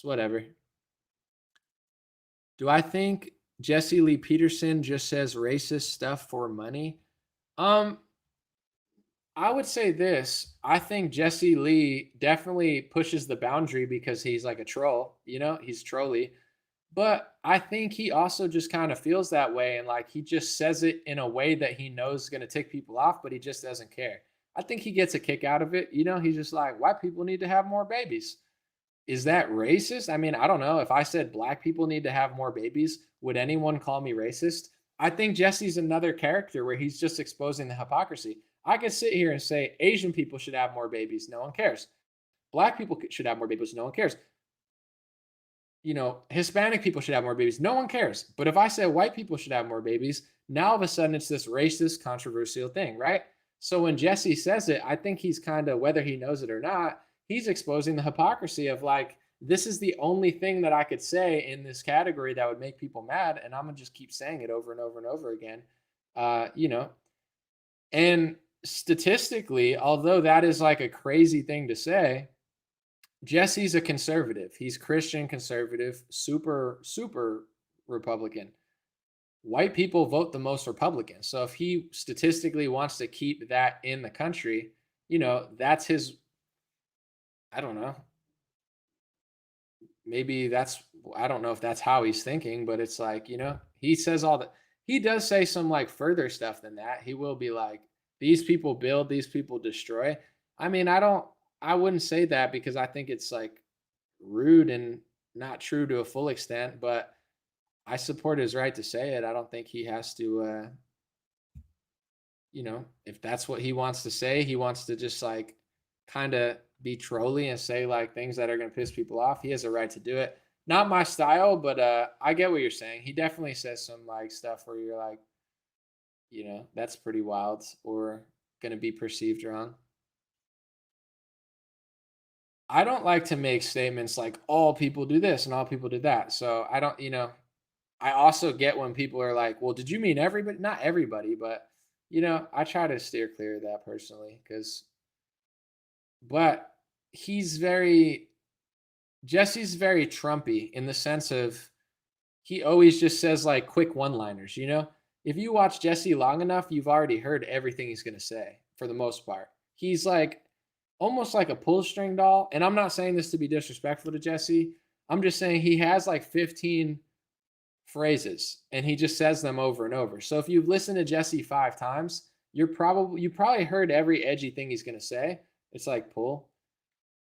B: whatever. Do I think Jesse Lee Peterson just says racist stuff for money? I would say this. I think Jesse Lee definitely pushes the boundary because he's like a troll, he's trolly. But I think he also just kind of feels that way, and like he just says it in a way that he knows is going to tick people off, but he just doesn't care. I think he gets a kick out of it. He's just like, white people need to have more babies. Is that racist? I mean, I don't know. If I said black people need to have more babies, would anyone call me racist? I think Jesse's another character where he's just exposing the hypocrisy. I could sit here and say Asian people should have more babies. No one cares. Black people should have more babies. No one cares. Hispanic people should have more babies. No one cares. But if I say white people should have more babies, now all of a sudden it's this racist, controversial thing, right? So when Jesse says it, I think he's kind of, whether he knows it or not, he's exposing the hypocrisy of like, this is the only thing that I could say in this category that would make people mad. And I'm going to just keep saying it over and over and over again. And statistically, although that is like a crazy thing to say, Jesse's a conservative. He's Christian conservative, super, super Republican. White people vote the most Republican. So if he statistically wants to keep that in the country, that's his, I don't know. Maybe I don't know if that's how he's thinking, but it's like, he says all that. He does say some like further stuff than that. He will be like, these people build, these people destroy. I mean, I wouldn't say that because I think it's like rude and not true to a full extent, but I support his right to say it. I don't think he has to, if that's what he wants to say, he wants to just like kind of be trolly and say like things that are going to piss people off. He has a right to do it. Not my style, but I get what you're saying. He definitely says some like stuff where you're like, that's pretty wild or going to be perceived wrong. I don't like to make statements like all people do this and all people do that. So I don't, I also get when people are like, well, did you mean everybody? Not everybody, but I try to steer clear of that personally but Jesse's very Trumpy in the sense of he always just says like quick one-liners, if you watch Jesse long enough, you've already heard everything he's going to say for the most part. He's like almost like a pull string doll. And I'm not saying this to be disrespectful to Jesse. I'm just saying he has like 15 phrases and he just says them over and over. So if you've listened to Jesse 5 times, you probably heard every edgy thing he's going to say. It's like pull,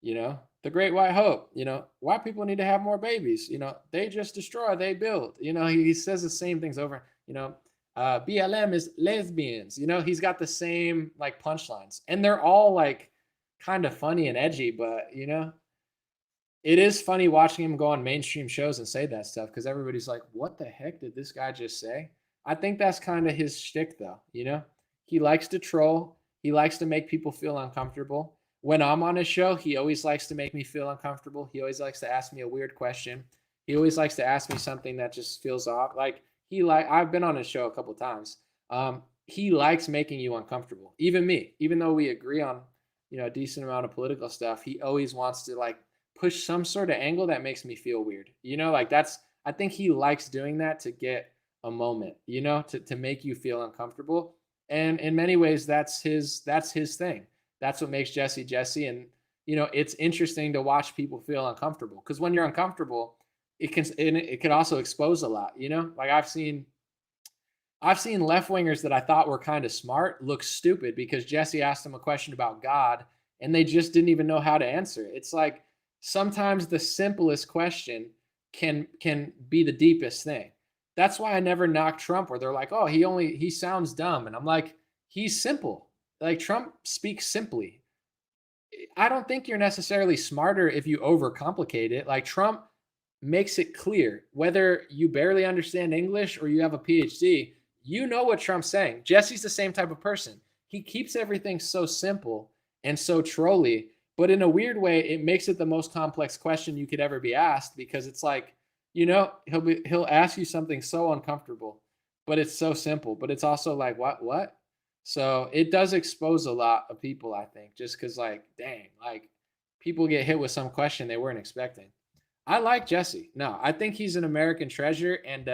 B: the great white hope, white people need to have more babies, they just destroy, they build, he says the same things over, BLM is lesbians, he's got the same like punchlines and they're all like kind of funny and edgy, but it is funny watching him go on mainstream shows and say that stuff because everybody's like, what the heck did this guy just say? I think that's kind of his shtick though, he likes to troll, he likes to make people feel uncomfortable. When I'm on his show, he always likes to make me feel uncomfortable. He always likes to ask me a weird question. He always likes to ask me something that just feels off. I've been on his show a couple of times. He likes making you uncomfortable. Even me, even though we agree on, a decent amount of political stuff, he always wants to like push some sort of angle that makes me feel weird. I think he likes doing that to get a moment, to make you feel uncomfortable. And in many ways, that's his thing. That's what makes Jesse Jesse. And, it's interesting to watch people feel uncomfortable because when you're uncomfortable, it can also expose a lot, like I've seen left wingers that I thought were kind of smart look stupid because Jesse asked them a question about God and they just didn't even know how to answer. It's like sometimes the simplest question can be the deepest thing. That's why I never knock Trump where they're like, oh, he sounds dumb. And I'm like, he's simple. Like Trump speaks simply. I don't think you're necessarily smarter if you overcomplicate it. Like Trump makes it clear, whether you barely understand English or you have a PhD, you know what Trump's saying. Jesse's the same type of person. He keeps everything so simple and so trolly, but in a weird way, it makes it the most complex question you could ever be asked because it's like, he'll ask you something so uncomfortable, but it's so simple, but it's also like, what? So it does expose a lot of people, I think, just because like, dang, like people get hit with some question they weren't expecting. I like Jesse. No, I think he's an American treasure. And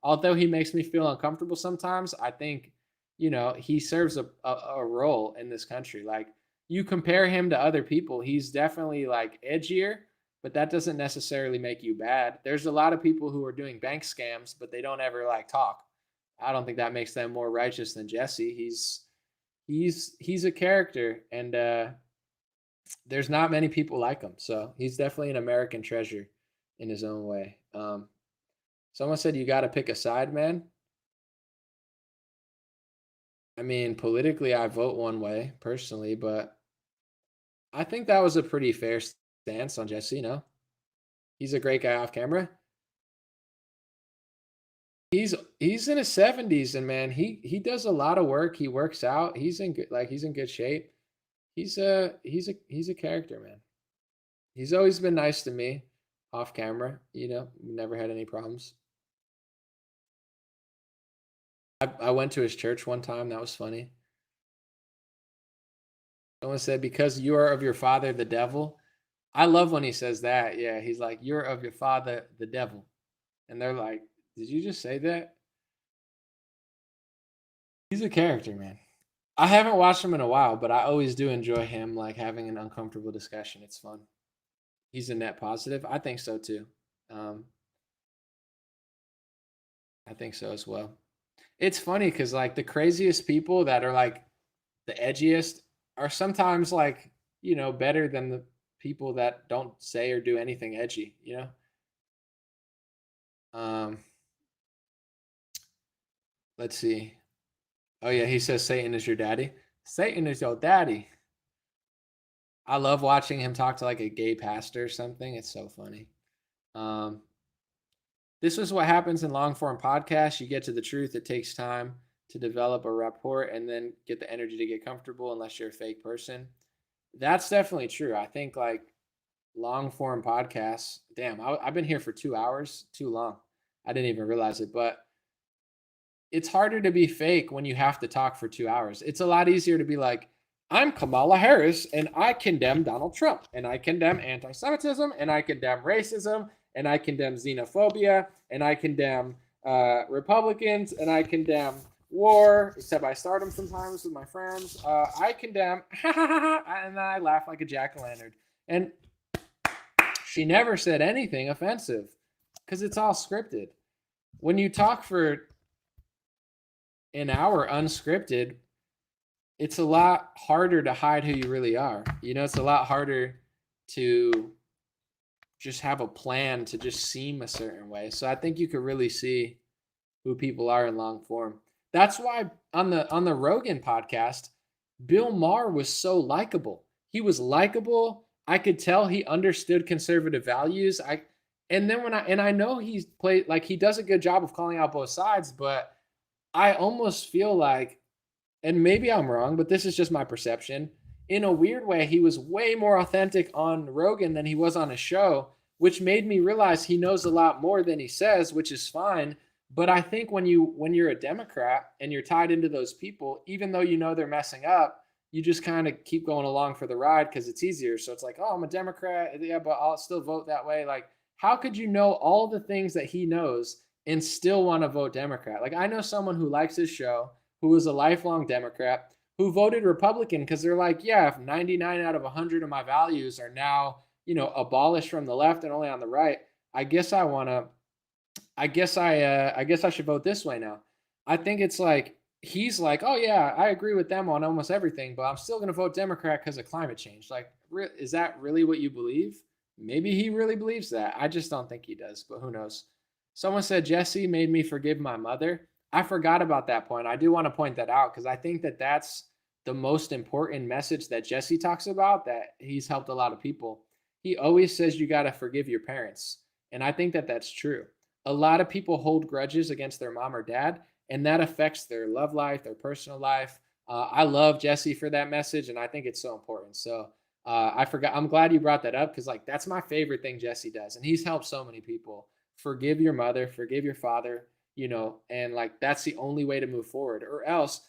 B: although he makes me feel uncomfortable sometimes, I think, he serves a role in this country. Like you compare him to other people, he's definitely like edgier, but that doesn't necessarily make you bad. There's a lot of people who are doing bank scams, but they don't ever like talk. I don't think that makes them more righteous than Jesse. He's a character, and there's not many people like him. So he's definitely an American treasure in his own way. Someone said you got to pick a side, man. I mean, politically, I vote one way personally, but I think that was a pretty fair stance on Jesse. He's a great guy off camera. He's in his 70s and man, he does a lot of work. He works out. He's in good shape. He's a character, man. He's always been nice to me off camera, never had any problems. I went to his church one time. That was funny. Someone said, because you are of your father, the devil. I love when he says that. Yeah, he's like, you're of your father, the devil. And they're like, did you just say that? He's a character, man. I haven't watched him in a while, but I always do enjoy him, like having an uncomfortable discussion. It's fun. He's a net positive. I think so too. I think so as well. It's funny because like the craziest people that are like the edgiest are sometimes like, better than the people that don't say or do anything edgy, Let's see. Oh yeah, he says Satan is your daddy. Satan is your daddy. I love watching him talk to like a gay pastor or something. It's so funny. This is what happens in long form podcasts. You get to the truth. It takes time to develop a rapport and then get the energy to get comfortable unless you're a fake person. That's definitely true. I think like long form podcasts, damn, I've been here for 2 hours, too long. I didn't even realize it, but it's harder to be fake when you have to talk for 2 hours. It's a lot easier to be like, I'm Kamala Harris and I condemn Donald Trump and I condemn anti-Semitism and I condemn racism and I condemn xenophobia and I condemn Republicans, and I condemn war, except I start them sometimes with my friends. I condemn, and then I laugh like a jack-o'-lantern. And she never said anything offensive because it's all scripted. When you talk for an hour unscripted, it's a lot harder to hide who you really are. You know, it's a lot harder to just have a plan to just seem a certain way. So I think you could really see who people are in long form. That's why on the Rogan podcast, Bill Maher was so likable. He was likable. I could tell he understood conservative values. And then I know he's played, like, he does a good job of calling out both sides, but I almost feel like, and maybe I'm wrong, but this is just my perception, in a weird way, he was way more authentic on Rogan than he was on a show, which made me realize he knows a lot more than he says, which is fine. But I think when you're a Democrat and you're tied into those people, even though you know they're messing up, you just kind of keep going along for the ride because it's easier. So it's like, oh, I'm a Democrat, yeah, but I'll still vote that way. Like, how could you know all the things that he knows and still want to vote Democrat? Like, I know someone who likes his show, who is a lifelong Democrat, who voted Republican because they're like, yeah, if 99 out of 100 of my values are now, abolished from the left and only on the right, I guess I should vote this way now. I think it's like, he's like, oh yeah, I agree with them on almost everything, but I'm still going to vote Democrat because of climate change. Like, is that really what you believe? Maybe he really believes that. I just don't think he does, but who knows? Someone said Jesse made me forgive my mother. I forgot about that point. I do want to point that out because I think that that's the most important message that Jesse talks about, that he's helped a lot of people. He always says you got to forgive your parents. And I think that that's true. A lot of people hold grudges against their mom or dad, and that affects their love life, their personal life. I love Jesse for that message, and I think it's so important. So I forgot. I'm glad you brought that up because, like, that's my favorite thing Jesse does, and he's helped so many people. Forgive your mother, forgive your father, and like that's the only way to move forward. Or else,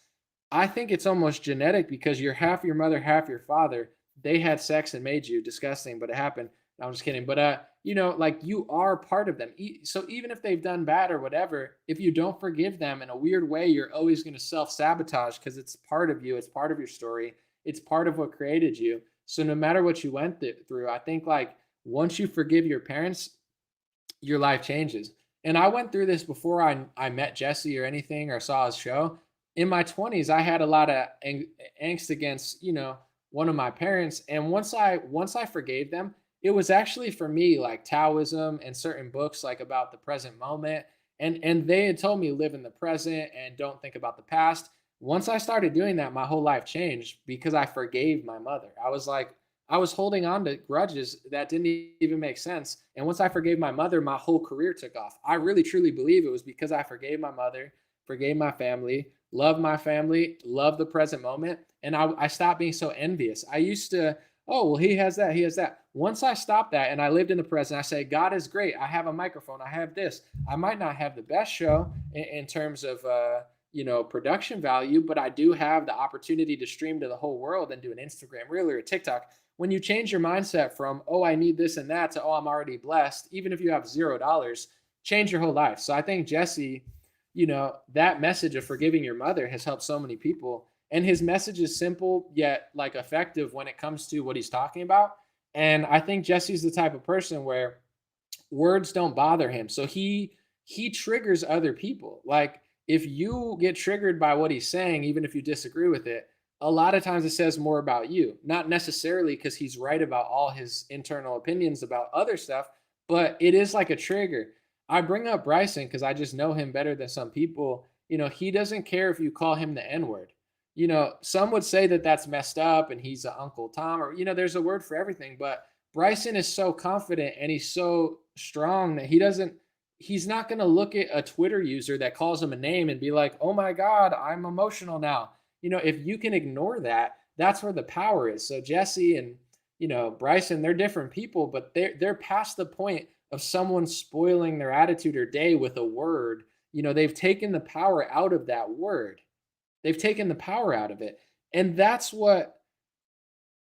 B: I think it's almost genetic because you're half your mother, half your father. They had sex and made you. Disgusting, but it happened. No, I'm just kidding. But like, you are part of them. So even if they've done bad or whatever, if you don't forgive them in a weird way, you're always going to self-sabotage because it's part of you. It's part of your story. It's part of what created you. So no matter what you went through, I think, like, once you forgive your parents, your life changes. And I went through this before I met Jesse or anything or saw his show. In my 20s, I had a lot of angst against, one of my parents. And once I forgave them, it was actually for me like Taoism and certain books like about the present moment. And they had told me live in the present and don't think about the past. Once I started doing that, my whole life changed because I forgave my mother. I was holding on to grudges that didn't even make sense. And once I forgave my mother, my whole career took off. I really, truly believe it was because I forgave my mother, forgave my family, loved the present moment. And I stopped being so envious. I used to, oh, well, he has that, he has that. Once I stopped that and I lived in the present, I say, God is great. I have a microphone. I have this. I might not have the best show in terms of, production value, but I do have the opportunity to stream to the whole world and do an Instagram reel or a TikTok. When you change your mindset from, oh, I need this and that, to, oh, I'm already blessed, even if you have $0, change your whole life. So I think Jesse, that message of forgiving your mother has helped so many people. And his message is simple yet like effective when it comes to what he's talking about. And I think Jesse's the type of person where words don't bother him. So he triggers other people. Like, if you get triggered by what he's saying, even if you disagree with it, a lot of times it says more about you, not necessarily because he's right about all his internal opinions about other stuff, but it is like a trigger. I bring up Bryson because I just know him better than some people. He doesn't care if you call him the N-word. Some would say that that's messed up and he's an Uncle Tom, or, there's a word for everything. But Bryson is so confident and he's so strong that he's not going to look at a Twitter user that calls him a name and be like, oh my God, I'm emotional now. If you can ignore that, that's where the power is. So Jesse and, Bryson, they're different people, but they're past the point of someone spoiling their attitude or day with a word. They've taken the power out of that word. They've taken the power out of it. And that's what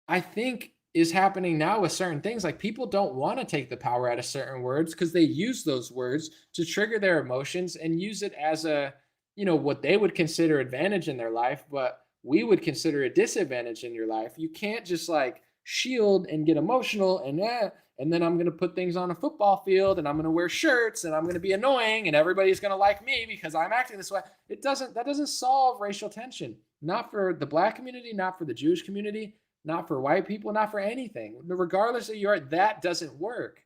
B: I think is happening now with certain things. Like people don't want to take the power out of certain words because they use those words to trigger their emotions and use it as a, what they would consider advantage in their life, but we would consider a disadvantage in your life. You can't just like shield and get emotional and then I'm going to put things on a football field and I'm going to wear shirts and I'm going to be annoying and everybody's going to like me because I'm acting this way. That doesn't solve racial tension. Not for the Black community, not for the Jewish community, not for white people, not for anything. Regardless of your art, that doesn't work.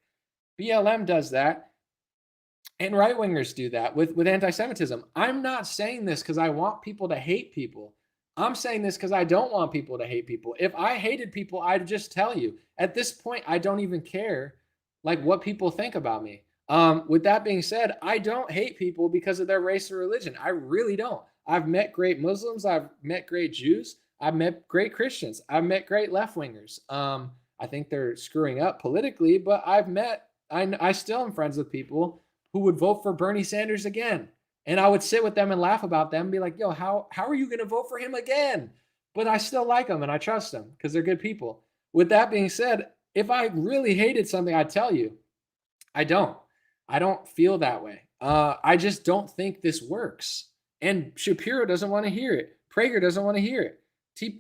B: BLM does that. And right wingers do that with anti-Semitism. I'm not saying this because I want people to hate people. I'm saying this because I don't want people to hate people. If I hated people, I'd just tell you. At this point, I don't even care like what people think about me. With that being said, I don't hate people because of their race or religion. I really don't. I've met great Muslims. I've met great Jews. I've met great Christians. I've met great left wingers. I think they're screwing up politically, but I still am friends with people who would vote for Bernie Sanders again. And I would sit with them and laugh about them and be like, yo, how are you going to vote for him again? But I still like them and I trust them because they're good people. With that being said, if I really hated something, I'd tell you. I don't. I don't feel that way. I just don't think this works. And Shapiro doesn't want to hear it. Prager doesn't want to hear it.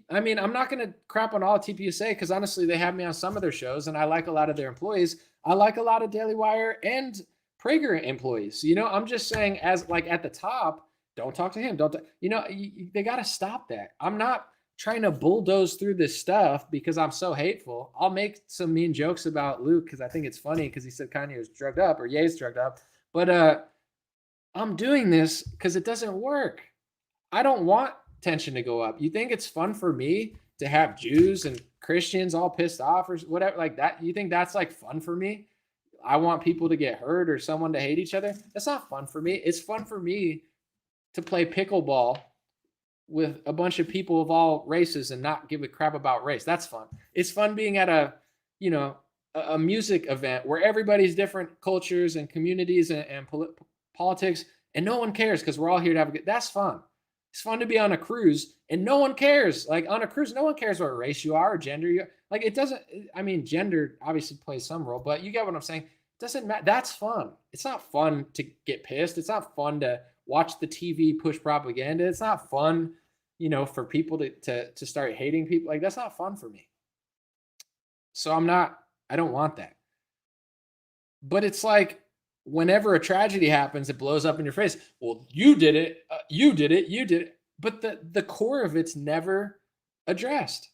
B: I'm not going to crap on all TPSA because honestly, they have me on some of their shows and I like a lot of their employees. I like a lot of Daily Wire and Prager employees. I'm just saying as like at the top, don't talk to him. They got to stop that. I'm not trying to bulldoze through this stuff because I'm so hateful. I'll make some mean jokes about Luke because I think it's funny because he said Kanye was drugged up or Ye's drugged up. But I'm doing this because it doesn't work. I don't want tension to go up. You think it's fun for me to have Jews and Christians all pissed off or whatever like that? You think that's like fun for me? I want people to get hurt or someone to hate each other. That's not fun for me. It's fun for me to play pickleball with a bunch of people of all races and not give a crap about race. That's fun. It's fun being at a music event where everybody's different cultures and communities and politics and no one cares because we're all here to have a good. That's fun. It's fun to be on a cruise and no one cares. Like on a cruise, no one cares what race you are or gender you are. Like it doesn't. I mean, gender obviously plays some role, but you get what I'm saying. It doesn't matter. That's fun. It's not fun to get pissed. It's not fun to watch the TV push propaganda. It's not fun, for people to start hating people. Like that's not fun for me. So I don't want that. But it's like whenever a tragedy happens, it blows up in your face. Well, you did it. You did it. You did it. But the core of it's never addressed.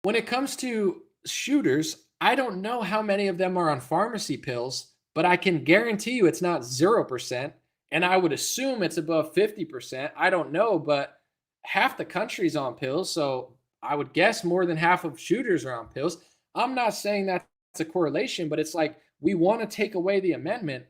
B: When it comes to shooters, I don't know how many of them are on pharmacy pills, but I can guarantee you it's not 0%. And I would assume it's above 50%. I don't know, but half the country's on pills. So I would guess more than half of shooters are on pills. I'm not saying that's a correlation, but it's like we want to take away the amendment.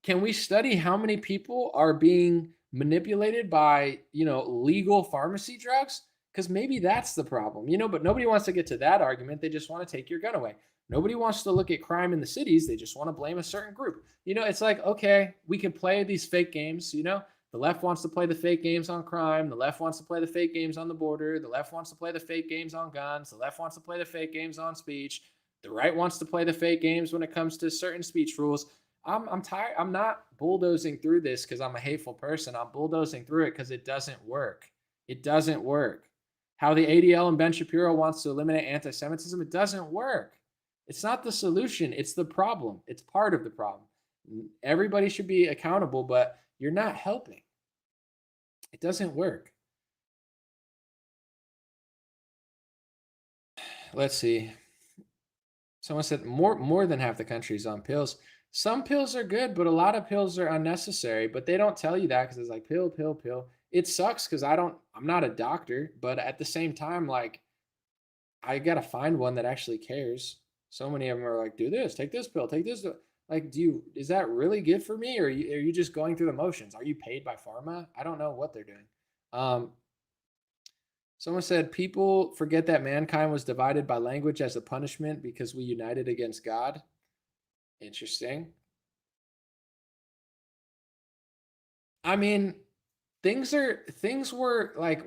B: Can we study how many people are being manipulated by, legal pharmacy drugs? Because maybe that's the problem, but nobody wants to get to that argument. They just want to take your gun away. Nobody wants to look at crime in the cities. They just want to blame a certain group. It's like, okay, we can play these fake games. The left wants to play the fake games on crime. The left wants to play the fake games on the border. The left wants to play the fake games on guns. The left wants to play the fake games on speech. The right wants to play the fake games when it comes to certain speech rules. I'm tired. I'm not bulldozing through this because I'm a hateful person. I'm bulldozing through it because it doesn't work. It doesn't work. How the ADL and Ben Shapiro wants to eliminate anti-Semitism, it doesn't work. It's not the solution. It's the problem. It's part of the problem. Everybody should be accountable, but you're not helping. It doesn't work. Let's see. Someone said more than half the country is on pills. Some pills are good, but a lot of pills are unnecessary, but they don't tell you that because it's like pill, pill, pill. It sucks because I'm not a doctor, but at the same time, like I got to find one that actually cares. So many of them are like, do this, take this pill, take this. Like, is that really good for me? Or are you just going through the motions? Are you paid by pharma? I don't know what they're doing. Someone said, people forget that mankind was divided by language as a punishment because we united against God. Interesting. I mean, things were like,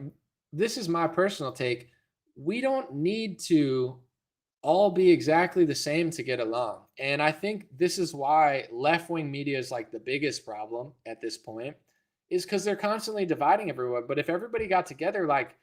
B: this is my personal take. we don't need to all be exactly the same to get along. And I think this is why left-wing media is like the biggest problem at this point, is because they're constantly dividing everyone. But if everybody got together, like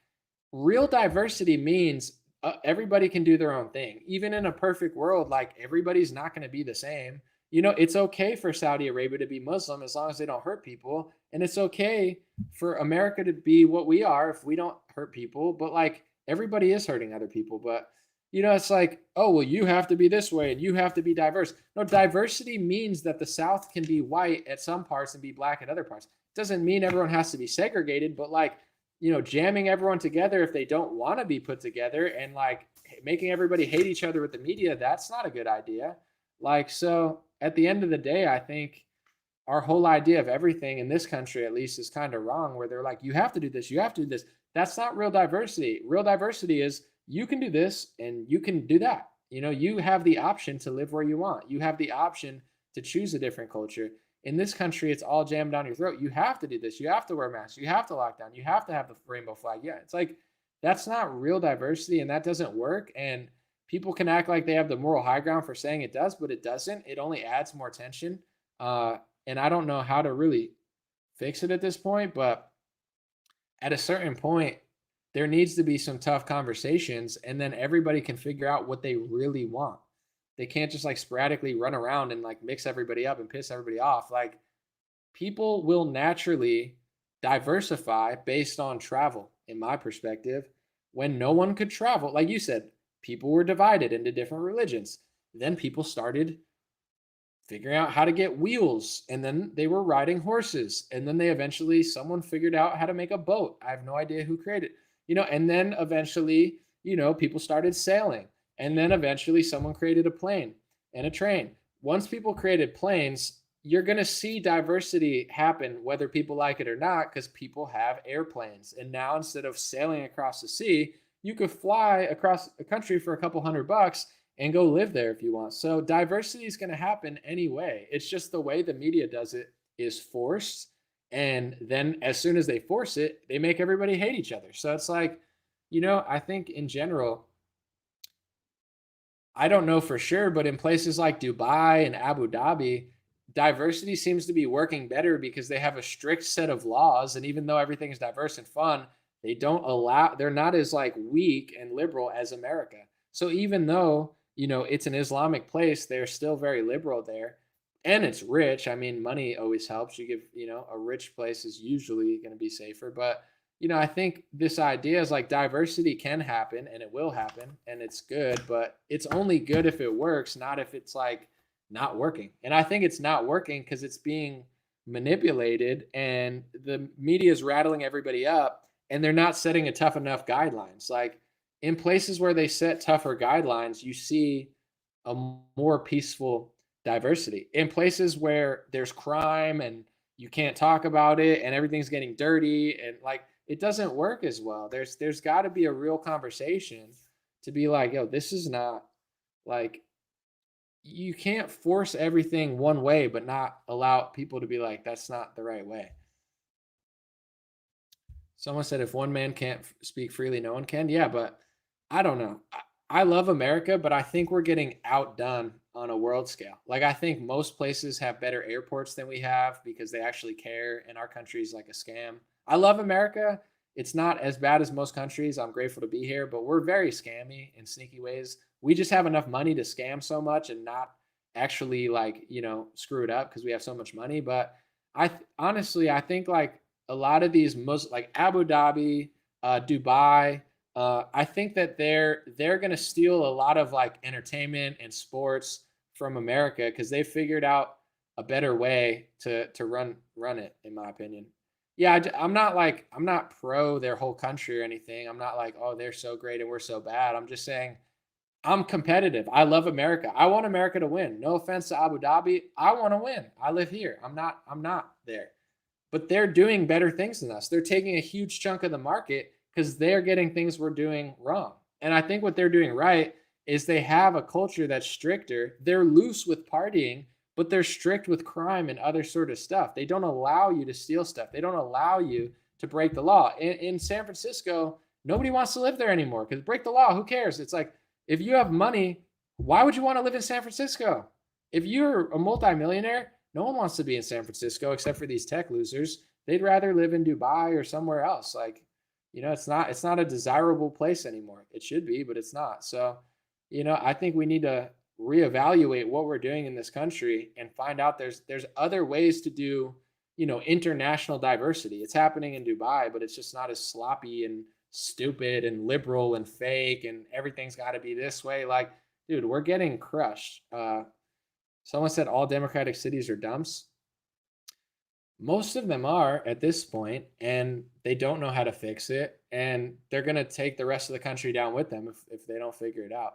B: real diversity means everybody can do their own thing. Even in a perfect world, like everybody's not going to be the same. You know, it's okay for Saudi Arabia to be Muslim as long as they don't hurt people. And it's okay for America to be what we are if we don't hurt people. But like everybody is hurting other people. But, you know, it's like, oh, well, you have to be this way and you have to be diverse. No, diversity means that the South can be white at some parts and be black at other parts. It doesn't mean everyone has to be segregated, but like, you know, jamming everyone together if they don't want to be put together and like making everybody hate each other with the media, that's not a good idea. Like, so at the end of the day, I think our whole idea of everything in this country, at least, is kind of wrong, where they're like, you have to do this, you have to do this. That's not real diversity. Real diversity is you can do this and you can do that. You know, you have the option to live where you want. You have the option to choose a different culture. In this country, it's all jammed down your throat. You have to do this. You have to wear masks. You have to lock down. You have to have the rainbow flag. Yeah, it's like that's not real diversity, and that doesn't work. And people can act like they have the moral high ground for saying it does, but it doesn't. It only adds more tension. And I don't know how to really fix it at this point, but at a certain point, there needs to be some tough conversations, and then everybody can figure out what they really want. They can't just like sporadically run around and like mix everybody up and piss everybody off. Like people will naturally diversify based on travel, in my perspective. When no one could travel, like you said, people were divided into different religions. Then people started figuring out how to get wheels, and then they were riding horses, and then they eventually someone figured out how to make a boat. I have no idea who created, you know, and then eventually, you know, people started sailing, and then eventually someone created a plane and a train. Once people created planes, you're going to see diversity happen whether people like it or not, because people have airplanes. And now instead of sailing across the sea, you could fly across a country for a couple $100 and go live there if you want. So diversity is going to happen anyway. It's just the way the media does it is forced. And then as soon as they force it, they make everybody hate each other. So it's like, you know, I think in general, I don't know for sure, but in places like Dubai and Abu Dhabi, diversity seems to be working better because they have a strict set of laws. And even though everything is diverse and fun, they don't allow, they're not as like weak and liberal as America. So even though, you know, it's an Islamic place, they're still very liberal there. And it's rich. I mean, money always helps. You give, you know, a rich place is usually going to be safer. But, you know, I think this idea is like diversity can happen and it will happen and it's good, but it's only good if it works, not if it's like not working. And I think it's not working because it's being manipulated and the media is rattling everybody up and they're not setting a tough enough guidelines. Like in places where they set tougher guidelines, you see a more peaceful diversity. In places where there's crime and you can't talk about it and everything's getting dirty and like it doesn't work as well. There's got to be a real conversation to be like, yo, this is not like you can't force everything one way but not allow people to be like that's not the right way. Someone said if one man can't speak freely, no one can. Yeah, but I don't know. I love America, but I think we're getting outdone on a world scale. Like I think most places have better airports than we have because they actually care, and our country is like a scam. I love America. It's not as bad as most countries. I'm grateful to be here, but we're very scammy in sneaky ways. We just have enough money to scam so much and not actually like, you know, screw it up because we have so much money. But honestly, I think like a lot of these like Abu Dhabi, Dubai, I think that they're going to steal a lot of like entertainment and sports from America because they figured out a better way to run it, in my opinion. Yeah, I'm not pro their whole country or anything. I'm not like, oh, they're so great and we're so bad. I'm just saying I'm competitive. I love America. I want America to win. No offense to Abu Dhabi. I want to win. I live here. I'm not there. But they're doing better things than us. They're taking a huge chunk of the market because they're getting things we're doing wrong. And I think what they're doing right is they have a culture that's stricter. They're loose with partying, but they're strict with crime and other sort of stuff. They don't allow you to steal stuff. They don't allow you to break the law. In San Francisco, Nobody wants to live there anymore because break the law. Who cares? It's like, if you have money, why would you want to live in San Francisco? If you're a multimillionaire, no one wants to be in San Francisco except for these tech losers. They'd rather live in Dubai or somewhere else. Like, it's not a desirable place anymore. It should be, but it's not. So, I think we need to reevaluate what we're doing in this country and find out there's other ways to do, international diversity. It's happening in Dubai, but it's just not as sloppy and stupid and liberal and fake and everything's got to be this way. Like, dude, we're getting crushed. Someone said all democratic cities are dumps. Most of them are at this point, and they don't know how to fix it, and they're going to take the rest of the country down with them if they don't figure it out.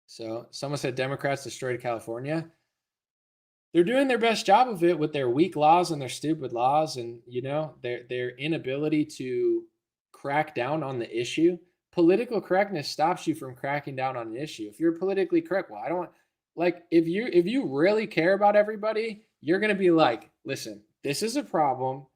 B: So someone said Democrats destroyed California. They're doing their best job of it with their weak laws and their stupid laws, and their inability to crack down on the issue. Political correctness stops you from cracking down on an issue. If you're politically correct, well, I don't like, if you really care about everybody, you're going to be like, listen, this is a problem.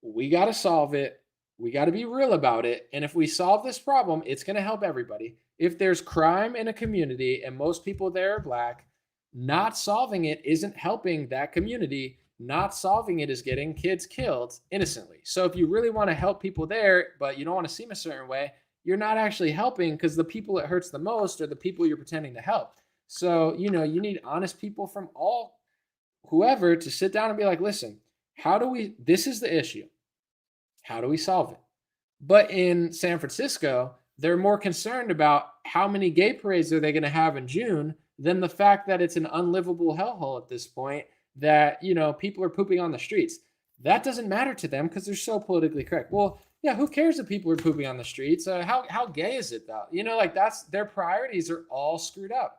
B: We got to solve it. We got to be real about it. And if we solve this problem, it's going to help everybody. If there's crime in a community and most people there are Black, not solving it isn't helping that community. Not solving it is getting kids killed innocently. So if you really want to help people there, but you don't want to seem a certain way, you're not actually helping, because the people it hurts the most are the people you're pretending to help. So, you need honest people from whoever to sit down and be like, listen, this is the issue. How do we solve it? But in San Francisco, they're more concerned about how many gay parades are they going to have in June than the fact that it's an unlivable hellhole at this point, that, people are pooping on the streets. That doesn't matter to them because they're so politically correct. Well, yeah, who cares if people are pooping on the streets? How gay is it though? That's their priorities are all screwed up.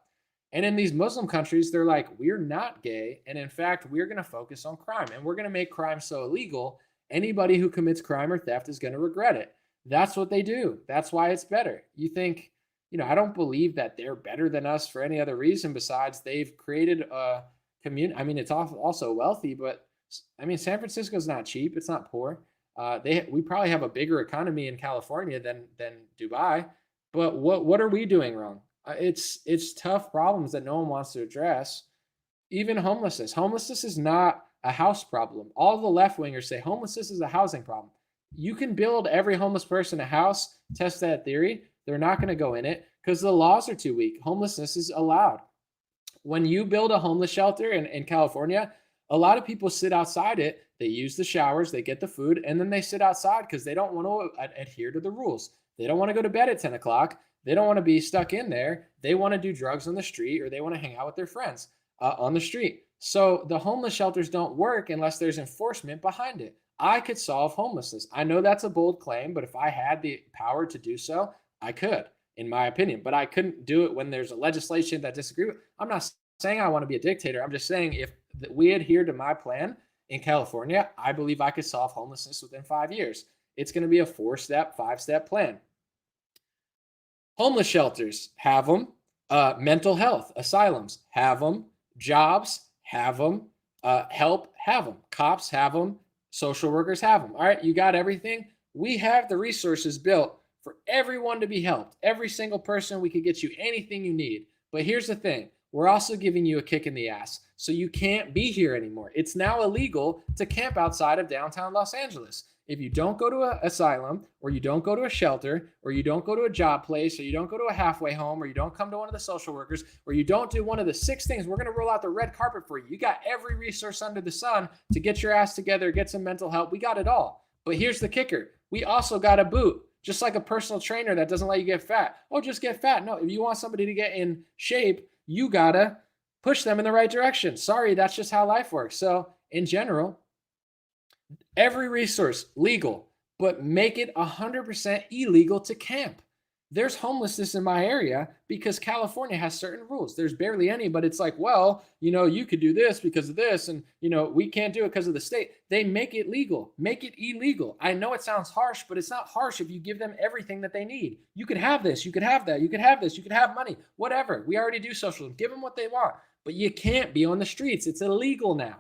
B: And in these Muslim countries, they're like, we're not gay. And in fact, we're going to focus on crime, and we're going to make crime so illegal, anybody who commits crime or theft is going to regret it. That's what they do. That's why it's better. You think, I don't believe that they're better than us for any other reason besides they've created a community. I mean, it's also wealthy, but San Francisco's not cheap. It's not poor. We probably have a bigger economy in California than Dubai, but what are we doing wrong? It's tough problems that no one wants to address. Even homelessness. Homelessness is not a house problem. All the left wingers say homelessness is a housing problem. You can build every homeless person a house, test that theory. They're not going to go in it because the laws are too weak. Homelessness is allowed. When you build a homeless shelter in California, a lot of people sit outside it. They use the showers, they get the food, and then they sit outside because they don't want to adhere to the rules. They don't want to go to bed at 10 o'clock. They don't want to be stuck in there. They want to do drugs on the street, or they want to hang out with their friends on the street. So the homeless shelters don't work unless there's enforcement behind it. I could solve homelessness. I know that's a bold claim, but if I had the power to do so, I could, in my opinion. But I couldn't do it when there's a legislation that disagree with. I'm not saying I want to be a dictator. I'm just saying if we adhere to my plan in California, I believe I could solve homelessness within 5 years. It's going to be a 4-step, 5-step plan. Homeless shelters, have them. Mental health, asylums, have them. Jobs, have them. Help, have them. Cops, have them. Social workers, have them. All right, you got everything. We have the resources built for everyone to be helped. Every single person, we could get you anything you need. But here's the thing. We're also giving you a kick in the ass. So you can't be here anymore. It's now illegal to camp outside of downtown Los Angeles. If you don't go to an asylum, or you don't go to a shelter, or you don't go to a job place, or you don't go to a halfway home, or you don't come to one of the social workers, or you don't do one of the 6 things, we're going to roll out the red carpet for you. You got every resource under the sun to get your ass together, get some mental help. We got it all. But here's the kicker. We also got a boot. Just like a personal trainer that doesn't let you get fat. Oh, just get fat. No, if you want somebody to get in shape, you got to push them in the right direction. Sorry, that's just how life works. So in general, every resource legal, but make it 100% illegal to camp. There's homelessness in my area because California has certain rules. There's barely any, but it's like, well, you could do this because of this, and we can't do it because of the state. They make it legal, make it illegal. I know it sounds harsh, but it's not harsh if you give them everything that they need. You could have this, you could have that, you could have this, you could have money, whatever. We already do socialism. Give them what they want, but you can't be on the streets. It's illegal now.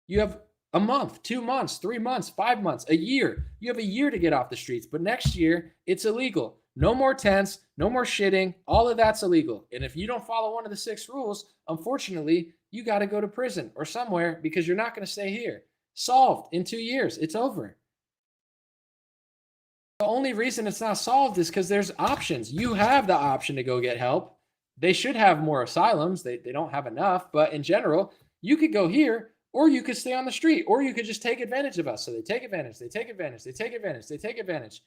B: You have A month, 2 months, 3 months, 5 months, a year. You have a year to get off the streets, but next year it's illegal. No more tents, no more shitting. All of that's illegal. And if you don't follow one of the 6 rules, unfortunately, you got to go to prison or somewhere because you're not going to stay here. Solved in 2 years. It's over. The only reason it's not solved is because there's options. You have the option to go get help. They should have more asylums. They don't have enough. But in general, you could go here or you could stay on the street or you could just take advantage of us. So they take advantage, they take advantage, they take advantage, they take advantage.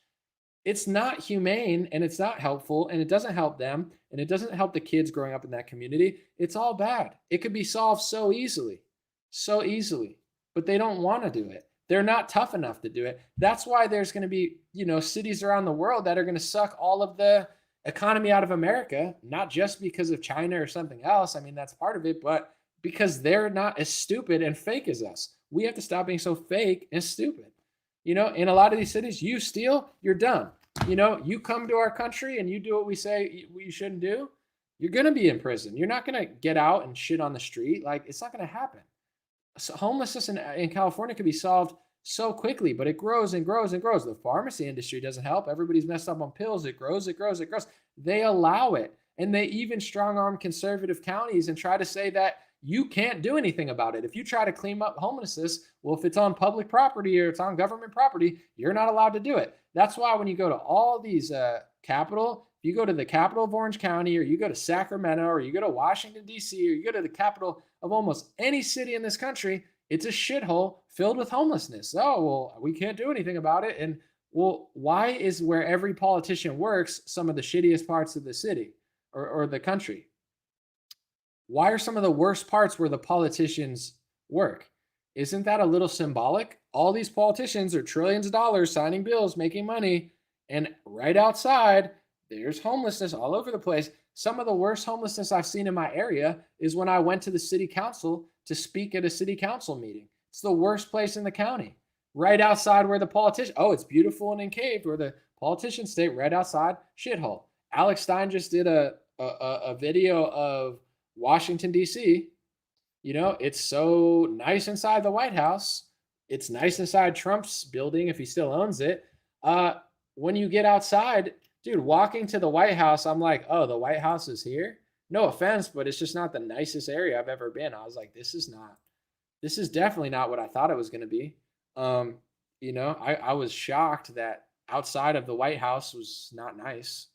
B: It's not humane and it's not helpful and it doesn't help them and it doesn't help the kids growing up in that community. It's all bad. It could be solved so easily, but they don't want to do it. They're not tough enough to do it. That's why there's going to be, cities around the world that are going to suck all of the economy out of America, not just because of China or something else. I mean, that's part of it, but because they're not as stupid and fake as us. We have to stop being so fake and stupid. In a lot of these cities, you steal, you're done. You come to our country and you do what we say you shouldn't do, you're going to be in prison. You're not going to get out and shit on the street. Like, it's not going to happen. So homelessness in California could be solved so quickly, but it grows and grows and grows. The pharmacy industry doesn't help. Everybody's messed up on pills. It grows, it grows, it grows. They allow it. And they even strong-arm conservative counties and try to say that you can't do anything about it. If you try to clean up homelessness, well, if it's on public property or it's on government property, you're not allowed to do it. That's why when you go to all these if you go to the capital of Orange County or you go to Sacramento or you go to Washington, D.C., or you go to the capital of almost any city in this country, it's a shithole filled with homelessness. Oh, well, we can't do anything about it. And well, why is where every politician works some of the shittiest parts of the city or the country? Why are some of the worst parts where the politicians work? Isn't that a little symbolic? All these politicians are trillions of dollars signing bills, making money, and right outside, there's homelessness all over the place. Some of the worst homelessness I've seen in my area is when I went to the city council to speak at a city council meeting. It's the worst place in the county, right outside where the politician, it's beautiful and encaved where the politicians stay, right outside, shithole. Alex Stein just did a video of Washington, D.C. It's so nice inside the White House. It's nice inside Trump's building if he still owns it. When you get outside, dude, walking to the White House, I'm like, oh, the White House is here? No offense, but it's just not the nicest area I've ever been. I was like, this is definitely not what I thought it was going to be. I was shocked that outside of the White House was not nice.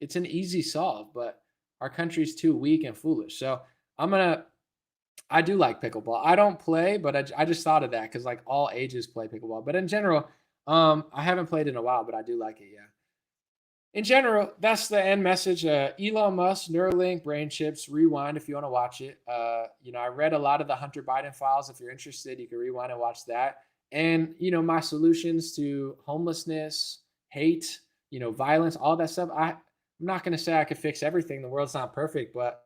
B: It's an easy solve, but our country's too weak and foolish. So I do like pickleball. I don't play, but I just thought of that because like all ages play pickleball. But in general, I haven't played in a while, but I do like it. Yeah. In general, that's the end message. Elon Musk, Neuralink, brain chips, rewind if you want to watch it. I read a lot of the Hunter Biden files. If you're interested, you can rewind and watch that. And, my solutions to homelessness, hate, violence, all that stuff. I'm not going to say I could fix everything. The world's not perfect, but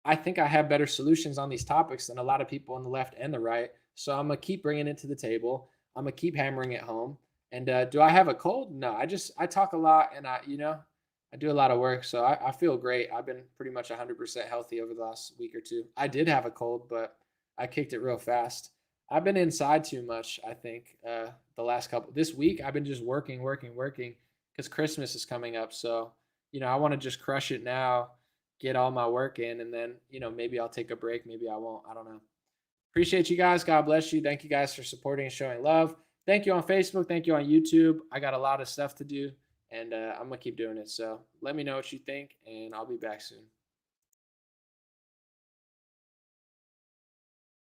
B: I think I have better solutions on these topics than a lot of people on the left and the right. So I'm going to keep bringing it to the table. I'm going to keep hammering it home. And do I have a cold? No, I talk a lot and I do a lot of work. So I feel great. I've been pretty much 100% healthy over the last week or two. I did have a cold, but I kicked it real fast. I've been inside too much, I think, this week. I've been just working because Christmas is coming up. So, I want to just crush it now, get all my work in, and then, maybe I'll take a break. Maybe I won't. I don't know. Appreciate you guys. God bless you. Thank you guys for supporting and showing love. Thank you on Facebook. Thank you on YouTube. I got a lot of stuff to do, and I'm going to keep doing it. So let me know what you think, and I'll be back soon.